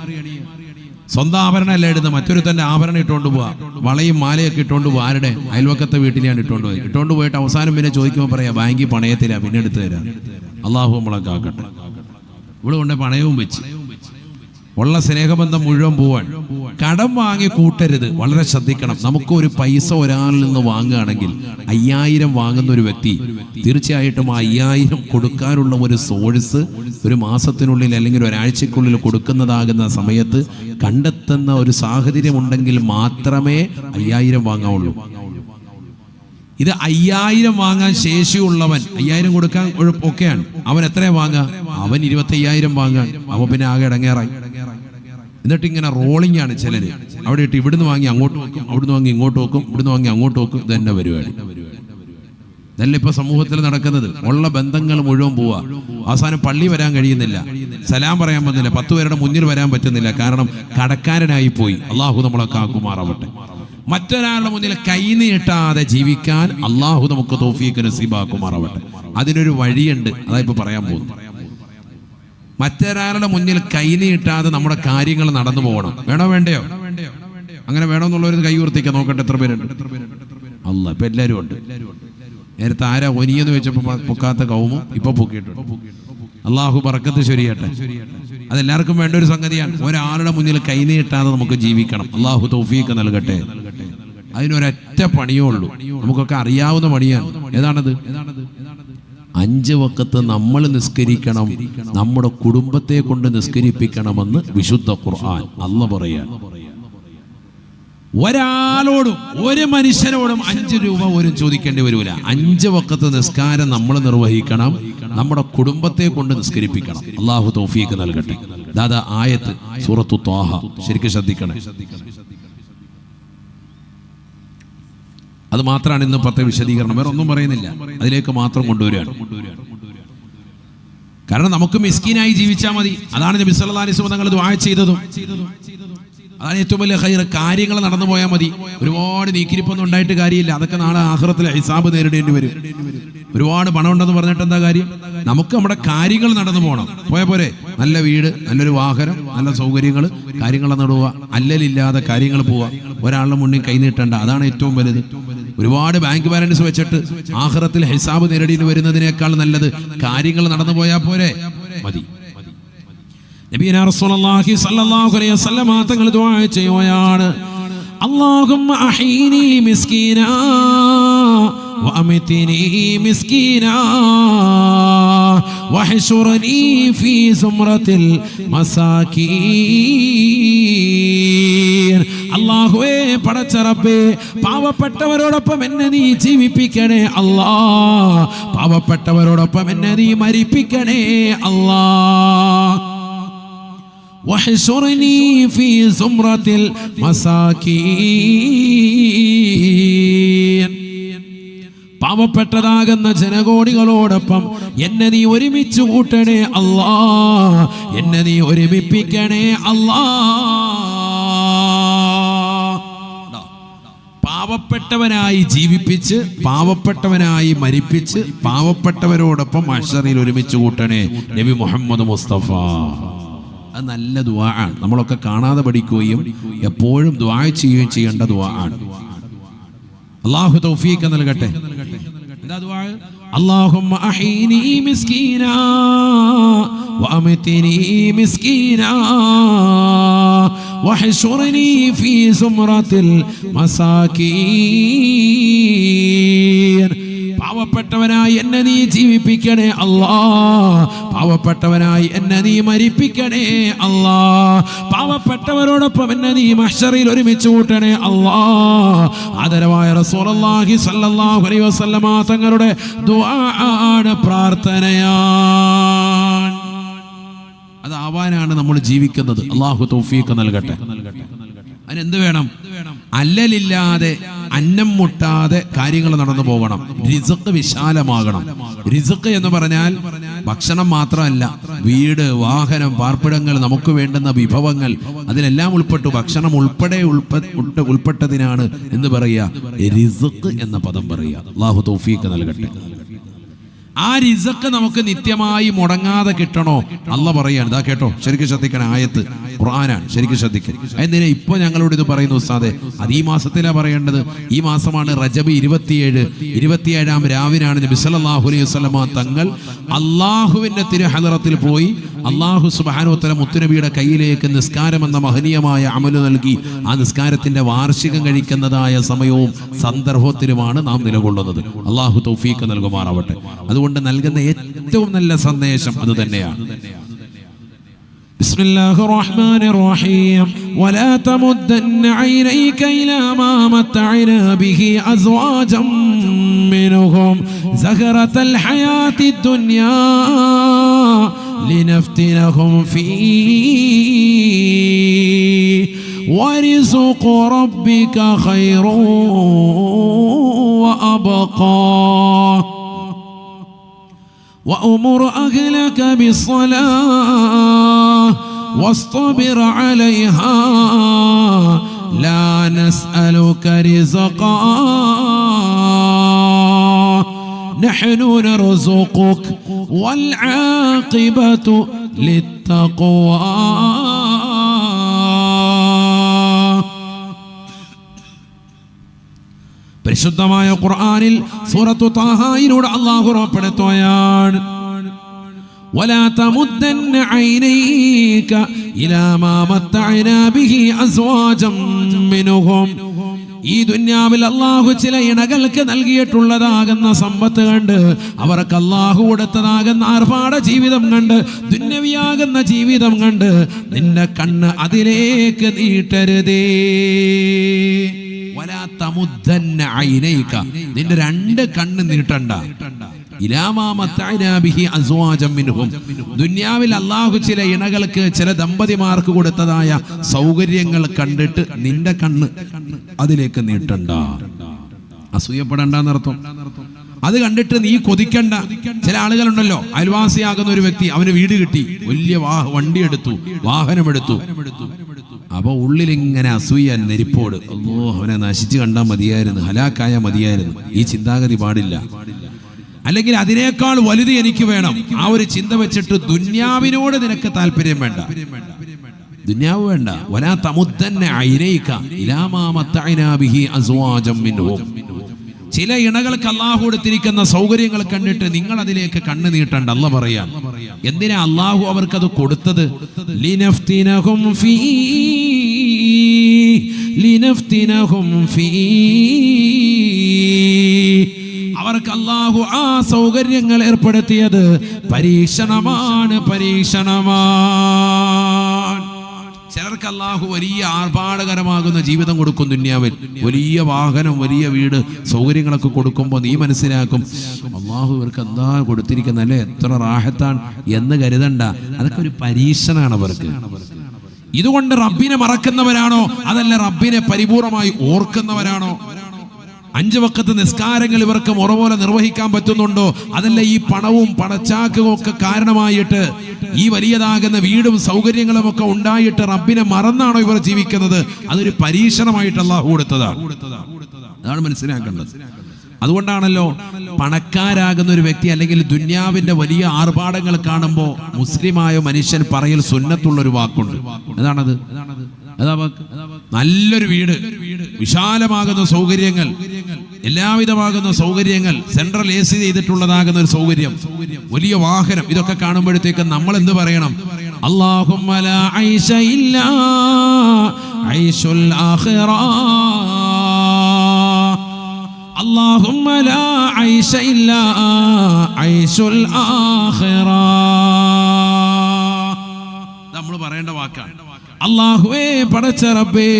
Speaker 1: സ്വന്തം ആഭരണമല്ല ഇടുന്നത്, മറ്റൊരു തന്നെ ആഭരണം ഇട്ടുകൊണ്ട് പോവാ. വളയും മാലയൊക്കെ ഇട്ടുകൊണ്ട് പോവാ. ആരുടെ? അയൽവക്കത്തെ വീട്ടിലാണ് ഇട്ടുകൊണ്ട് പോയിട്ട് അവസാനം പിന്നെ ചോദിക്കുമ്പോൾ പറയാ ബാങ്കിൽ പണയത്തില്ല, പിന്നെ എടുത്തു തരാം. അള്ളാഹു നമ്മളൊക്കെ ആക്കട്ടെ. ഇവിടെ കൊണ്ട് പണയവും വെച്ച് ഉള്ള സ്നേഹബന്ധം മുഴുവൻ പോവാൻ. കടം വാങ്ങി കൂട്ടരുത്, വളരെ ശ്രദ്ധിക്കണം. നമുക്ക് ഒരു പൈസ ഒരാളിൽ നിന്ന് വാങ്ങുകയാണെങ്കിൽ 5000 വാങ്ങുന്ന ഒരു വ്യക്തി തീർച്ചയായിട്ടും 5000 കൊടുക്കാനുള്ള ഒരു സോഴ്സ് ഒരു മാസത്തിനുള്ളിൽ അല്ലെങ്കിൽ ഒരാഴ്ചക്കുള്ളിൽ കൊടുക്കുന്നതാകുന്ന സമയത്ത് കണ്ടെത്തുന്ന ഒരു സാഹചര്യം ഉണ്ടെങ്കിൽ മാത്രമേ 5000 വാങ്ങാവുള്ളൂ. ഇത് 5000 വാങ്ങാൻ ശേഷിയുള്ളവൻ 5000 കൊടുക്കാൻ ഒക്കെയാണ്. അവൻ എത്രയാ വാങ്ങുക? അവൻ 25000 വാങ്ങാൻ. അവൻ പിന്നെ ആകെ ഇടങ്ങേറായി. എന്നിട്ട് ഇങ്ങനെ റോളിംഗ് ആണ് ചിലര്. അവിടെ ഇട്ട് ഇവിടുന്ന് വാങ്ങി അങ്ങോട്ട് വെക്കും, അവിടുന്ന് വാങ്ങി ഇങ്ങോട്ട് വെക്കും, ഇവിടുന്ന് വാങ്ങി അങ്ങോട്ട് വെക്കും. ഇത് തന്നെ പരിപാടി. ഇതല്ല ഇപ്പൊ സമൂഹത്തിൽ നടക്കുന്നത്. ഉള്ള ബന്ധങ്ങൾ മുഴുവൻ പോവാ. അവസാനം പള്ളി വരാൻ കഴിയുന്നില്ല, സലാം പറയാൻ പറ്റുന്നില്ല, 10 പേരുടെ മുന്നിൽ വരാൻ പറ്റുന്നില്ല. കാരണം കടക്കാരനായി പോയി. അള്ളാഹു നമ്മളെ കാക്കുമാറാവട്ടെ. മറ്റൊരാളുടെ മുന്നിൽ കൈനീട്ടാതെ ജീവിക്കാൻ അള്ളാഹു നമുക്ക് തൗഫീഖ് നസീബാക്കുമാറാവട്ടെ. അതിനൊരു വഴിയുണ്ട്, അതാ ഇപ്പൊ പറയാൻ പോകുന്നു. മറ്റൊരാളുടെ മുന്നിൽ കൈനീട്ടാതെ നമ്മുടെ കാര്യങ്ങൾ നടന്നു പോകണം. വേണോ വേണ്ടയോ? അങ്ങനെ വേണമെന്നുള്ളവർ കൈ ഉയർത്തിക്കാൻ നോക്കട്ടെ. എത്ര പേരുണ്ട്? അല്ലാ, ഇപ്പൊ എല്ലാവരും ഉണ്ട്. നേരത്തെ ആരാ ഒനിയെന്ന് വെച്ചപ്പോൾ പൊക്കാത്ത കൗമും ഇപ്പൊ പൊക്കിയിട്ടുണ്ട്. അള്ളാഹു ബറക്കത്ത് ശരിയട്ടെ. അതെല്ലാവർക്കും വേണ്ട ഒരു സംഗതിയാണ്. ഒരാളുടെ മുന്നിൽ കൈനീട്ടാതെ നമുക്ക് ജീവിക്കണം. അള്ളാഹു തൗഫീഖ് നൽകട്ടെ. അതിനൊരൊറ്റ പണിയേ ഉള്ളൂ, നമുക്കൊക്കെ അറിയാവുന്ന പണിയാണ്. ഏതാണത്? 5 വഖത്ത് നമ്മൾ നിസ്കരിക്കണം, നമ്മുടെ കുടുംബത്തെ കൊണ്ട് നിസ്കരിപ്പിക്കണമെന്ന് വിശുദ്ധ ഖുർആൻ അല്ലാഹു പറയാണ്. ഒരാളോടും ഒരു മനുഷ്യനോടും 5 രൂപ പോലും ചോദിക്കേണ്ടി വരൂല. 5 വഖത്ത് നിസ്കാരം നമ്മൾ നിർവഹിക്കണം, നമ്മുടെ കുടുംബത്തെ കൊണ്ട് നിസ്കരിപ്പിക്കണം. അള്ളാഹു തൗഫീഖ് നൽകട്ടെ. ദാദാ ആയത്ത് സൂറത്തു ത്വാഹ ശരിക്കും ശ്രദ്ധിക്കണേ. അത് മാത്രമാണ് ഇന്ന് 10 വിശദീകരണം, വേറെ ഒന്നും പറയുന്നില്ല. അതിലേക്ക് മാത്രം കൊണ്ടുവരികയാണ്. കാരണം നമുക്ക് മിസ്കീനായി ജീവിച്ചാൽ മതി. അതാണ് നബി സല്ലല്ലാഹു അലൈഹി വസല്ലം തങ്ങൾ ദുആ ചെയ്തതും. അതാണ് ഏറ്റവും വലിയ ഖൈർ. കാര്യങ്ങൾ നടന്നു പോയാൽ മതി. ഒരുപാട് നീക്കിരിപ്പൊന്നും ഉണ്ടായിട്ട് കാര്യമില്ല. അതൊക്കെ നാളെ ആഖിറത്തിൽ ഹിസാബ് നേരിടേണ്ടി വരും. ഒരുപാട് പണം ഉണ്ടെന്ന് പറഞ്ഞിട്ട് എന്താ കാര്യം? നമുക്ക് നമ്മുടെ കാര്യങ്ങൾ നടന്നു പോകണം. പോരെ, നല്ല വീട്, നല്ലൊരു വാഹനം, നല്ല സൗകര്യങ്ങൾ, കാര്യങ്ങൾ നടുക. അല്ലലില്ലാതെ കാര്യങ്ങൾ പോവുക. ഒരാളുടെ മുന്നിൽ കൈനീട്ടണ്ട. അതാണ് ഏറ്റവും വലുത്. ഒരുപാട് ബാങ്ക് ബാലൻസ് വെച്ചിട്ട് ആഖിറത്തിൽ ഹിസാബ് നേരിടേണ്ടി വരുന്നതിനേക്കാൾ നല്ലത് കാര്യങ്ങൾ നടന്നു പോയാൽ പോരെ, മതി. നബിയനാ റസൂലുള്ളാഹി സ്വല്ലല്ലാഹു അലൈഹി വസല്ലം തങ്ങൾ ദുആ ചെയ്യുകയാണ്, അല്ലാഹുമ്മ അഹീനി മിസ്കീനാ വഅമിത്നി മിസ്കീനാ വഹ്ശുർനി ഫീ സുംറത്തിൽ മസാകീൻ. അല്ലാഹുവേ, പടച്ച റബ്ബേ, പാവപ്പെട്ടവരോടൊപ്പം എന്നെ നീ ജീവിപ്പിക്കണേ അല്ലാ. പാവപ്പെട്ടവരോടൊപ്പം എന്നെ നീ മരിപ്പിക്കണേ അല്ലാ. വഹ്ശുർനി ഫീ സുംറത്തിൽ മസാകീൻ. പാവപ്പെട്ടതാകുന്ന ജനകോടികളോടൊപ്പം എന്നെ നീ ഒരുമിച്ച് കൂട്ടണേ അല്ലാ. എന്നെ നീ ഒരുമിപ്പിക്കണേ അല്ലാ. പാവപ്പെട്ടവനായി ജീവിപ്പിച്ച് പാവപ്പെട്ടവനായി മരിപ്പിച്ച് പാവപ്പെട്ടവരോടൊപ്പം മഹ്ശറിൽ ഒരുമിച്ച് കൂട്ടണേ നബി മുഹമ്മദ് മുസ്തഫ. അത് നല്ല ദുആ ആണ്. നമ്മളൊക്കെ കാണാതെ പഠിക്കുകയും എപ്പോഴും ദുആ ചെയ്യുകയും ചെയ്യേണ്ട ദുആ ആണ്. അല്ലാഹു തൗഫീഖ് നൽകട്ടെ. എന്താ ദുആ? അല്ലാഹുമ്മ അഹീനി മിസ്കീനാ വഅമിത്നി മിസ്കീനാ വഹ്ശുർനി ഫീ സുംറത്തിൽ മസാകീൻ. പാവപ്പെട്ടവനായി എന്നെ നീ ജീവിപ്പിക്കണേ അല്ലാ. പാവപ്പെട്ടവനായി എന്നെ നീ മരിപ്പിക്കണേ അല്ലാ. പാവപ്പെട്ടവരോടൊപ്പം എന്നെ നീ മഹ്ശറിൽ ഒരുമിച്ച് കൂട്ടണേ അല്ലാ. ആദരവായ റസൂലുള്ളാഹി സ്വല്ലല്ലാഹു അലൈഹി വസല്ലമ തങ്ങളുടെ ദുആ ആണ്, പ്രാർത്ഥനയാണ്. അതാവാനാണ് നമ്മൾ ജീവിക്കുന്നത്. അല്ലാഹു തൗഫീഖ് നൽകട്ടെ. അതിനെന്ത് വേണം? അല്ലലില്ലാതെ അന്നം മുട്ടാതെ കാര്യങ്ങൾ നടന്നു പോകണം. റിസ്ക് വിശാലമാകണം. റിസ്ക് എന്ന് പറഞ്ഞാൽ ഭക്ഷണം മാത്രമല്ല, വീട്, വാഹനം, പാർപ്പിടങ്ങൾ, നമുക്ക് വേണ്ടുന്ന വിഭവങ്ങൾ, അതിലെല്ലാം ഉൾപ്പെട്ടു. ഭക്ഷണം ഉൾപ്പെടെ ഉൾപ്പെട്ടതിനാണ് എന്ന് പറയുക റിസ്ക് എന്ന പദം പറയുക. അല്ലാഹു തൗഫീഖ് നൽകട്ടെ. ആ റിസ്ക് നമുക്ക് നിത്യമായി മുടങ്ങാതെ കിട്ടണോ? അല്ലാഹ് പറയാണ്. ഇതാ കേട്ടോ, ശരിക്കും ശ്രദ്ധിക്കണം. ആയത്ത് ഖുർആനാണ്, ശരിക്കും ശ്രദ്ധിക്കണം. എന്തിനാ ഇപ്പൊ ഞങ്ങളോട് ഇത് പറയുന്നു ഉസ്താദെ? അത് ഈ മാസത്തിലാണ് പറയേണ്ടത്. ഈ മാസമാണ് റജബ് 27-ാം രാവിനാണ് നബി സല്ലല്ലാഹു അലൈഹി വസല്ലമ തങ്ങൾ അള്ളാഹുവിന്റെ തിരുഹദറത്തിൽ പോയി അള്ളാഹു സുബ്ഹാനഹു വ തആല മുത്തുനബിയുടെ കയ്യിലേക്ക് നിസ്കാരം എന്ന മഹനീയമായ അമല് നൽകി. ആ നിസ്കാരത്തിന്റെ വാർഷികം കഴിക്കുന്നതായ സമയവും സന്ദർഭത്തിലുമാണ് നാം നിലകൊള്ളുന്നത്. അള്ളാഹു തൗഫീഖ് നൽകുമാറാവട്ടെ. അതുകൊണ്ട് നൽകുന്ന ഏറ്റവും നല്ല സന്ദേശം അത് തന്നെയാണ്. ബിസ്മില്ലാഹിർ റഹ്മാനിർ റഹീം. വലാ തമുദ്ദന്ന ഐനൈക ഇലാ മാ മതഅനാ ബിഹി അസ്വാജം മിൻഹും സഖറത്തൽ ഹയാത്തിദ് ദുനിയാ ലിനഫ്തിനഹും ഫീഹി വരിസ്ഖു റബ്ബിക ഖൈറു വഅബ്ഖാ وأمر أهلك بالصلاة واصطبر عليها لا نسألك رزقا نحن نرزقك والعاقبة للتقوى. പരിശുദ്ധമായ ഖുർആനിൽ സൂറത്തു ത്വാഹയിലൂടെ അല്ലാഹു ഉറപ്പെടുത്തുകയാണ്, വലാ തമുദ്ദന്ന ഐനൈക ഇലാ മാ മതഅനാ ബിഹി അസ്വാജം മിൻഹും. ഈ ദുനിയാവിൽ അല്ലാഹു ചില ഇണകൾക്ക് നൽകിയിട്ടുള്ളതാകുന്ന സമ്പത്ത് കണ്ട്, അവർക്ക് അല്ലാഹു കൊടുത്തതാകുന്ന ആർഭാട ജീവിതം കണ്ട്, ദുന്യവിയാകുന്ന ജീവിതം കണ്ട് നിന്റെ കണ്ണ് അതിലേക്ക് നീട്ടരുതേ. വലാ തമുദ്ദന്ന ഐനൈക, നിന്റെ രണ്ട് കണ്ണ് നീട്ടണ്ട. ഇലാ മാ മതഅനാ ബിഹി അസ്വാജം മിൻഹും, ദുനിയാവിൽ അല്ലാഹു ചില ഇണകൾക്ക്, ചില ദമ്പതിമാർക്ക് കൊടുത്തതായ സൗകര്യങ്ങൾ കണ്ടിട്ട് നിന്റെ കണ്ണ് അതിലേക്ക് നീട്ടണ്ട. അസൂയപ്പെടണ്ടെന്നർത്ഥം. അത് കണ്ടിട്ട് നീ കൊതിക്കണ്ട. ചില ആളുകളുണ്ടല്ലോ, അയൽവാസിയാകുന്ന ഒരു വ്യക്തി, അവന് വീട് കിട്ടി, വലിയ വണ്ടി എടുത്തു, വാഹനമെടുത്തു. അപ്പൊ ഉള്ളിലിങ്ങനെ അസൂയ, നെരിപ്പോട്, അല്ലോ അവനെ നശിച്ചു കണ്ടാൽ മതിയായിരുന്നു, ഹലാക്കായ മതിയായിരുന്നു. ഈ ചിന്താഗതി പാടില്ല. അല്ലെങ്കിൽ അതിനേക്കാൾ വലുത് എനിക്ക് വേണം, ആ ഒരു ചിന്ത വെച്ചിട്ട് ദുന്യാവിനോട് നിനക്ക് താല്പര്യം വേണ്ട, ദുന്യാവ് വേണ്ട. വലാ തമുദ്ദന്ന ഐനൈക ഇലാ മാ മതഅനാ ബിഹി അസ്വാജം മിൻഹും. ചില ഇണകൾക്ക് അല്ലാഹു കൊടുത്തിരിക്കുന്ന സൗകര്യങ്ങൾ കണ്ടിട്ട് നിങ്ങൾ അതിലേക്ക് കണ്ണ് നീട്ടണ്ട. അല്ലാഹു പറയാം, എന്തിനാ അല്ലാഹു അവർക്കത് കൊടുത്തത്? ലിനഫ്തിനഹും ഫീഹി, അവർക്ക് അല്ലാഹു ആ സൗകര്യങ്ങൾ ഏർപ്പെടുത്തിയത് പരീക്ഷണമാണ്. ചിലർക്ക് അല്ലാഹു വലിയ ആർഭാടകരമാകുന്ന ജീവിതം കൊടുക്കും ദുനിയാവിൽ. വലിയ വാഹനം, വലിയ വീട്, സൗകര്യങ്ങളൊക്കെ കൊടുക്കുമ്പോൾ നീ മനസ്സിലാക്കും, അല്ലാഹു ഇവർക്ക് എന്താ കൊടുത്തിരിക്കുന്നത്, അല്ലേ, എത്ര റാഹത്താണ് എന്ന് കരുതണ്ട. അതൊക്കെ ഒരു പരീക്ഷണമാണ് അവർക്ക്. ഇതുകൊണ്ട് റബ്ബിനെ മറക്കുന്നവരാണോ, അതല്ല റബ്ബിനെ പരിപൂർണമായി ഓർക്കുന്നവരാണോ? 5 വഖത്ത് നിസ്കാരങ്ങൾ ഇവർക്ക് മുറപോലെ നിർവഹിക്കാൻ പറ്റുന്നുണ്ടോ? അതല്ല ഈ പണവും പണച്ചാക്കും ഒക്കെ കാരണമായിട്ട് ഈ വലിയതാകുന്ന വീടും സൗകര്യങ്ങളും ഒക്കെ ഉണ്ടായിട്ട് റബ്ബിനെ മറന്നാണോ ഇവർ ജീവിക്കുന്നത്? അതൊരു പരീക്ഷണമായിട്ട് അല്ലാഹു കൊടുത്തതാണ്. അതാണ് മനസ്സിലാക്കേണ്ടത്. അതുകൊണ്ടാണല്ലോ പണക്കാരാകുന്ന ഒരു വ്യക്തി അല്ലെങ്കിൽ ദുന്യാവിന്റെ വലിയ ആർഭാടങ്ങൾ കാണുമ്പോൾ മുസ്ലിമായ മനുഷ്യൻ പറയൽ സുന്നത്തുള്ളൊരു വാക്കുണ്ട്. ഏതാണത്? നല്ലൊരു വീട്, വിശാലമാകുന്ന സൗകര്യങ്ങൾ, എല്ലാവിധമാകുന്ന സൗകര്യങ്ങൾ, സെൻട്രൽ AC ചെയ്തിട്ടുള്ളതാകുന്ന ഒരു സൗകര്യം, വലിയ വാഹനം, ഇതൊക്കെ കാണുമ്പോഴത്തേക്ക് നമ്മൾ എന്ത് പറയണം? അല്ലാഹുമ്മ ലാ ഐശ ഇല്ലാ ഐശുൽ ആഖിറ അല്ലാഹുമ്മ ലാ ഐശ ഇല്ലാ ഐശുൽ ആഖിറ. നമ്മൾ പറയേണ്ട വാക്കാണ്. അല്ലാഹുവേ പടച്ച റബ്ബേ,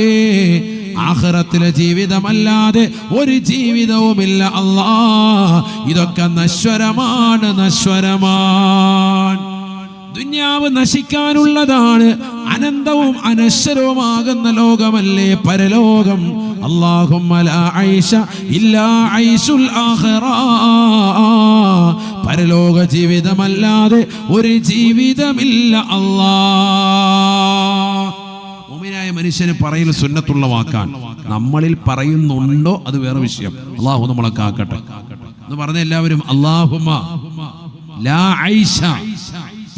Speaker 1: ആഖിറത്തിലെ ജീവിതമല്ലാതെ ഒരു ജീവിതവുമില്ല അല്ലാഹ്. ഇതൊക്കെ നശ്വരമാണ്, നശ്വരമാണ്. ദുനിയാവ് നശിക്കാനുള്ളതാണ്. അനന്തവും അനശ്വരവുമാകുന്ന ലോകമല്ലേ പരലോകം. അല്ലാഹുമ്മ ലാ ഐശ ഇല്ലാ ഐശുൽ ആഖിറ. പരലോക ജീവിതമല്ലാതെ ഒരു ജീവിതമില്ല അല്ലാഹ്. മുഅ്മിനായ മനുഷ്യന് പറയൽ സുന്നത്തുള്ള വാക്കാണ്. നമ്മളിൽ പറയുന്നുണ്ടോ അത് വേറെ വിഷയം. അല്ലാഹു നമ്മളെ കാക്കട്ടെ എന്ന് പറഞ്ഞ എല്ലാവരും അല്ലാഹുമ്മ ലാ ഐശ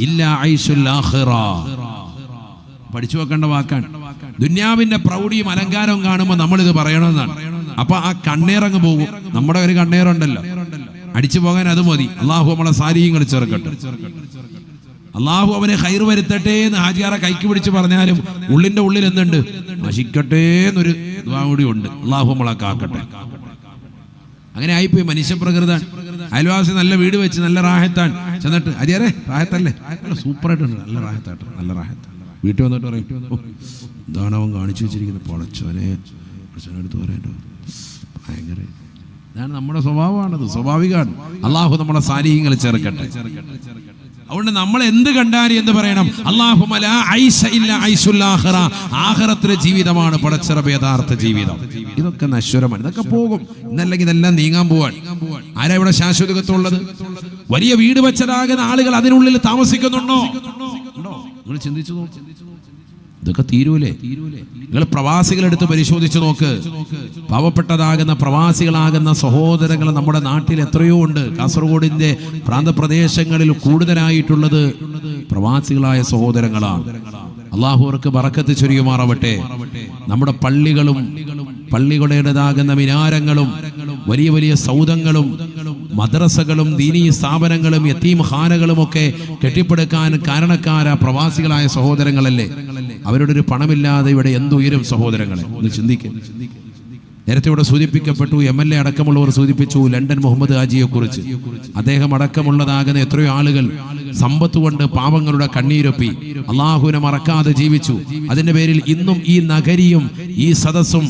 Speaker 1: ഇല്ലാ ഐശുൽ ആഖിറ പഠിച്ചു വെക്കേണ്ട വാക്കാണ്. ദുന്യാവിന്റെ പ്രൗഢിയും അലങ്കാരവും കാണുമ്പോൾ നമ്മളിത് പറയണമെന്നാണ്. അപ്പൊ ആ കണ്ണേറങ്ങ് പോകും. നമ്മുടെ ഒരു കണ്ണേറുണ്ടല്ലോ, അടിച്ചു പോകാൻ അത് മതി. അള്ളാഹു നമ്മളെ സാരിയങ്ങൾ ചേർക്കട്ടെ. അള്ളാഹു അവനെ ഖൈർ വരുത്തട്ടെ എന്ന് ഹാജിയാറെ കൈക്ക് പിടിച്ച് പറഞ്ഞാലും ഉള്ളിന്റെ ഉള്ളിൽ എന്തുണ്ട്? നശിക്കട്ടെ എന്നൊരു ദുആ കൂടി ഉണ്ട്. അള്ളാഹു നമ്മളെ കാക്കട്ടെ. അങ്ങനെ ആയിപ്പോയി മനുഷ്യപ്രകൃതാണ്. അയൽവാസി നല്ല വീട് വെച്ച് നല്ല റാഹത്താണ്. ചെന്നിട്ട് അരിയാറേ റാഹത്തല്ലേ, സൂപ്പറായിട്ടുണ്ട്, നല്ല റാഹത്തായിട്ട്, നല്ല റാഹത്ത്. വീട്ടിൽ വന്നിട്ട് പറയും, എന്താണ് അവൻ കാണിച്ചു വെച്ചിരിക്കുന്നത്, പൊളച്ചോനെ അടുത്ത് പറയണ്ടോ, ഭയങ്കര. ഇതാണ് നമ്മുടെ സ്വഭാവമാണത്, സ്വാഭാവികമാണ്. അള്ളാഹു നമ്മളെ സാലിഹ്യങ്ങൾ ചേർക്കട്ടെ. അതുകൊണ്ട് നമ്മൾ എന്ത് കണ്ടാലും എന്ത് പറയണം? അല്ലാഹുമ്മ ലാ ഐശ ഇല്ലാ ഐശുൽ ആഖിറ. ആഖിറത്തിലെ ജീവിതമാണ് പടച്ചറബ് യഥാർത്ഥ ജീവിതം. ഇതൊക്കെ നശ്വരമാണ്, ഇതൊക്കെ പോകും. ഇന്നല്ലെങ്കിൽ ഇതെല്ലാം നീങ്ങാൻ പോവാൻ. ആരാ ഇവിടെ ശാശ്വതത്വമുള്ളത്? വലിയ വീട് വെച്ചതാകുന്ന ആളുകൾ അതിനുള്ളിൽ താമസിക്കുന്നുണ്ടോ? നിങ്ങൾ ചിന്തിച്ചു നോക്ക്, ഇതൊക്കെ തീരൂലേ? നിങ്ങൾ പ്രവാസികളെടുത്ത് പരിശോധിച്ചു നോക്ക്. പാവപ്പെട്ടതാകുന്ന പ്രവാസികളാകുന്ന സഹോദരങ്ങൾ നമ്മുടെ നാട്ടിൽ എത്രയോ ഉണ്ട്. കാസർഗോഡിന്റെ പ്രാന്തപ്രദേശങ്ങളിൽ കൂടുതലായിട്ടുള്ളത് പ്രവാസികളായ സഹോദരങ്ങളാണ്. അള്ളാഹു അവർക്ക് ബറക്കത്ത് ചൊരിയുമാറാവട്ടെ. നമ്മുടെ പള്ളികളും പള്ളികളുടേതാകുന്ന മിനാരങ്ങളും വലിയ വലിയ സൗധങ്ങളും മദ്രസകളും ദീനീ സ്ഥാപനങ്ങളും യതീംഖാനകളും ഒക്കെ കെട്ടിപ്പടുക്കാൻ കാരണക്കാര പ്രവാസികളായ സഹോദരങ്ങളല്ലേ? അവരുടെ ഒരു പണമില്ലാതെ ഇവിടെ എന്തുയരും സഹോദരങ്ങളെ? ഒന്ന് ചിന്തിക്കുക. നേരത്തെ ഇവിടെ സൂചിപ്പിക്കപ്പെട്ടു, MLA അടക്കമുള്ളവർ സൂചിപ്പിച്ചു ലണ്ടൻ മുഹമ്മദ് ഹാജിയെ കുറിച്ച്. അദ്ദേഹം അടക്കമുള്ളതാകുന്ന എത്രയോ ആളുകൾ സമ്പത്ത് കൊണ്ട് പാവങ്ങളുടെ കണ്ണീരൊപ്പി അള്ളാഹുവിനെ മറക്കാതെ ജീവിച്ചു. അതിന്റെ പേരിൽ ഇന്നും ഈ നഗരിയും ഈ സദസ്സും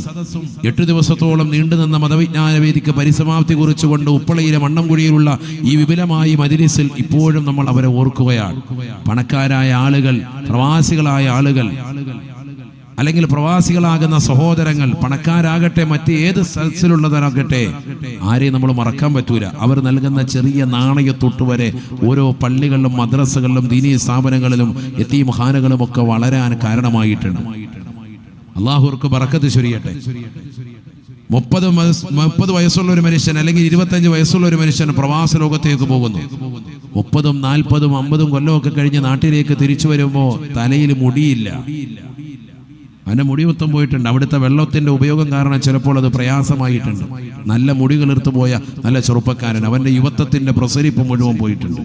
Speaker 1: 8 ദിവസത്തോളം നീണ്ടുനിന്ന മതവിജ്ഞാന വേദിക്ക് പരിസമാപ്തി കുറിച്ചുകൊണ്ട് ഉപ്പളയിലെ മണ്ണംകുഴിയിലുള്ള ഈ വിപുലമായ മജ്‌ലിസിൽ ഇപ്പോഴും നമ്മൾ അവരെ ഓർക്കുകയാണ്. പണക്കാരായ ആളുകൾ, പ്രവാസികളായ ആളുകൾ, അല്ലെങ്കിൽ പ്രവാസികളാകുന്ന സഹോദരങ്ങൾ, പണക്കാരാകട്ടെ മറ്റ് ഏത് സ്ഥലത്തിലുള്ളവരാകട്ടെ, ആരെയും നമ്മൾ മറക്കാൻ പറ്റൂല. അവർ നൽകുന്ന ചെറിയ നാണയത്തൊട്ട് വരെ ഓരോ പള്ളികളിലും മദ്രസകളിലും ദീനീ സ്ഥാപനങ്ങളിലും യതീംഖാനകളും ഒക്കെ വളരാൻ കാരണമായിട്ടുണ്ട്. അള്ളാഹുർക്ക് ബറക്കത്ത് ചൊരിയട്ടെ. 30 വയസ്സുള്ള ഒരു മനുഷ്യൻ അല്ലെങ്കിൽ 25 വയസ്സുള്ള ഒരു മനുഷ്യൻ പ്രവാസ ലോകത്തേക്ക് പോകുന്നു. 30, 40, 50 കൊല്ലമൊക്കെ കഴിഞ്ഞ് നാട്ടിലേക്ക് തിരിച്ചു വരുമ്പോൾ തലയിൽ മുടിയില്ല. അവൻ്റെ മുടി മൊത്തം പോയിട്ടുണ്ട്. അവിടുത്തെ വെള്ളത്തിന്റെ ഉപയോഗം കാരണം ചിലപ്പോൾ അത് പ്രയാസമായിട്ടുണ്ട്. നല്ല മുടി കിളിർത്തു പോയ നല്ല ചെറുപ്പക്കാരൻ, അവന്റെ യുവത്വത്തിന്റെ പ്രസരിപ്പ് മുഴുവൻ പോയിട്ടുണ്ട്.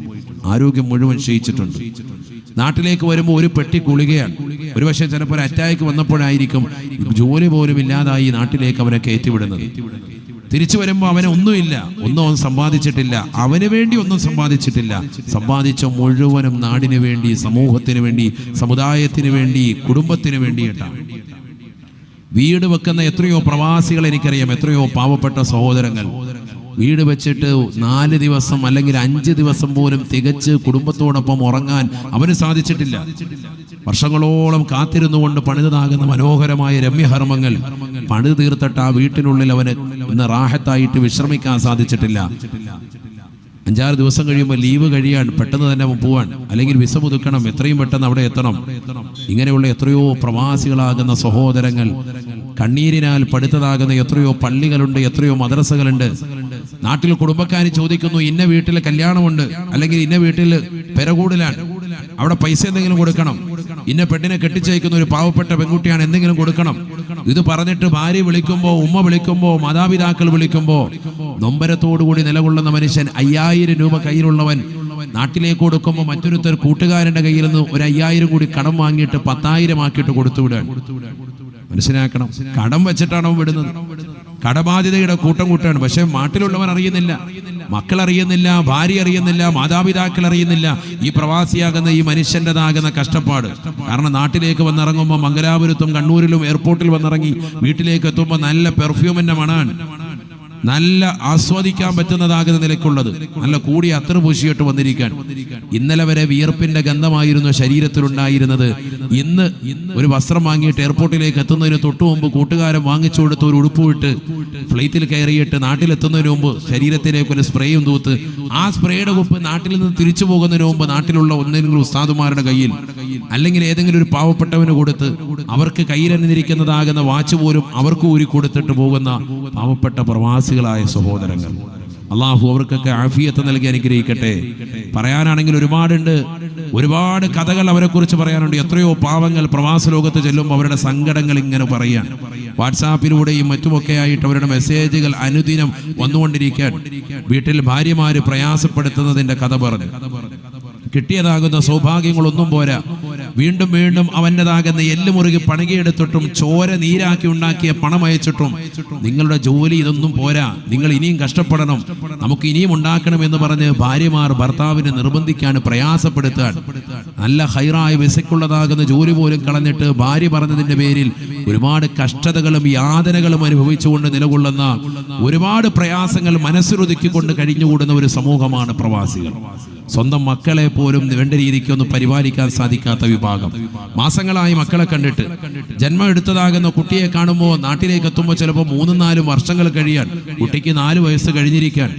Speaker 1: ആരോഗ്യം മുഴുവൻ ക്ഷയിച്ചിട്ടുണ്ട്. നാട്ടിലേക്ക് വരുമ്പോൾ ഒരു പെട്ടി ഗുളികയാണ്. ഒരുപക്ഷെ ചിലപ്പോൾ ഒരു അറ്റാക്ക് വന്നപ്പോഴായിരിക്കും ജോലി പോലും ഇല്ലാതായി നാട്ടിലേക്ക് അവനെ കയറ്റിവിടുന്നത്. തിരിച്ചു വരുമ്പോൾ അവനെ ഒന്നുമില്ല, ഒന്നും അവൻ സമ്പാദിച്ചിട്ടില്ല, അവന് വേണ്ടി ഒന്നും സമ്പാദിച്ചിട്ടില്ല. സമ്പാദിച്ച മുഴുവനും നാടിന് വേണ്ടി, സമൂഹത്തിന് വേണ്ടി, സമുദായത്തിന് വേണ്ടി, കുടുംബത്തിന് വേണ്ടിയിട്ടാണ്. വീട് വെക്കുന്ന എത്രയോ പ്രവാസികൾ എനിക്കറിയാം, എത്രയോ പാവപ്പെട്ട സഹോദരങ്ങൾ. വീട് വെച്ചിട്ട് 4 ദിവസം അല്ലെങ്കിൽ 5 ദിവസം പോലും തികച്ച് കുടുംബത്തോടൊപ്പം ഉറങ്ങാൻ അവന് സാധിച്ചിട്ടില്ല. വർഷങ്ങളോളം കാത്തിരുന്നുകൊണ്ട് പണിതാകുന്ന മനോഹരമായ രമ്യഹർമ്മങ്ങൾ പണിത് തീർത്തിട്ട് ആ വീട്ടിനുള്ളിൽ അവന് ഇന്ന് റാഹത്തായിട്ട് വിശ്രമിക്കാൻ സാധിച്ചിട്ടില്ല. 5-6 ദിവസം കഴിയുമ്പോൾ ലീവ് കഴിയാൻ പെട്ടെന്ന് തന്നെ പോവാൻ, അല്ലെങ്കിൽ വിസ പുതുക്കണം, എത്രയും പെട്ടെന്ന് അവിടെ എത്തണം. ഇങ്ങനെയുള്ള എത്രയോ പ്രവാസികളാകുന്ന സഹോദരങ്ങൾ, കണ്ണീരിനാൽ പടുത്തതാകുന്ന എത്രയോ പള്ളികളുണ്ട്, എത്രയോ മദ്രസകളുണ്ട്. നാട്ടിൽ കുടുംബക്കാർ ചോദിക്കുന്നു, ഇന്ന വീട്ടിൽ കല്യാണമുണ്ട്, അല്ലെങ്കിൽ ഇന്ന വീട്ടിൽ പെരകൂടലാണ്, അവിടെ പൈസ എന്തെങ്കിലും കൊടുക്കണം, ഇന്ന പെണ്ണിനെ കെട്ടിച്ചയക്കുന്ന ഒരു പാവപ്പെട്ട പെൺകുട്ടിയാണ്, എന്തെങ്കിലും കൊടുക്കണം. ഇത് പറഞ്ഞിട്ട് ഭാര്യ വിളിക്കുമ്പോ, ഉമ്മ വിളിക്കുമ്പോ, മാതാപിതാക്കൾ വിളിക്കുമ്പോ നൊമ്പരത്തോടുകൂടി നിലകൊള്ളുന്ന മനുഷ്യൻ, 5000 രൂപ കയ്യിലുള്ളവൻ നാട്ടിലേക്ക് കൊടുക്കുമ്പോൾ മറ്റൊരുത്തർ കൂട്ടുകാരന്റെ കയ്യിൽ നിന്ന് ഒരു 5000 കൂടി കടം വാങ്ങിയിട്ട് 10,000 ആക്കിയിട്ട് കൊടുത്തുവിടാൻ. മനസ്സിലാക്കണം, കടം വെച്ചിട്ടാണ് അവൻ വിടുന്നത്. കടബാധ്യതയുടെ കൂട്ടം കൂട്ടാണ്. പക്ഷെ നാട്ടിലുള്ളവർ അറിയുന്നില്ല, മക്കൾ അറിയുന്നില്ല, ഭാര്യ അറിയുന്നില്ല, മാതാപിതാക്കൾ അറിയുന്നില്ല ഈ പ്രവാസിയാകുന്ന ഈ മനുഷ്യൻ്റെതാകുന്ന കഷ്ടപ്പാട്. കാരണം നാട്ടിലേക്ക് വന്നിറങ്ങുമ്പോൾ മംഗലാപുരത്തും കണ്ണൂരിലും എയർപോർട്ടിൽ വന്നിറങ്ങി വീട്ടിലേക്ക് എത്തുമ്പോൾ നല്ല പെർഫ്യൂമിന്റെ മണാണ്, നല്ല ആസ്വദിക്കാൻ പറ്റുന്നതാകുന്ന നിലയ്ക്കുള്ളത്, നല്ല കൂടിയ അത്തറ് പൂശിയിട്ട് വന്നിരിക്കാൻ. ഇന്നലെ വരെ വിയർപ്പിന്റെ ഗന്ധമായിരുന്നു ശരീരത്തിലുണ്ടായിരുന്നത്. ഇന്ന് ഒരു വസ്ത്രം വാങ്ങിയിട്ട് എയർപോർട്ടിലേക്ക് എത്തുന്നതിന് തൊട്ടു മുമ്പ് കൂട്ടുകാരൻ വാങ്ങിച്ചു കൊടുത്ത ഒരു ഉടുപ്പുവിട്ട് ഫ്ലൈറ്റിൽ കയറിയിട്ട് നാട്ടിലെത്തുന്നതിന് മുമ്പ് ശരീരത്തിലേക്ക് ഒരു സ്പ്രേയും തൂത്ത് ആ സ്പ്രേയുടെ കുപ്പ് നാട്ടിൽ നിന്ന് തിരിച്ചു പോകുന്നതിന് മുമ്പ് നാട്ടിലുള്ള ഒന്നെങ്കിലും ഉസ്താദുമാരുടെ കയ്യിൽ അല്ലെങ്കിൽ ഏതെങ്കിലും ഒരു പാവപ്പെട്ടവന് കൊടുത്ത് അവർക്ക് കയ്യിലണിഞ്ഞിരിക്കുന്നതാകുന്ന വാച്ച് പോലും അവർക്ക് ഊരി കൊടുത്തിട്ട് പോകുന്ന പാവപ്പെട്ട പ്രവാസികളായ സഹോദരങ്ങൾ, അള്ളാഹു അവർക്കൊക്കെ ആഫിയത്ത് നൽകി അനുഗ്രഹിക്കട്ടെ. പറയാനാണെങ്കിൽ ഒരുപാടുണ്ട്, ഒരുപാട് കഥകൾ അവരെ കുറിച്ച് പറയാനുണ്ട്. എത്രയോ പാവങ്ങൾ പ്രവാസ ലോകത്ത് ചെല്ലുമ്പോൾ അവരുടെ സങ്കടങ്ങൾ ഇങ്ങനെ പറയാൻ, വാട്സാപ്പിലൂടെയും മറ്റുമൊക്കെ ആയിട്ട് അവരുടെ മെസ്സേജുകൾ അനുദിനം വന്നുകൊണ്ടിരിക്കാൻ. വീട്ടിൽ ഭാര്യമാര് പ്രയാസപ്പെടുത്തുന്നതിന്റെ കഥ പറഞ്ഞു. കിട്ടിയതാകുന്ന സൗഭാഗ്യങ്ങളൊന്നും പോരാ, വീണ്ടും വീണ്ടും അവൻ്റെതാകുന്ന എല്ല് മുറുകി പണികയെടുത്തിട്ടും ചോര നീരാക്കി ഉണ്ടാക്കിയ പണം അയച്ചിട്ടും നിങ്ങളുടെ ജോലി ഇതൊന്നും പോരാ, നിങ്ങൾ ഇനിയും കഷ്ടപ്പെടണം, നമുക്ക് ഇനിയും ഉണ്ടാക്കണം എന്ന് പറഞ്ഞ് ഭാര്യമാർ ഭർത്താവിനെ നിർബന്ധിക്കാൻ, പ്രയാസപ്പെടുത്താൻ, നല്ല ഹൈറായ വിസയ്ക്കുള്ളതാകുന്ന ജോലി പോലും കളഞ്ഞിട്ട് ഭാര്യ പറഞ്ഞതിന്റെ പേരിൽ ഒരുപാട് കഷ്ടതകളും യാതനകളും അനുഭവിച്ചുകൊണ്ട് നിലകൊള്ളുന്ന, ഒരുപാട് പ്രയാസങ്ങൾ മനസ്സിലൊതുക്കിക്കൊണ്ട് കഴിഞ്ഞുകൂടുന്ന ഒരു സമൂഹമാണ് പ്രവാസികൾ. സ്വന്തം മക്കളെ പോലും വേണ്ട രീതിക്കൊന്നും പരിപാലിക്കാൻ സാധിക്കാത്ത വിഭാഗം. മാസങ്ങളായി മക്കളെ കണ്ടിട്ട് ജന്മം എടുത്തതാകുന്ന കുട്ടിയെ കാണുമ്പോൾ നാട്ടിലേക്ക് എത്തുമ്പോൾ ചിലപ്പോൾ 3-4 വർഷങ്ങൾ കഴിയാൻ, കുട്ടിക്ക് 4 വയസ്സ് കഴിഞ്ഞിരിക്കാൻ,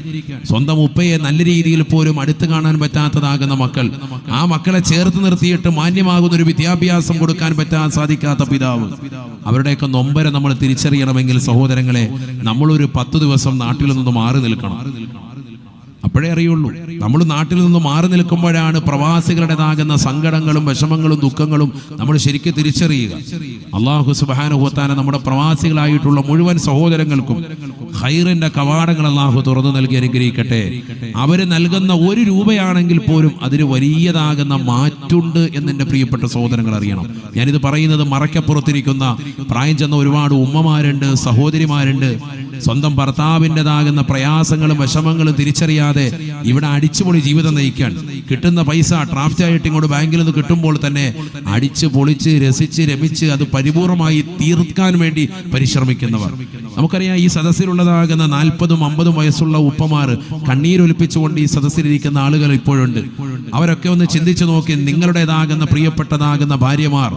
Speaker 1: സ്വന്തം ഉപ്പയെ നല്ല രീതിയിൽ പോലും അടുത്ത് കാണാൻ പറ്റാത്തതാകുന്ന മക്കൾ, ആ മക്കളെ ചേർത്ത് നിർത്തിയിട്ട് മാന്യമാകുന്ന ഒരു വിദ്യാഭ്യാസം കൊടുക്കാൻ പറ്റാൻ സാധിക്കാത്ത പിതാവ്, അവരുടെയൊക്കെ നൊമ്പരം നമ്മൾ തിരിച്ചറിയണമെങ്കിൽ സഹോദരങ്ങളെ, നമ്മളൊരു 10 ദിവസം നാട്ടിൽ നിന്ന് മാറി നിൽക്കണം. അപ്പോഴേ അറിയുള്ളൂ. നമ്മൾ നാട്ടിൽ നിന്ന് മാറി നിൽക്കുമ്പോഴാണ് പ്രവാസികളുടേതാകുന്ന സങ്കടങ്ങളും വിഷമങ്ങളും ദുഃഖങ്ങളും നമ്മൾ ശരിക്കും തിരിച്ചറിയുക. അല്ലാഹു സുബ്ഹാനഹു വ തആല നമ്മുടെ പ്രവാസികളായിട്ടുള്ള മുഴുവൻ സഹോദരങ്ങൾക്കും ഖൈറിന്റെ കവാടങ്ങൾ അല്ലാഹു തുറന്നു നൽകി അനുഗ്രഹിക്കട്ടെ. അവര് നൽകുന്ന 1 രൂപയാണെങ്കിൽ പോലും അതിന് വലിയതാകുന്ന മാറ്റുണ്ട് എന്നെൻ്റെ പ്രിയപ്പെട്ട സഹോദരങ്ങൾ അറിയണം. ഞാനിത് പറയുന്നത് മറയ്ക്കപ്പുറത്തിരിക്കുന്ന പ്രായം ചെന്ന ഒരുപാട് ഉമ്മമാരുണ്ട്, സഹോദരിമാരുണ്ട്. സ്വന്തം ഭർത്താവിൻ്റെതാകുന്ന പ്രയാസങ്ങളും വിഷമങ്ങളും തിരിച്ചറിയാതെ ഇവിടെ അടിച്ചുപൊളി ജീവിതം നയിക്കാൻ, കിട്ടുന്ന പൈസ ഡ്രാഫ്റ്റ് ആയിട്ട് ഇങ്ങോട്ട് ബാങ്കിൽ നിന്ന് കിട്ടുമ്പോൾ തന്നെ അടിച്ച് പൊളിച്ച് രസിച്ച് രമിച്ച് അത് പരിപൂർണമായി തീർക്കാൻ വേണ്ടി പരിശ്രമിക്കുന്നവർ. നമുക്കറിയാം, ഈ സദസ്സിലുള്ളതാകുന്ന 40-50 വയസ്സുള്ള ഉപ്പമാർ കണ്ണീരൊലിപ്പിച്ചുകൊണ്ട് ഈ സദസ്സിലിരിക്കുന്ന ആളുകൾ ഇപ്പോഴുണ്ട്. അവരൊക്കെ ഒന്ന് ചിന്തിച്ചു നോക്കി, നിങ്ങളുടേതാകുന്ന പ്രിയപ്പെട്ടതാകുന്ന ഭാര്യമാർ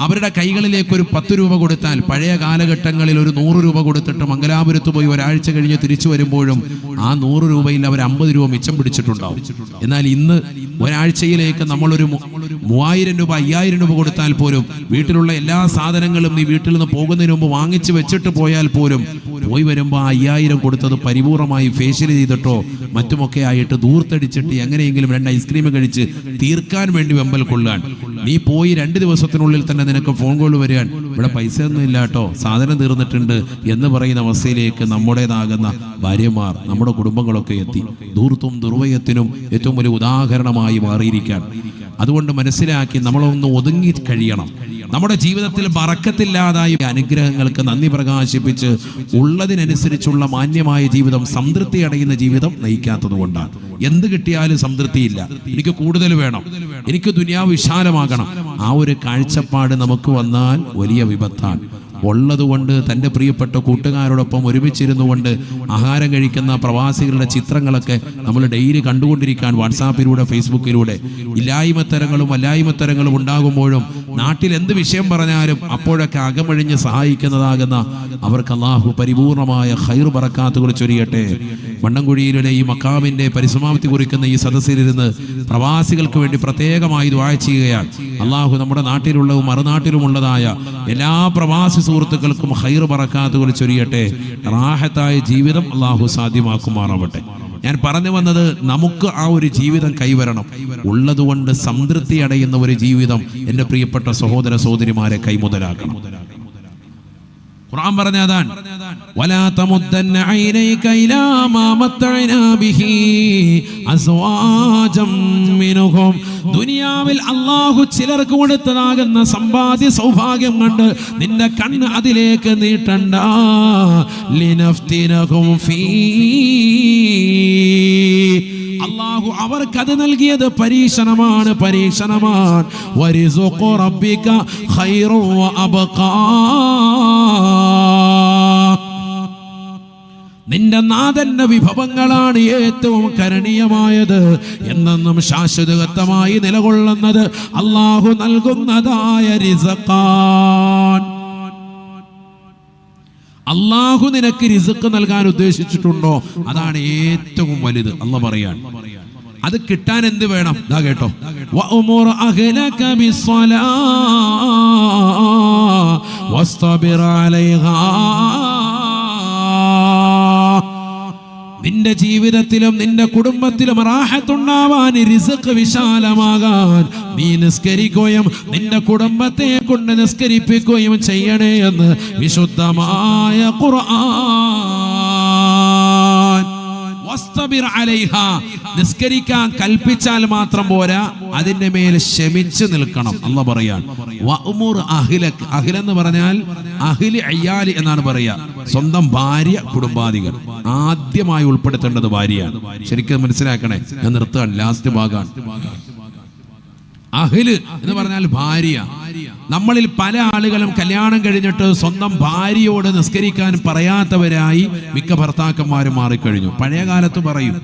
Speaker 1: അവരുടെ കൈകളിലേക്ക് ഒരു 10 രൂപ കൊടുത്താൽ, പഴയ കാലഘട്ടങ്ങളിൽ ഒരു 100 രൂപ കൊടുത്തിട്ട് മംഗലാപുരത്ത് പോയി ഒരാഴ്ച കഴിഞ്ഞ് തിരിച്ചു വരുമ്പോഴും ആ 100 രൂപയിൽ അവർ 50 രൂപ മിച്ചം പിടിച്ചിട്ടുണ്ടാവും. എന്നാൽ ഇന്ന് ഒരാഴ്ചയിലേക്ക് നമ്മളൊരു 3000 രൂപ 5000 രൂപ കൊടുത്താൽ പോലും വീട്ടിലുള്ള എല്ലാ സാധനങ്ങളും നീ വീട്ടിൽ നിന്ന് പോകുന്നതിന് മുമ്പ് വാങ്ങിച്ച് വെച്ചിട്ട് പോയാൽ പോലും പോയി വരുമ്പോൾ ആ 5000 കൊടുത്തത് പരിപൂർണമായി ഫേഷ്യൽ ചെയ്തിട്ടോ മറ്റുമൊക്കെ ആയിട്ട് ദൂർത്തടിച്ചിട്ട് എങ്ങനെയെങ്കിലും 2 ഐസ്ക്രീം കഴിച്ച് തീർക്കാൻ വേണ്ടി വെമ്പൽ കൊള്ളാൻ. നീ പോയി 2 ദിവസത്തിനുള്ളിൽ തന്നെ നിനക്ക് ഫോൺ കോൾ വരികയാൻ, ഇവിടെ പൈസ ഒന്നും ഇല്ല കേട്ടോ, സാധനം തീർന്നിട്ടുണ്ട് എന്ന് പറയുന്ന അവസ്ഥയിലേക്ക് നമ്മുടേതാകുന്ന ഭാര്യമാർ, നമ്മുടെ കുടുംബങ്ങളൊക്കെ എത്തി. ധൂർത്തും ദുർവ്വയത്തിനും ഏറ്റവും വലിയ ഉദാഹരണമായി മാറിയിരിക്കാൻ. അതുകൊണ്ട് മനസ്സിലാക്കി നമ്മളൊന്ന് ഒതുങ്ങി കഴിയണം. നമ്മുടെ ജീവിതത്തിൽ ബറക്കത്തില്ലാതായ അനുഗ്രഹങ്ങൾക്ക് നന്ദി പ്രകാശിപ്പിച്ച് ഉള്ളതിനനുസരിച്ചുള്ള മാന്യമായ ജീവിതം, സംതൃപ്തി അടയുന്ന ജീവിതം നയിക്കാത്തത് കൊണ്ടാണ്. എന്ത് കിട്ടിയാലും സംതൃപ്തിയില്ല, എനിക്ക് കൂടുതൽ വേണം, എനിക്ക് ദുനിയാവ് വിശാലമാകണം. ആ ഒരു കാഴ്ചപ്പാട് നമുക്ക് വന്നാൽ വലിയ വിപത്താണ്. ഉള്ളതുകൊണ്ട് തൻ്റെ പ്രിയപ്പെട്ട കൂട്ടുകാരോടൊപ്പം ഒരുമിച്ചിരുന്നു കൊണ്ട് ആഹാരം കഴിക്കുന്ന പ്രവാസികളുടെ ചിത്രങ്ങളൊക്കെ നമ്മൾ ഡെയിലി കണ്ടുകൊണ്ടിരിക്കാൻ വാട്സാപ്പിലൂടെ ഫേസ്ബുക്കിലൂടെ ഇല്ലായ്മത്തരങ്ങളും വല്ലായ്മത്തരങ്ങളും ഉണ്ടാകുമ്പോഴും നാട്ടിൽ എന്ത് വിഷയം പറഞ്ഞാലും അപ്പോഴൊക്കെ അകമഴിഞ്ഞ് സഹായിക്കുന്നതാകുന്ന അവർക്ക് അല്ലാഹു പരിപൂർണമായ ഖൈർ ബറക്കാത്തുകൾ ചൊരിയട്ടെ. വണ്ണംകുഴിയിലെ ഈ മക്കാമിന്റെ പരിസമാപ്തി കുറിക്കുന്ന ഈ സദസ്സിലിരുന്ന് പ്രവാസികൾക്ക് വേണ്ടി പ്രത്യേകമായി ദുആ ചെയ്യുകയാണ്. അല്ലാഹു നമ്മുടെ നാട്ടിലുള്ളതും മറുനാട്ടിലുമുള്ളതായ എല്ലാ പ്രവാസി സുഹൃത്തുക്കൾക്കും ഖൈർ ബറക്കാത്തുകൾ ചൊരിയട്ടെ. റാഹത്തായ ജീവിതം അല്ലാഹു സാധ്യമാക്കുമാറാവട്ടെ. ഞാൻ പറഞ്ഞു വന്നത്, നമുക്ക് ആ ഒരു ജീവിതം കൈവരണം. ഉള്ളതുകൊണ്ട് സംതൃപ്തി അടയുന്ന ഒരു ജീവിതം എൻ്റെ പ്രിയപ്പെട്ട സഹോദര സഹോദരിമാരെ കൈമുതലാക്കണം. ഖുർആൻ പറഞ്ഞതാണ്, ولا تمدن عينيك إلى ما متعنا به أزواجا منهم. ദുനിയാവിൽ അല്ലാഹു ചിലർക്ക് കൊടുത്തതാകുന്ന സമ്പാദ്യ സൗഭാഗ്യം കണ്ട് നിന്റെ കണ്ണ് അതിലേക്ക് നീട്ടണ്ട. ലിനഫ്തിനഹും ഫീ, അല്ലാഹു അവർക്കത് നൽകിയത് പരീക്ഷണമാണ്, പരീക്ഷണമാണ്. വരിസുഖു റബ്ബിക ഖൈറു വഅബ്ഖാ, നിന്റെ നാഥന്റെ വിഭവങ്ങളാണ് ഏറ്റവും കരണീയമായത്, എന്നെന്നും ശാശ്വതമായി നിലകൊള്ളുന്നത് അല്ലാഹു നൽകുന്നതായ റിസ്ഖാൻ. അല്ലാഹു നിനക്ക് റിസ്ഖ് നൽകാൻ ഉദ്ദേശിച്ചിട്ടുണ്ടോ അതാണ് ഏറ്റവും വലുത്. അല്ലാഹു പറയാൻ അത് കിട്ടാൻ എന്ത് വേണം? ദാ കേട്ടോ, വഅമുർ അഹ്ലക ബിസ്സലാ വസ്തബിർ അലൈഹാ. നിന്റെ ജീവിതത്തിലും നിന്റെ കുടുംബത്തിലും റാഹത്തുണ്ടാവാൻ, റിസ്ഖ് വിശാലമാകാൻ നീ നിസ്കരിക്കുകയും നിന്റെ കുടുംബത്തെ കൊണ്ട് നിസ്കരിപ്പിക്കുകയും ചെയ്യണേ എന്ന് വിശുദ്ധമായ ഖുർആൻ. വസ്തബിർ അലൈഹാ, നിസ്കരിക്കാൻ കൽപ്പിച്ചാൽ മാത്രം പോരാ, അതിന്റെ മേൽ ക്ഷമിച്ചു നിൽക്കണം. അല്ലാഹു പറയാൻ വഅമുർ അഹ്ലക, അഹ്ലെന്ന് പറഞ്ഞാൽ അഹ്ലി അയ്യാലി എന്നാണ് പറയാ, സ്വന്തം ഭാര്യ കുടുംബാദികൾ. ആദ്യമായി ഉൾപ്പെടുത്തേണ്ടത് ഭാര്യയാണ്. ശരിക്കും മനസ്സിലാക്കണേ, ഞാൻ നിർത്തുകയാണ്, ലാസ്റ്റ് ഭാഗമാണ്. അഹ്ല് എന്ന് പറഞ്ഞാൽ ഭാര്യ. നമ്മളിൽ പല ആളുകളും കല്യാണം കഴിഞ്ഞിട്ട് സ്വന്തം ഭാര്യയോട് നിസ്കരിക്കാൻ പറയാത്തവരായി മിക്ക ഭർത്താക്കന്മാരും മാറിക്കഴിഞ്ഞു. പഴയ കാലത്ത് പറയും,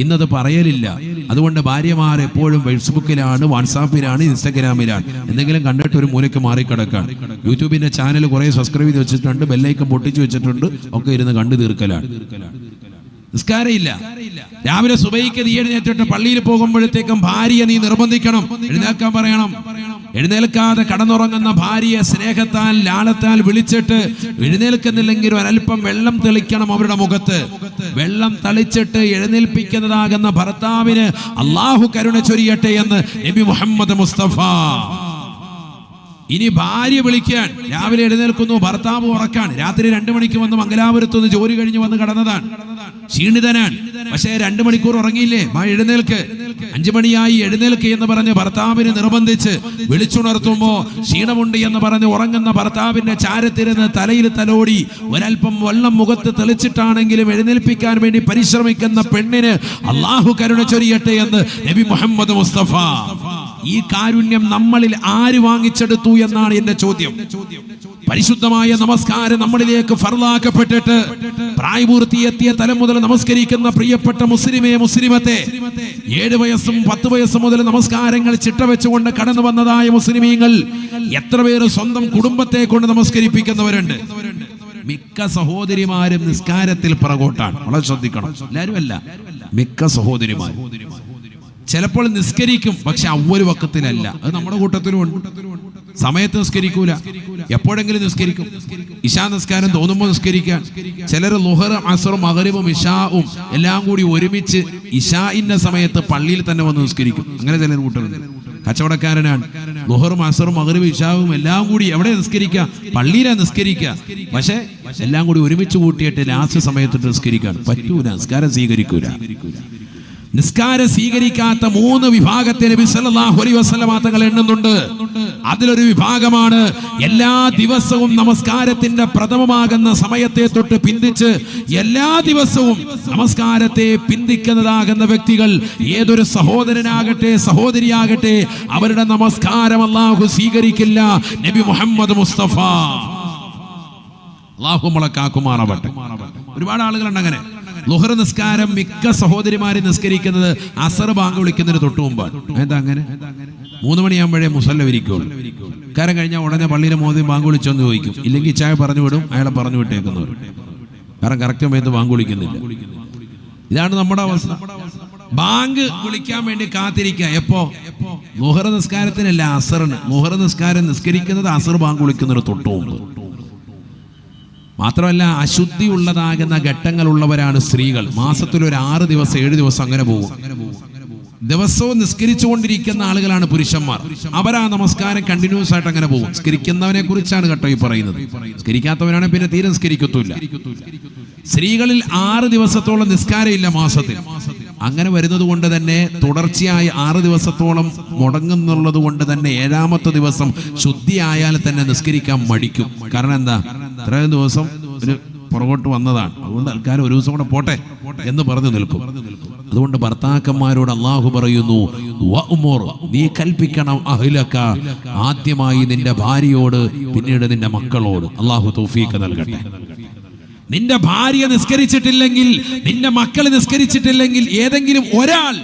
Speaker 1: ഇന്നത് പറയലില്ല. അതുകൊണ്ട് ഭാര്യമാർ എപ്പോഴും ഫേസ്ബുക്കിലാണ്, വാട്സാപ്പിലാണ്, ഇൻസ്റ്റാഗ്രാമിലാണ്. എന്തെങ്കിലും കണ്ടിട്ട് ഒരു മൂലയ്ക്ക് മാറിക്കിടക്കാണ്. യൂട്യൂബിന്റെ ചാനൽ കുറെ സബ്സ്ക്രൈബ് ചെയ്ത് വെച്ചിട്ടുണ്ട്, ബെല്ലൈക്കൻ പൊട്ടിച്ചു വെച്ചിട്ടുണ്ട്, ഒക്കെ ഇരുന്ന് കണ്ടു തീർക്കലാണ്. നിസ്കാരമില്ല. രാവിലെ സുബഹിക്ക് നീ എഴുന്നേറ്റിട്ട് പള്ളിയിൽ പോകുമ്പോഴത്തേക്കും ഭാര്യയെ നീ നിർബന്ധിക്കണം, എഴുന്നേൽക്കാൻ പറയണം. എഴുന്നേൽക്കാതെ കടന്നുറങ്ങുന്ന ഭാര്യയെ സ്നേഹത്താൽ ലാളത്താൽ വിളിച്ചിട്ട് എഴുന്നേൽക്കുന്നില്ലെങ്കിൽ ഒരൽപ്പം വെള്ളം തെളിക്കണം അവരുടെ മുഖത്ത്. വെള്ളം തളിച്ചിട്ട് എഴുന്നേൽപ്പിക്കുന്നതാകുന്ന ഭർത്താവിന് അല്ലാഹു കരുണ ചൊരിയട്ടെ എന്ന് നബി മുഹമ്മദ് മുസ്തഫ. ഇനി ഭാര്യ വിളിക്കാൻ രാവിലെ എഴുന്നേൽക്കുന്നു, ഭർത്താവ് ഉറക്കാണ്. രാത്രി 2 മണിക്ക് വന്ന് മംഗലാപുരത്ത് നിന്ന് ജോലി കഴിഞ്ഞ് വന്ന് കടന്നതാണ്, ക്ഷീണിതനാണ്. പക്ഷേ 2 മണിക്കൂർ ഉറങ്ങിയില്ലേ, എഴുന്നേൽക്ക്, 5 മണിയായി എഴുന്നേൽക്ക് എന്ന് പറഞ്ഞ് ഭർത്താവിനെ നിർബന്ധിച്ച് വിളിച്ചുണർത്തുമ്പോ ക്ഷീണമുണ്ട് എന്ന് പറഞ്ഞ് ഉറങ്ങുന്ന ഭർത്താവിന്റെ ചാരത്തിരുന്ന് തലയിൽ തലോടി ഒരൽപ്പം വെള്ളം മുഖത്ത് തെളിച്ചിട്ടാണെങ്കിലും എഴുന്നേൽപ്പിക്കാൻ വേണ്ടി പരിശ്രമിക്കുന്ന പെണ്ണിന് അല്ലാഹു കരുണ ചൊരിയട്ടെ എന്ന് നബി മുഹമ്മദ് മുസ്തഫ. ഈ കാരുണ്യം നമ്മളിൽ ആര് വാങ്ങിച്ചെടുത്തു എന്നാണ് എന്റെ ചോദ്യം. പരിശുദ്ധമായ നമസ്കാരം നമ്മളിലേക്ക് ഫർളാക്കപ്പെട്ടിട്ട് പ്രായപൂർത്തിയെത്തിയ തലം മുതൽ നമസ്കരിക്കുന്ന പ്രിയപ്പെട്ട മുസ്ലിമേ, മുസ്ലിമത്തെ, 7 വയസ്സും 10 വയസ്സും മുതൽ നമസ്കാരങ്ങൾ ചിട്ടവെച്ചുകൊണ്ട് കടന്നു വന്നതായ മുസ്ലിമീങ്ങൾ എത്ര പേര് സ്വന്തം കുടുംബത്തെ കൊണ്ട് നമസ്കരിപ്പിക്കുന്നവരുണ്ട്? മിക്ക സഹോദരിമാരും നിസ്കാരത്തിൽ പുറകോട്ടാണ്. വളരെ ശ്രദ്ധിക്കണം. എല്ലാവരും അല്ല, മിക്ക സഹോദരിമാരും ചിലപ്പോൾ നിസ്കരിക്കും, പക്ഷെ അവ്വല് വക്കത്തിലല്ല. അത് നമ്മുടെ കൂട്ടത്തിലും ഉണ്ട്. സമയത്ത് നിസ്കരിക്കൂല, എപ്പോഴെങ്കിലും നിസ്കരിക്കും. ഇശാ നിസ്കാരം തോന്നുമ്പോൾ നിസ്കരിക്കാൻ. ചിലർ ളുഹർ, അസ്ർ, മഗ്രിബും ഇശാവും എല്ലാം കൂടി ഒരുമിച്ച് ഇശാഇന്റെ സമയത്ത് പള്ളിയിൽ തന്നെ വന്ന് നിസ്കരിക്കും. അങ്ങനെ ചിലർ കൂട്ടരുണ്ട്. കച്ചവടക്കാരനാണ്, ളുഹറും അസ്റും മഗ്രിബും ഇശാവും എല്ലാം കൂടി എവിടെ നിസ്കരിക്കുക? പള്ളിയിലാണ് നിസ്കരിക്കുക. പക്ഷെ എല്ലാം കൂടി ഒരുമിച്ച് കൂട്ടിയിട്ട് ലാസ്റ്റ് സമയത്ത് നിസ്കരിക്കാൻ പറ്റൂല, നിസ്കാരം സ്വീകരിക്കൂല. നിസ്കാരം സ്വീകരിക്കാത്ത 3 വിഭാഗത്തെ നബി സല്ലല്ലാഹു അലൈഹി വസല്ലം തങ്ങൾ എണ്ണുന്നുണ്ട്. അതിലൊരു വിഭാഗമാണ് എല്ലാ ദിവസവും നമസ്കാരത്തിന്റെ പ്രഥമമാകുന്ന സമയത്തെ തൊട്ട് പിന്തിച്ച് എല്ലാ ദിവസവും നമസ്കാരത്തെ പിന്തിക്കുന്നതാകുന്ന വ്യക്തികൾ. ഏതൊരു സഹോദരനാകട്ടെ സഹോദരിയാകട്ടെ, അവരുടെ നമസ്കാരം അല്ലാഹു സ്വീകരിക്കില്ല. നബി മുഹമ്മദ് മുസ്തഫ അല്ലാഹു മുളക്കാക്കുമാറാവട്ടെ. ഒരുപാട് ആളുകളുണ്ട് അങ്ങനെ. ളുഹർ നിസ്കാരം മിക്ക സഹോദരിമാരെ നിസ്കരിക്കുന്നത് അസർ ബാങ്ക് വിളിക്കുന്നതിന് തൊട്ട് മുമ്പാണ്. എന്താ അങ്ങനെ? 3 മണിയാകുമ്പോഴേ മുസല്ല വിരിക്കുള്ളൂ. കാരം കഴിഞ്ഞാൽ ഉടനെ പള്ളിയിലെ മോദി ബാങ്ക് വിളിച്ചോന്ന് ചോദിക്കും. ഇല്ലെങ്കിൽ ചായ പറഞ്ഞു വിടും, അയാളെ പറഞ്ഞു വിട്ടേക്കുന്നവർ. കാരണം കറക്റ്റ് സമയത്ത് ബാങ്ക് വിളിക്കുന്നില്ല. ഇതാണ് നമ്മുടെ അവസ്ഥ. ബാങ്ക് വിളിക്കാൻ വേണ്ടി കാത്തിരിക്കുക. എപ്പോ? ളുഹർ നിസ്കാരത്തിനല്ല, അസറിന്. ളുഹർ നിസ്കാരം നിസ്കരിക്കുന്നത് അസർ ബാങ്ക് വിളിക്കുന്നതിന് തൊട്ട് മുമ്പ്. മാത്രമല്ല, അശുദ്ധി ഉള്ളതാകുന്ന ഘട്ടങ്ങളുള്ളവരാണ് സ്ത്രീകൾ. മാസത്തിൽ ഒരു 6 ദിവസം 7 ദിവസം അങ്ങനെ പോകും. ദിവസവും നിസ്കരിച്ചുകൊണ്ടിരിക്കുന്ന ആളുകളാണ് പുരുഷന്മാർ. അവരാ നമസ്കാരം കണ്ടിന്യൂസ് ആയിട്ട് അങ്ങനെ പോകും. നിസ്കരിക്കുന്നവനെ കുറിച്ചാണ് കേട്ടോ ഈ പറയുന്നത്. നിസ്കരിക്കാത്തവനാണ് പിന്നെ തീരെ നിസ്കരിക്കത്തില്ല. സ്ത്രീകളിൽ 6 ദിവസത്തോളം നിസ്കാരമില്ല മാസത്തിൽ. അങ്ങനെ വരുന്നത് കൊണ്ട് തന്നെ തുടർച്ചയായി 6 ദിവസത്തോളം മുടങ്ങുന്നുള്ളത് കൊണ്ട് തന്നെ 7ാമത്തെ ദിവസം ശുദ്ധിയായാൽ തന്നെ നിസ്കരിക്കാൻ മടിക്കും. കാരണം എന്താ, ഇത്രയും ദിവസം ഒരു പുറകോട്ട് വന്നതാണ്, അതുകൊണ്ട് ആൾക്കാർ ഒരു ദിവസം കൂടെ പോട്ടെ എന്ന് പറഞ്ഞു നിൽക്കും. അതുകൊണ്ട് ഭർത്താക്കന്മാരോട് അള്ളാഹു പറയുന്നു, നീ കൽപ്പിക്കണം അഹ്ലക, ആദ്യമായി നിന്റെ ഭാര്യയോട്, പിന്നീട് നിന്റെ മക്കളോട്. അള്ളാഹു തൗഫീഖ് നൽകട്ടെ. നിന്റെ ഭാര്യ നിസ്കരിച്ചിട്ടില്ലെങ്കിൽ, നിന്റെ മക്കൾ നിസ്കരിച്ചിട്ടില്ലെങ്കിൽ, ഏതെങ്കിലും ഒരാൾ,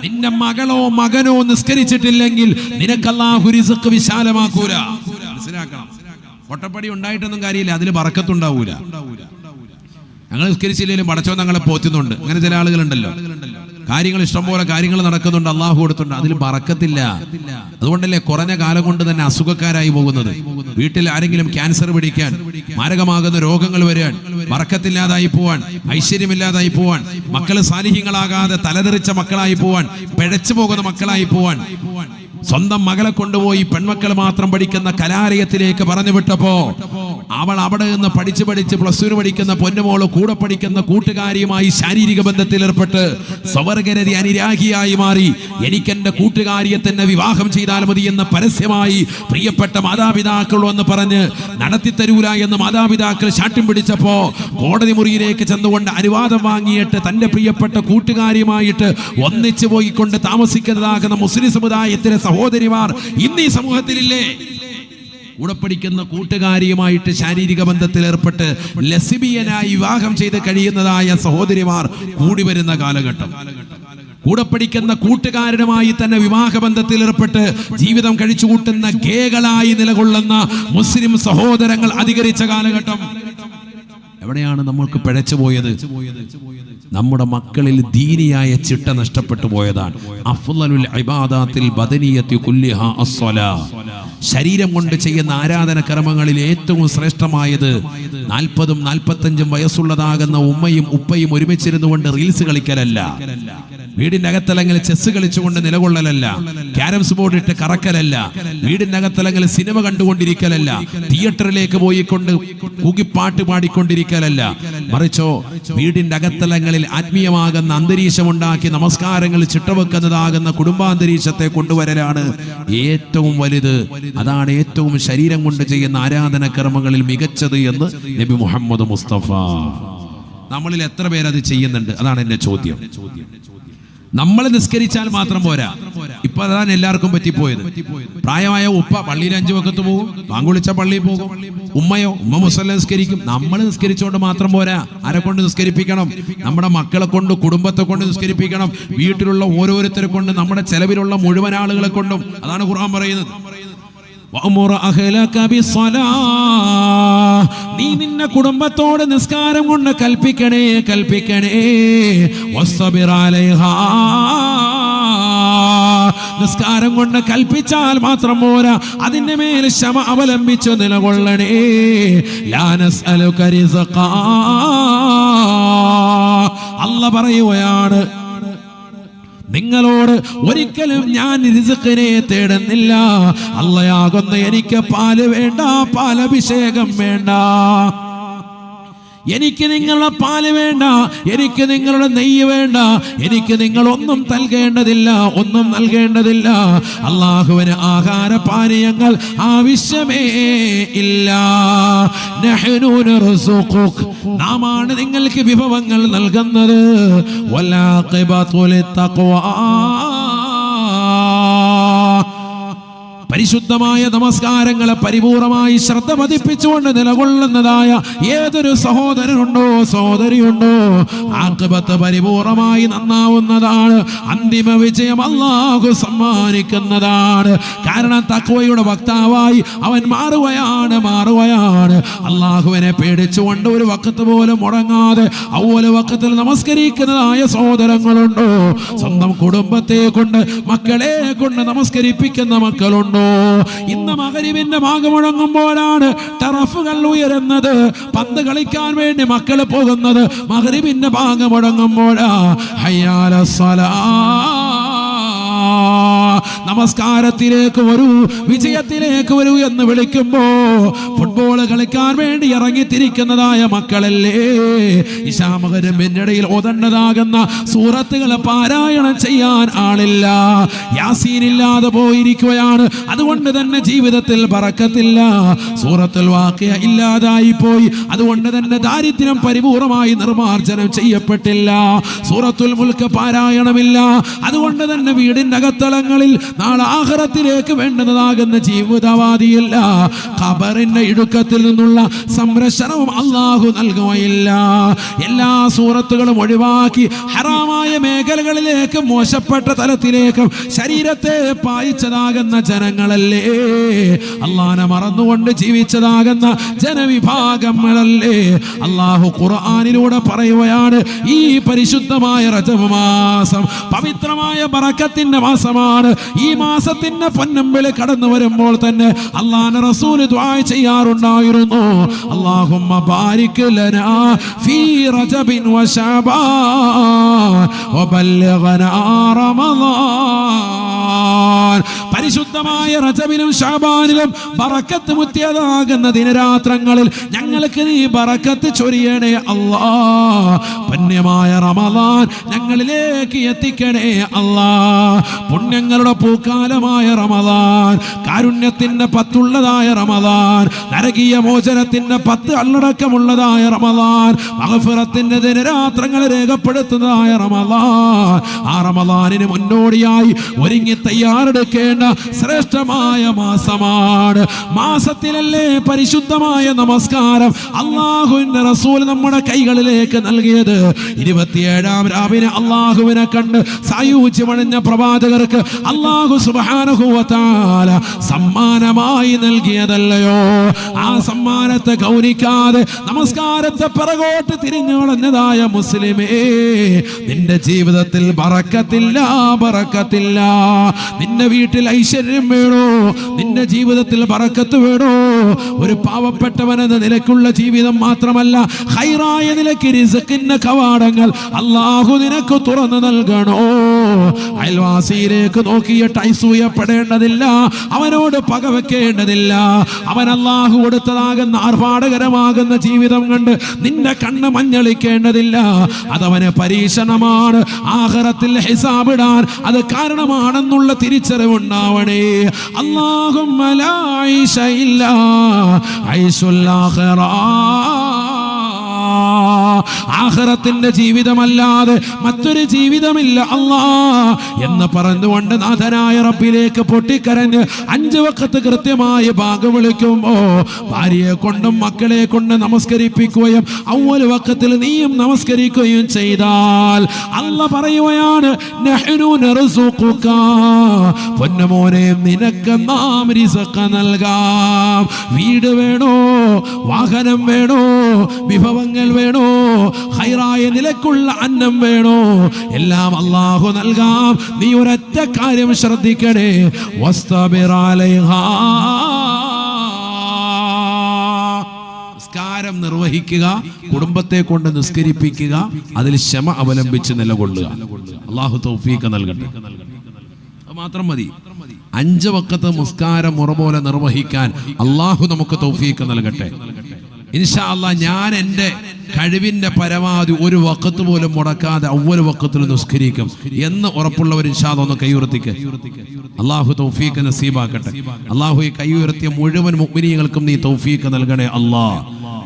Speaker 1: നിന്റെ മകളോ മകനോ നിസ്കരിച്ചിട്ടില്ലെങ്കിൽ നിനക്ക് അല്ലാഹു റിസ്ക് വിശാലമാക്കൂല. മനസ്സിലാക്കണം. ഒട്ടപ്പടി ഉണ്ടായിട്ടൊന്നും കാര്യമില്ല, അതിൽ ബറക്കത്തുണ്ടാവൂല. ഞങ്ങൾ നിസ്കരിച്ചില്ലെങ്കിലും പടച്ചോൻ ഞങ്ങളെ പോറ്റുന്നുണ്ട്. അങ്ങനെ ചില ആളുകളുണ്ടല്ലോ, കാര്യങ്ങൾ ഇഷ്ടംപോലെ കാര്യങ്ങൾ നടക്കുന്നുണ്ട്, അള്ളാഹു കൊടുത്തുണ്ട്, അതിൽ ബറക്കത്തില്ല. അതുകൊണ്ടല്ലേ കുറഞ്ഞ കാലം കൊണ്ട് തന്നെ അസുഖക്കാരായി പോകുന്നത്. വീട്ടിൽ ആരെങ്കിലും ക്യാൻസർ പിടിക്കാൻ, മാരകമാകുന്ന രോഗങ്ങൾ വരാൻ, ബറക്കത്തില്ലാതായി പോവാൻ, ഐശ്വര്യമില്ലാതായി പോവാൻ, മക്കള് സാലിഹ്യങ്ങളാകാതെ തലതെറിച്ച മക്കളായി പോവാൻ, പിഴച്ചു പോകുന്ന മക്കളായി പോവാൻ, സ്വന്തം മകളെ കൊണ്ടുപോയി പെൺമക്കൾ മാത്രം പഠിക്കുന്ന കലാലയത്തിലേക്ക് പറഞ്ഞു വിട്ടപ്പോ അവൾ അവിടെ നിന്ന് പഠിച്ച് +2 പഠിക്കുന്ന പൊന്നുമോള് കൂടെ പഠിക്കുന്ന കൂട്ടുകാരിയുമായി ശാരീരിക ബന്ധത്തിൽ ഏർപ്പെട്ട് സ്വവർഗരതി അനുരാഗിയായി മാറി. എനിക്കെന്റെ കൂട്ടുകാരിയെ തന്നെ വിവാഹം ചെയ്താൽ മതി എന്ന് പരസ്യമായി പ്രിയപ്പെട്ട മാതാപിതാക്കൾ എന്ന് പറഞ്ഞ് നടത്തിത്തരൂല എന്ന് മാതാപിതാക്കൾ ശാഠ്യം പിടിച്ചപ്പോ കോടതി മുറിയിലേക്ക് ചെന്നുകൊണ്ട് അനുവാദം വാങ്ങിയിട്ട് തന്റെ പ്രിയപ്പെട്ട കൂട്ടുകാരിയുമായിട്ട് ഒന്നിച്ചു പോയിക്കൊണ്ട് താമസിക്കുന്നതാകുന്ന മുസ്ലിം സമുദായത്തിലെ സഹോദരിമാർ ഇന്ന് ഈ സമൂഹത്തിലില്ലേ? കൂടെ പഠിക്കുന്ന കൂട്ടുകാരിയുമായിട്ട് ശാരീരിക ബന്ധത്തിൽ ഏർപ്പെട്ട് ലെസ്ബിയനായി വിവാഹം ചെയ്ത് കഴിയുന്നതായ സഹോദരിമാർ കൂടി വരുന്ന കാലഘട്ടം. കൂടെ പഠിക്കുന്ന കൂട്ടുകാരനുമായി തന്നെ വിവാഹബന്ധത്തിൽ ഏർപ്പെട്ട് ജീവിതം കഴിച്ചു കൂട്ടുന്ന ഗേകളായി നിലകൊള്ളുന്ന മുസ്ലിം സഹോദരങ്ങൾ അധികരിച്ച കാലഘട്ടം. എവിടെയാണ് നമ്മൾക്ക് പിഴച്ചു പോയത്? നമ്മുടെ മക്കളിൽ ദീനിയായ ചിട്ട നഷ്ടപ്പെട്ടു പോയതാണ്. അഫ്ളലുൽ ഇബാദാത്തിൽ ബദനിയത്തി കുല്ലിഹാ അസ്സലാ. ശരീരം കൊണ്ട് ചെയ്യുന്ന ആരാധന കർമ്മങ്ങളിൽ ഏറ്റവും ശ്രേഷ്ഠമായത് 40ഉം 45ഉം വയസ്സുള്ളതാകുന്ന ഉമ്മയും ഉപ്പയും ഒരുമിച്ചിരുന്നു കൊണ്ട് റീൽസ് കളിക്കലല്ല, വീടിന്റെ അകത്തലങ്ങളിൽ ചെസ് കളിച്ചുകൊണ്ട് നിലകൊള്ളലല്ല, ക്യാരംസ് ബോർഡ് ഇട്ട് കറക്കലല്ല, വീടിന്റെ അകത്തലങ്ങളിൽ സിനിമ കണ്ടുകൊണ്ടിരിക്കലല്ല, തിയേറ്ററിലേക്ക് പോയിക്കൊണ്ട് കൂകിപ്പാട്ട് പാടിക്കൊണ്ടിരിക്കലല്ല, മറിച്ചോ വീടിന്റെ അകത്തലങ്ങളിൽ ആത്മീയമാകുന്ന അന്തരീക്ഷം ഉണ്ടാക്കി നമസ്കാരങ്ങൾ ചിട്ടവെക്കുന്നതാകുന്ന കുടുംബാന്തരീക്ഷത്തെ കൊണ്ടുവരലാണ് ഏറ്റവും വലുത്. അതാണ് ഏറ്റവും ശരീരം കൊണ്ട് ചെയ്യുന്ന ആരാധന കർമ്മങ്ങളിൽ മികച്ചത് എന്ന് നബി മുഹമ്മദ് മുസ്തഫ. നമ്മളിൽ എത്ര പേരത് ചെയ്യുന്നുണ്ട്? അതാണ് എന്റെ ചോദ്യം. നമ്മൾ നിസ്കരിച്ചാൽ മാത്രം പോരാ. ഇപ്പൊ അതാണ് എല്ലാവർക്കും പറ്റിപ്പോയത്. പ്രായമായ ഉപ്പ പള്ളിയിൽ 5 വക്കത്ത് പോകും, പാങ്കുളിച്ച പള്ളിയിൽ പോകും. ഉമ്മ മുസല്ല നിസ്കരിക്കും. നമ്മൾ നിസ്കരിച്ചുകൊണ്ട് മാത്രം പോരാ. ആരെ കൊണ്ട് നിസ്കരിപ്പിക്കണം? നമ്മുടെ മക്കളെ കൊണ്ട്, കുടുംബത്തെ കൊണ്ട് നിസ്കരിപ്പിക്കണം. വീട്ടിലുള്ള ഓരോരുത്തരെ കൊണ്ട്, നമ്മുടെ ചെലവിലുള്ള മുഴുവൻ ആളുകളെ കൊണ്ടും. അതാണ് ഖുർആൻ പറയുന്നത്. നീ നിന്റെ കുടുംബത്തോട് നിസ്കാരം കൊണ്ട് കൽപ്പിക്കണേ. നിസ്കാരം കൊണ്ട് കൽപ്പിച്ചാൽ മാത്രം പോരാ, അതിന്റെ മേൽ ക്ഷമ അവലംബിച്ചു നിലകൊള്ളണേ. ലാ നസ്അലുക റിസ്ഖാ. അല്ലാഹ് പറയുകയാണ്, നിങ്ങളോട് ഒരിക്കലും ഞാൻ റിസ്ഖിനെ തേടുന്നില്ല. അല്ലാഹുവേ, എനിക്ക് പാല് വേണ്ട, പാലഭിഷേകം വേണ്ട, എനിക്ക് നിങ്ങളുടെ പാല് വേണ്ട, എനിക്ക് നിങ്ങളുടെ നെയ്യ് വേണ്ട, എനിക്ക് നിങ്ങൾ ഒന്നും നൽകേണ്ടതില്ല. അല്ലാഹുവിന് ആഹാരപാനീയങ്ങൾ ആവശ്യമേ ഇല്ല. നഹ്നു നർസുഖുക, നാമാണ് നിങ്ങൾക്ക് വിഭവങ്ങൾ നൽകുന്നത്. വലാഖിബതു ലിത്തഖ്വാ. പരിശുദ്ധമായ നമസ്കാരങ്ങളെ പരിപൂർണമായി ശ്രദ്ധ പതിപ്പിച്ചുകൊണ്ട് നിലകൊള്ളുന്നതായ ഏതൊരു സഹോദരനുണ്ടോ, സഹോദരിയുണ്ടോ, ആഖിബത്ത് പരിപൂർണമായി നന്നാവുന്നതാണ്. അന്തിമ വിജയം അല്ലാഹു സമ്മാനിക്കുന്നതാണ്. കാരണം തഖ്വയുടെ വക്താവായി അവൻ മാറുകയാണ്. അല്ലാഹുവിനെ പേടിച്ചുകൊണ്ട് ഒരു വഖത്ത് പോലും മുടങ്ങാതെ അവ്വൽ വഖത്തിൽ നമസ്കരിക്കുന്നതായ സഹോദരങ്ങളുണ്ടോ? സ്വന്തം കുടുംബത്തെ കൊണ്ട്, മക്കളെ കൊണ്ട് നമസ്കരിപ്പിക്കുന്ന മക്കളുണ്ടോ? ഇന്ന് മഗ്‌രിബിന്റെ ഭാഗം മുഴങ്ങുമ്പോഴാണ് ടറഫുകൾ ഉയരുന്നത്, പന്ത് കളിക്കാൻ വേണ്ടി മക്കള് പോകുന്നത്. മഗ്‌രിബിന്റെ ഭാഗം മുഴങ്ങുമ്പോഴാ ഹയ്യ അലസ്സലാ. നമസ്കാരത്തിലേക്ക് വരൂ, വിജയത്തിലേക്ക് വരൂ എന്ന് വിളിക്കുമ്പോ ഫുട്ബോൾ കളിക്കാൻ വേണ്ടി ഇറങ്ങിത്തിരിക്കുന്നതായ മക്കളല്ലേ, ഇശാ മഗ്‌രിബിന്റെ ഇടയിൽ ഓതേണ്ടതാകുന്ന സൂറത്തുകൾ പാരായണം ചെയ്യാൻ ആളില്ല, യാസീൻ ഇല്ലാതെ പോയിരിക്കുകയാണ്. അതുകൊണ്ട് തന്നെ ജീവിതത്തിൽ ബറക്കത്തില്ല. സൂറത്തുൽ വാഖിഅ ഇല്ലാതായി പോയി. അതുകൊണ്ട് തന്നെ ദാരിദ്ര്യം പരിപൂർണമായി നിർമാർജനം ചെയ്യപ്പെട്ടില്ല. സൂറത്തുൽ മുൽക്ക് പാരായണമില്ല. അതുകൊണ്ട് തന്നെ വീടിന്റെ അകത്തളങ്ങളിൽ നാളെ ആഖിറത്തിലേക്ക് വേണ്ടതാകുന്ന ജീവിതവാദിയില്ല. ഖബറിന്റെ ഇടുക്കത്തിൽ നിന്നുള്ള സംരക്ഷണവും അല്ലാഹു നൽകുകയില്ല. എല്ലാ സൂറത്തുകളും ഒഴിവാക്കി ഹറാമായ മേഖലകളിലേക്ക്, മോശപ്പെട്ട തലത്തിലേക്കും ശരീരത്തെ പായിച്ചതാകുന്ന ജനങ്ങളല്ലേ, അല്ലാഹനെ മറന്നുകൊണ്ട് ജീവിച്ചതാകുന്ന ജനവിഭാഗങ്ങളല്ലേ. അല്ലാഹു ഖുർആനിലൂടെ പറയുകയാണ്, ഈ പരിശുദ്ധമായ റജബ് മാസം പവിത്രമായ ബറക്കത്തിന്റെ മാസമാണ്. ഈ മാസത്തിന്റെ പൊന്നമ്പിളി കടന്നു വരുമ്പോൾ തന്നെ അല്ലാഹുവിന്റെ റസൂൽ ദുആ ചെയ്യാറുണ്ടായിരുന്നു, അല്ലാഹുമ്മ ബാരിക് ലനാ ഫീ റജബിൻ വ ശഅബാൻ വബല്ലിഗ്നാ റമളാൻ. പരിശുദ്ധമായ റജബിലും ശഅബാനിലും ബറക്കത്ത് മുത്തിയതാകുന്ന ദിനരാത്രങ്ങളിൽ ഞങ്ങൾക്ക് നീ ബറക്കത്ത് ചൊരിയണേ അല്ലാഹ്. പുണ്യമായ റമളാൻ ഞങ്ങളിലേക്ക് എത്തിക്കണേ അല്ലാഹ്. പുണ്യങ്ങളുടെ പൂക്കാലമായ റമളാൻ, കാരുണ്യത്തിന്റെ 10 ഉള്ളതായ റമളാൻ, നരകീയ മോചനത്തിന്റെ 10 അള്ളടക്കമുള്ളതായ റമളാൻ, മഗ്ഫിറത്തിന്റെ ദിനരാത്രങ്ങൾ രേഖപ്പെടുത്തുന്നതായ റമളാൻ. ആ റമളാനിന് മുന്നോടിയായി ഒരുങ്ങി തയ്യാറെടുക്കേണ്ട ശ്രേഷ്ഠമായ മാസമാണ്. മാസത്തിലല്ലേ പരിശുദ്ധമായ നമസ്കാരം അല്ലാഹുവിന്റെ റസൂൽ നമ്മുടെ കൈകളിലേക്ക് നൽകിയത്. 27-ാം രാവിനെ അല്ലാഹുവിനെ കണ്ട് സായൂജ്യമണിഞ്ഞ പ്രവാചകർക്ക് അല്ലാഹു സുബ്ഹാനഹു വ തആല സമ്മാനമായി നൽകിയതല്ലയോ. ആ സമ്മാനത്തെ ഗൗനിക്കാതെ നമസ്കാരത്തെ പിറകോട്ട് തിരിഞ്ഞു കളഞ്ഞതായ മുസ്ലിമേ, നിന്റെ ജീവിതത്തിൽ ബറക്കത്തില്ല, ബറക്കത്തില്ല. നിന്റെ വീട്ടിൽ ഐശ്വര്യം വേണോ, നിന്റെ ജീവിതത്തിൽ ബറക്കത്ത് വേണോ, ഒരു പാവപ്പെട്ടവനെന്ന നിലക്കുള്ള ജീവിതം മാത്രമല്ല, ഖൈറായ നിലയ്ക്ക് റിസ്കിന്റെ കവാടങ്ങൾ അല്ലാഹു നിനക്ക് തുറന്നു നൽകണോ. അയൽവാസിയിലേക്ക് നോക്കിയിട്ട് അസൂയപ്പെടേണ്ടതില്ല, അവനോട് പകവെക്കേണ്ടതില്ല. അവൻ അല്ലാഹു കൊടുത്തതാകുന്ന ആർഭാടകരമാകുന്ന ജീവിതം കണ്ട് നിന്റെ കണ്ണ് മഞ്ഞളിക്കേണ്ടതില്ല. അതവന് പരീക്ഷണമാണ്, ആഖിറത്തിൽ ഹിസാബിടാൻ അത് കാരണമാണെന്നുള്ള തിരിച്ചറിവുണ്ടാവണേ. അല്ലാഹുമ്മ ലാ ഐശ ഇല്ലാ ഐശുൽ ആഖിറ. ആഖിറത്തിന്റെ ജീവിതമല്ലാതെ മറ്റൊരു ജീവിതമില്ല അല്ലാ എന്ന് പറഞ്ഞുകൊണ്ട് നാഥനായ റബ്ബിലേക്ക് പൊട്ടിക്കരഞ്ഞ് 5 വഖത്ത് കൃത്യമായി ബാങ്ക് വിളിക്കുമ്പോ ഭാര്യയെ കൊണ്ടും മക്കളെ കൊണ്ട് നമസ്കരിപ്പിക്കുകയും അവ്വൽ വഖത്തിൽ നീയും നമസ്കരിക്കുകയും ചെയ്താൽ അല്ലാഹ് പറയുകയാണ്, നഹ്നു നർസുഖുക, പൊന്നുമോനെ നിനക്ക് നാം റിസ്ഖ് നൽകാം. വീട് വേണോ, വാഹനം വേണോ, വിഭവങ്ങൾ വേണോ, ഖൈറായ നിലക്കുള്ള അന്നം വേണോ, എല്ലാം അല്ലാഹു നൽകാം. നീ ഒരൊറ്റ കാര്യം ശ്രദ്ധിക്കണേ, വസ്തബിർ അലൈഹാ. നിസ്കാരം നിർവഹിക്കുക, കുടുംബത്തെ കൊണ്ട് നിസ്കരിപ്പിക്കുക, അതിൽ ക്ഷമ അവലംബിച്ച് നിലകൊള്ളുക. അല്ലാഹു തൗഫീഖ് നൽകട്ടെ. അത് മാത്രം മതി. 5 വഖത്ത് നിസ്കാരം മുറ പോലെ നിർവഹിക്കാൻ അല്ലാഹു നമുക്ക് തൗഫീഖ് നൽകട്ടെ. ഇൻഷാ അല്ലാഹ് ഞാൻ എൻ്റെ കഴിവിന്റെ പരമാവധി 1 വഖത്ത് പോലും മുടക്കാതെ അവ്വൽ വഖത്തിൽ നിസ്കരിക്കും എന്ന് ഉറപ്പുള്ളവർ ഇൻഷാ അല്ലാഹ് ഒന്ന് കൈയുയർത്തിക്ക്. അല്ലാഹു തൗഫീഖ് നസീബാക്കട്ടെ. അല്ലാഹു ഈ കൈയുയർത്തിയ മുഴുവൻ മുഅ്മിനീങ്ങൾക്കും നീ തൗഫീഖ് നൽകണേ അല്ലാഹ്,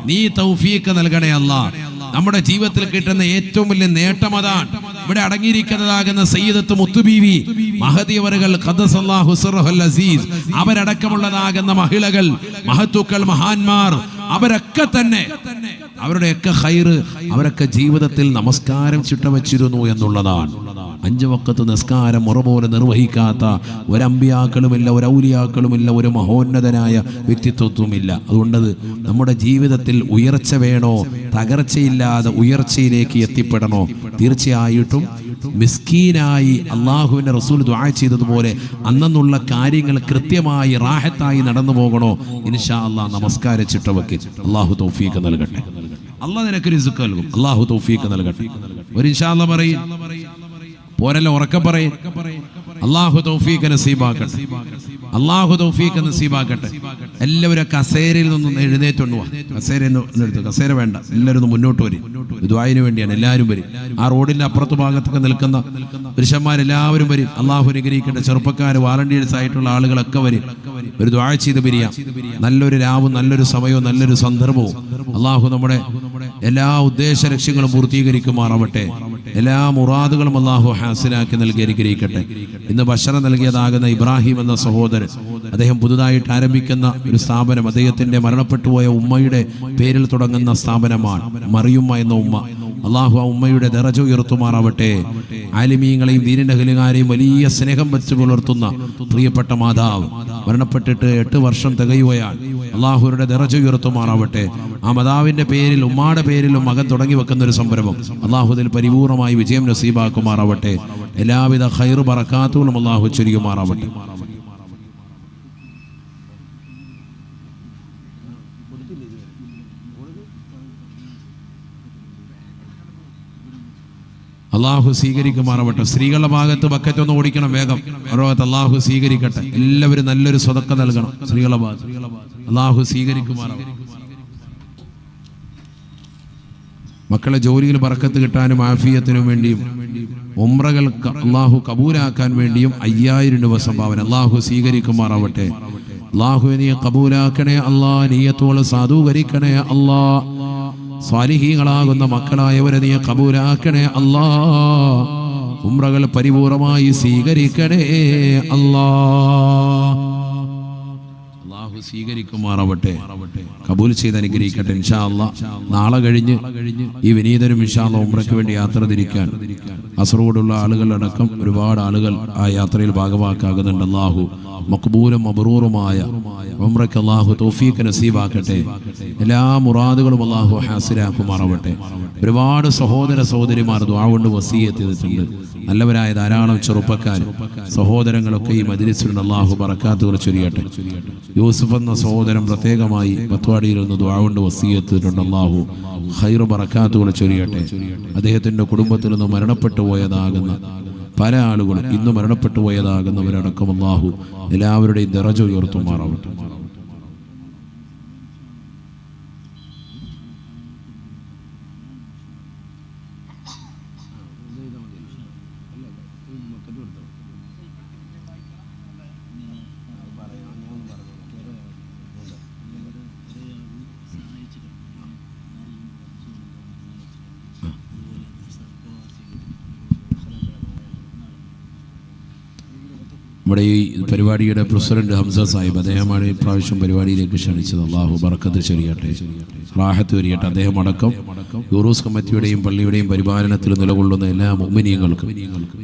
Speaker 1: നീ തൗഫീഖ് നൽകണേ അല്ലാഹ്. നമ്മുടെ ജീവിതത്തിൽ കിട്ടുന്ന ഏറ്റവും വലിയ നേട്ടം അതാണ്. ഇവിടെ അടങ്ങിയിരിക്കുന്നതാകുന്ന സയ്യിദത്ത് മുത്തുബീവി മഹദി അവറുകൾ ഖദ്ദസല്ലാഹു സിർറഹുൽ അസീസ്, അവരടക്കമുള്ളതാകുന്ന മഹിളകൾ, മഹത്തുക്കൾ, മഹാന്മാർ, അവരൊക്കെ തന്നെ അവരുടെയൊക്കെ ഖൈറ്, അവരൊക്കെ ജീവിതത്തിൽ നമസ്കാരം ചിട്ടവച്ചിരുന്നു എന്നുള്ളതാണ്. 5 വഖത്ത് നിസ്കാരം മുറ പോലെ നിർവഹിക്കാത്ത ഒരു അമ്പിയാക്കളുമില്ല, ഒരു ഔലിയാക്കളുമില്ല, ഒരു മഹോന്നതനായ വ്യക്തിത്വവുമില്ല. അതുകൊണ്ടത് നമ്മുടെ ജീവിതത്തിൽ ഉയർച്ച വേണോ, തകർച്ചയില്ലാതെ ഉയർച്ചയിലേക്ക് എത്തിപ്പെടണോ, തീർച്ചയായിട്ടും മിസ്കീനായി അള്ളാഹുവിന്റെ റസൂൽ ദുആ ചെയ്തതുപോലെ അന്നുള്ള കാര്യങ്ങൾ കൃത്യമായി റാഹത്തായി നടന്നു പോകണോ. ഇൻഷാ അല്ലാഹ് നമസ്കാര ചിട്ടവയ്ക്ക് അള്ളാഹു തൗഫീഖ് നൽകട്ടെ. അള്ളാഹ് നിനക്ക് റിസ്ക് നൽകും. അള്ളാഹു തൗഫീഖ് നൽകട്ടെ. ഒരു ഇൻഷാ അല്ലാഹ് പറയും, പോരല്ല ഉറക്കെ പറയും. അള്ളാഹു തൗഫീഖ് നസീബാക്കട്ടെ. അള്ളാഹു തൗഫീഖ് നസീബാക്കട്ടെ. എല്ലാവരും കസേരയിൽ നിന്നും എഴുന്നേറ്റുകൊണ്ട് പോവാ. കസേര വേണ്ട, എല്ലാവരും ഒന്ന് മുന്നോട്ട് വരും. ദുആഇന് വേണ്ടിയാണ്. എല്ലാവരും വരും. ആ റോഡിന്റെ അപ്പുറത്ത് ഭാഗത്തൊക്കെ നിൽക്കുന്ന പുരുഷന്മാരെല്ലാവരും വരും. അള്ളാഹു അനുഗ്രഹിക്കട്ടെ. ചെറുപ്പക്കാർ, വാളണ്ടിയേഴ്സ് ആയിട്ടുള്ള ആളുകളൊക്കെ വരും. ഒരു ദുആ ചെയ്ത് പിരിയാം. നല്ലൊരു രാവും നല്ലൊരു സമയവും നല്ലൊരു സന്ദർഭവും അള്ളാഹു നമ്മുടെ എല്ലാ ഉദ്ദേശ ലക്ഷ്യങ്ങളും പൂർത്തീകരിക്കുമാറാവട്ടെ. എല്ലാ മുറാദുകളും അള്ളാഹു ഹാസിലാക്കി നൽകി അനുഗ്രഹിക്കട്ടെ. ഇന്ന് ഭക്ഷണം നൽകിയതാകുന്ന ഇബ്രാഹിം എന്ന സഹോദരൻ, അദ്ദേഹം പുതുതായിട്ട് ആരംഭിക്കുന്ന ഒരു സ്ഥാപനം, അദ്ദേഹത്തിന്റെ മരണപ്പെട്ടുപോയ ഉമ്മയുടെ പേരിൽ തുടങ്ങുന്ന സ്ഥാപനമാണ് മറിയുമ്മ എന്ന ഉമ്മ. അള്ളാഹു ആ ഉമ്മയുടെ ദറജ ഉയർത്തുമാറാവട്ടെ. ആലിമീങ്ങളെയും ദീനിന്റെ അഹ്ലുകാരെയും വലിയ സ്നേഹം വെച്ച് പുലർത്തുന്ന പ്രിയപ്പെട്ട മാതാവ് മരണപ്പെട്ടിട്ട് 8 വർഷം തികയുകയാൽ അള്ളാഹുരുടെ ദറജ ഉയർത്തുമാറാവട്ടെ. ആ മാതാവിന്റെ പേരിൽ, ഉമ്മാടെ പേരിലും മകൻ തുടങ്ങി വെക്കുന്ന ഒരു സംരംഭം അള്ളാഹു അതിൽ പരിപൂർണമായി വിജയം നസീബാക്കുമാറാവട്ടെ. എല്ലാവിധ ഖൈർ ബറകാത്തുകളും അള്ളാഹു ചൊരിയുമാറാവട്ടെ. അള്ളാഹു സ്വീകരിക്കുമാറാവട്ടെ. സ്ത്രീകളുടെ ഭാഗത്ത് ബക്കറ്റൊന്ന് ഓടിക്കണം വേഗം. അവരുടെ അള്ളാഹു സ്വീകരിക്കട്ടെ. എല്ലാവരും നല്ലൊരു സ്വതക്ക നൽകണം. സ്ത്രീകളുടെ ഭാഗത്ത് അള്ളാഹു സ്വീകരിക്കുമാറാവട്ടെ. മക്കളെ ജോലിയിൽ ബർക്കത്ത് കിട്ടാനും ആഫിയത്തിനും വേണ്ടിയും ഉംറകൾ അള്ളാഹു കബൂലാക്കാൻ വേണ്ടിയും 5000 രൂപ സംഭാവന അള്ളാഹു സ്വീകരിക്കുമാറാവട്ടെ. അള്ളാഹു നീ കബൂലാക്കണേ അല്ലാ. നിയ്യത്തോട് സാധൂകരിക്കണേ അല്ലാ. സ്വാലിഹീങ്ങളാകുന്ന മക്കളായവരെ നീ കബൂലാക്കണേ അല്ലാ. ഉംറകൾ പരിപൂർണമായി സ്വീകരിക്കണേ അല്ലാ. അല്ലാഹു സ്വീകരിക്കുമാറാവട്ടെ. കബൂൽ ചെയ്ത് അനുഗ്രഹിക്കട്ടെ ഇൻഷാ അല്ലാഹ്. നാളെ കഴിഞ്ഞ് ഈ വിനീതനും ഇൻഷാ അല്ലാഹ് ഉംറയ്ക്ക് വേണ്ടി യാത്ര തിരിക്കാൻ കാസർഗോഡുള്ള ആളുകളടക്കം ഒരുപാട് ആളുകൾ ആ യാത്രയിൽ ഭാഗവാക്കാകുന്നുണ്ട്. അല്ലാഹു മഖ്ബൂലും മബ്റൂറുമായ ഉംറയ്ക്ക് അല്ലാഹു തൗഫീഖ് നസീബാക്കട്ടെ. എല്ലാ മുറാദുകളും അല്ലാഹു ഹാസിലാക്കുമാറാവട്ടെ. ഒരുപാട് സഹോദര സഹോദരിമാർ ദുആ കൊണ്ട് വസിയത്ത് ചെയ്തിട്ടുണ്ട്. നല്ലവരായ ധാരാളം ചെറുപ്പക്കാരും സഹോദരങ്ങളൊക്കെ ഈ മജ്ലിസിൽ അല്ലാഹു ബറകാത്തുകൾ ചൊരിയട്ടെ. യൂസുഫ് എന്ന സഹോദരൻ പ്രത്യേകമായി പത്വാടിയിൽ നിന്ന് ദുആ കൊണ്ട് വസിയത്ത് ചെയ്തിട്ടുണ്ട്. അല്ലാഹു ഖൈർ ബറകാത്തുകൾ ചൊരിയട്ടെ. അദ്ദേഹത്തിന്റെ കുടുംബത്തിൽ നിന്ന് മരണപ്പെട്ടു പോയതാകുന്ന പല ആളുകളും ഇന്ന് മരണപ്പെട്ടു പോയതാകുന്നവരടക്കം അല്ലാഹു എല്ലാവരുടെയും ദറജ ഉയർത്തുമാറാവട്ടെ. നമ്മുടെ ഈ പരിപാടിയുടെ പ്രസിഡന്റ് ഹംസ സാഹിബ്, അദ്ദേഹമാണ് ഈ പ്രാവശ്യം പരിപാടിയിലേക്ക് ക്ഷണിച്ചത്. അള്ളാഹു ബർക്കത്ത് ചൊരിയട്ടെ, റാഹത്ത് വരിയട്ടെ. അദ്ദേഹം അടക്കം യൂറൂസ് കമ്മിറ്റിയുടെയും പള്ളിയുടെയും പരിപാലനത്തിൽ നിലകൊള്ളുന്ന എല്ലാ മുഅ്മിനീങ്ങൾക്കും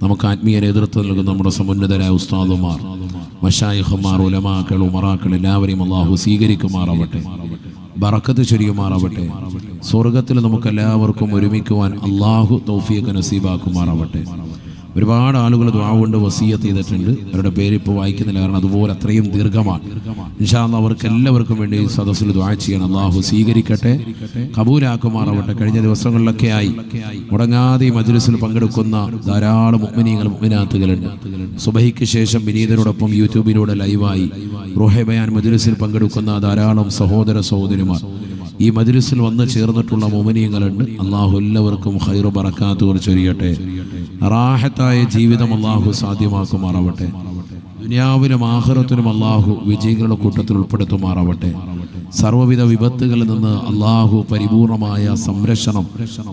Speaker 1: നമുക്ക് ആത്മീയ നേതൃത്വം നൽകുന്ന നമ്മുടെ സമുന്നതരായ ഉസ്താദുമാർ, മശായിഖുമാർ, ഉലമാക്കൾ, ഉമറാക്കൾ എല്ലാവരെയും അള്ളാഹു സ്വീകരിക്കുമാറാവട്ടെ, ബറക്കത്ത് ചൊരിയുമാറാവട്ടെ. സ്വർഗത്തിൽ നമുക്ക് എല്ലാവർക്കും ഒരുമിക്കുവാൻ അള്ളാഹു തൗഫീഖ് നസീബാക്കുമാറാവട്ടെ. ഒരുപാട് ആളുകൾ ദുആ കൊണ്ട് വസിയത്ത് ചെയ്തിട്ടുണ്ട്. അവരുടെ പേര് ഇപ്പോൾ വായിക്കുന്നില്ല, കാരണം അതുപോലെ അത്രയും ദീർഘമാണ്. ഇൻഷാ അല്ലാഹ് അവർക്ക് എല്ലാവർക്കും വേണ്ടി സദസ്സിൽ ദുആ ചെയ്യണം. അല്ലാഹു സ്വീകരിക്കട്ടെ, കബൂലാക്കുമാറാവട്ടെ. കഴിഞ്ഞ ദിവസങ്ങളിലൊക്കെയായി മുടങ്ങാതെ മജ്ലിസിൽ പങ്കെടുക്കുന്ന ധാരാളം മുഅ്മിനീങ്ങൾ മുഅ്മിനാത്തുകളുണ്ട്. സുബഹിക്ക് ശേഷം വിനീതരോടൊപ്പം യൂട്യൂബിലൂടെ ലൈവായി റൂഹെ ബയാൻ മജ്ലിസിൽ പങ്കെടുക്കുന്ന ധാരാളം സഹോദര സഹോദരിമാർ ഈ മജ്ലിസിൽ വന്ന് ചേർന്നിട്ടുള്ള മുഅ്മിനീങ്ങളുണ്ട്. അല്ലാഹു എല്ലാവർക്കും ഖൈർ ബറകാത്തുകൾ ചൊരിയട്ടെ. റാഹത്തായ ജീവിതം അല്ലാഹു സാധ്യമാക്കുമാറാവട്ടെ. ദുനിയാവിലും ആഖിറത്തിലും അല്ലാഹു വിജയികളുടെ കൂട്ടത്തിൽ ഉൾപ്പെടുത്തുമാറാവട്ടെ. സർവ്വവിധ വിപത്തുകളിൽ നിന്ന് അല്ലാഹു പരിപൂർണമായ സംരക്ഷണം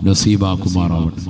Speaker 1: നസീബാക്കുമാറാവട്ടെ.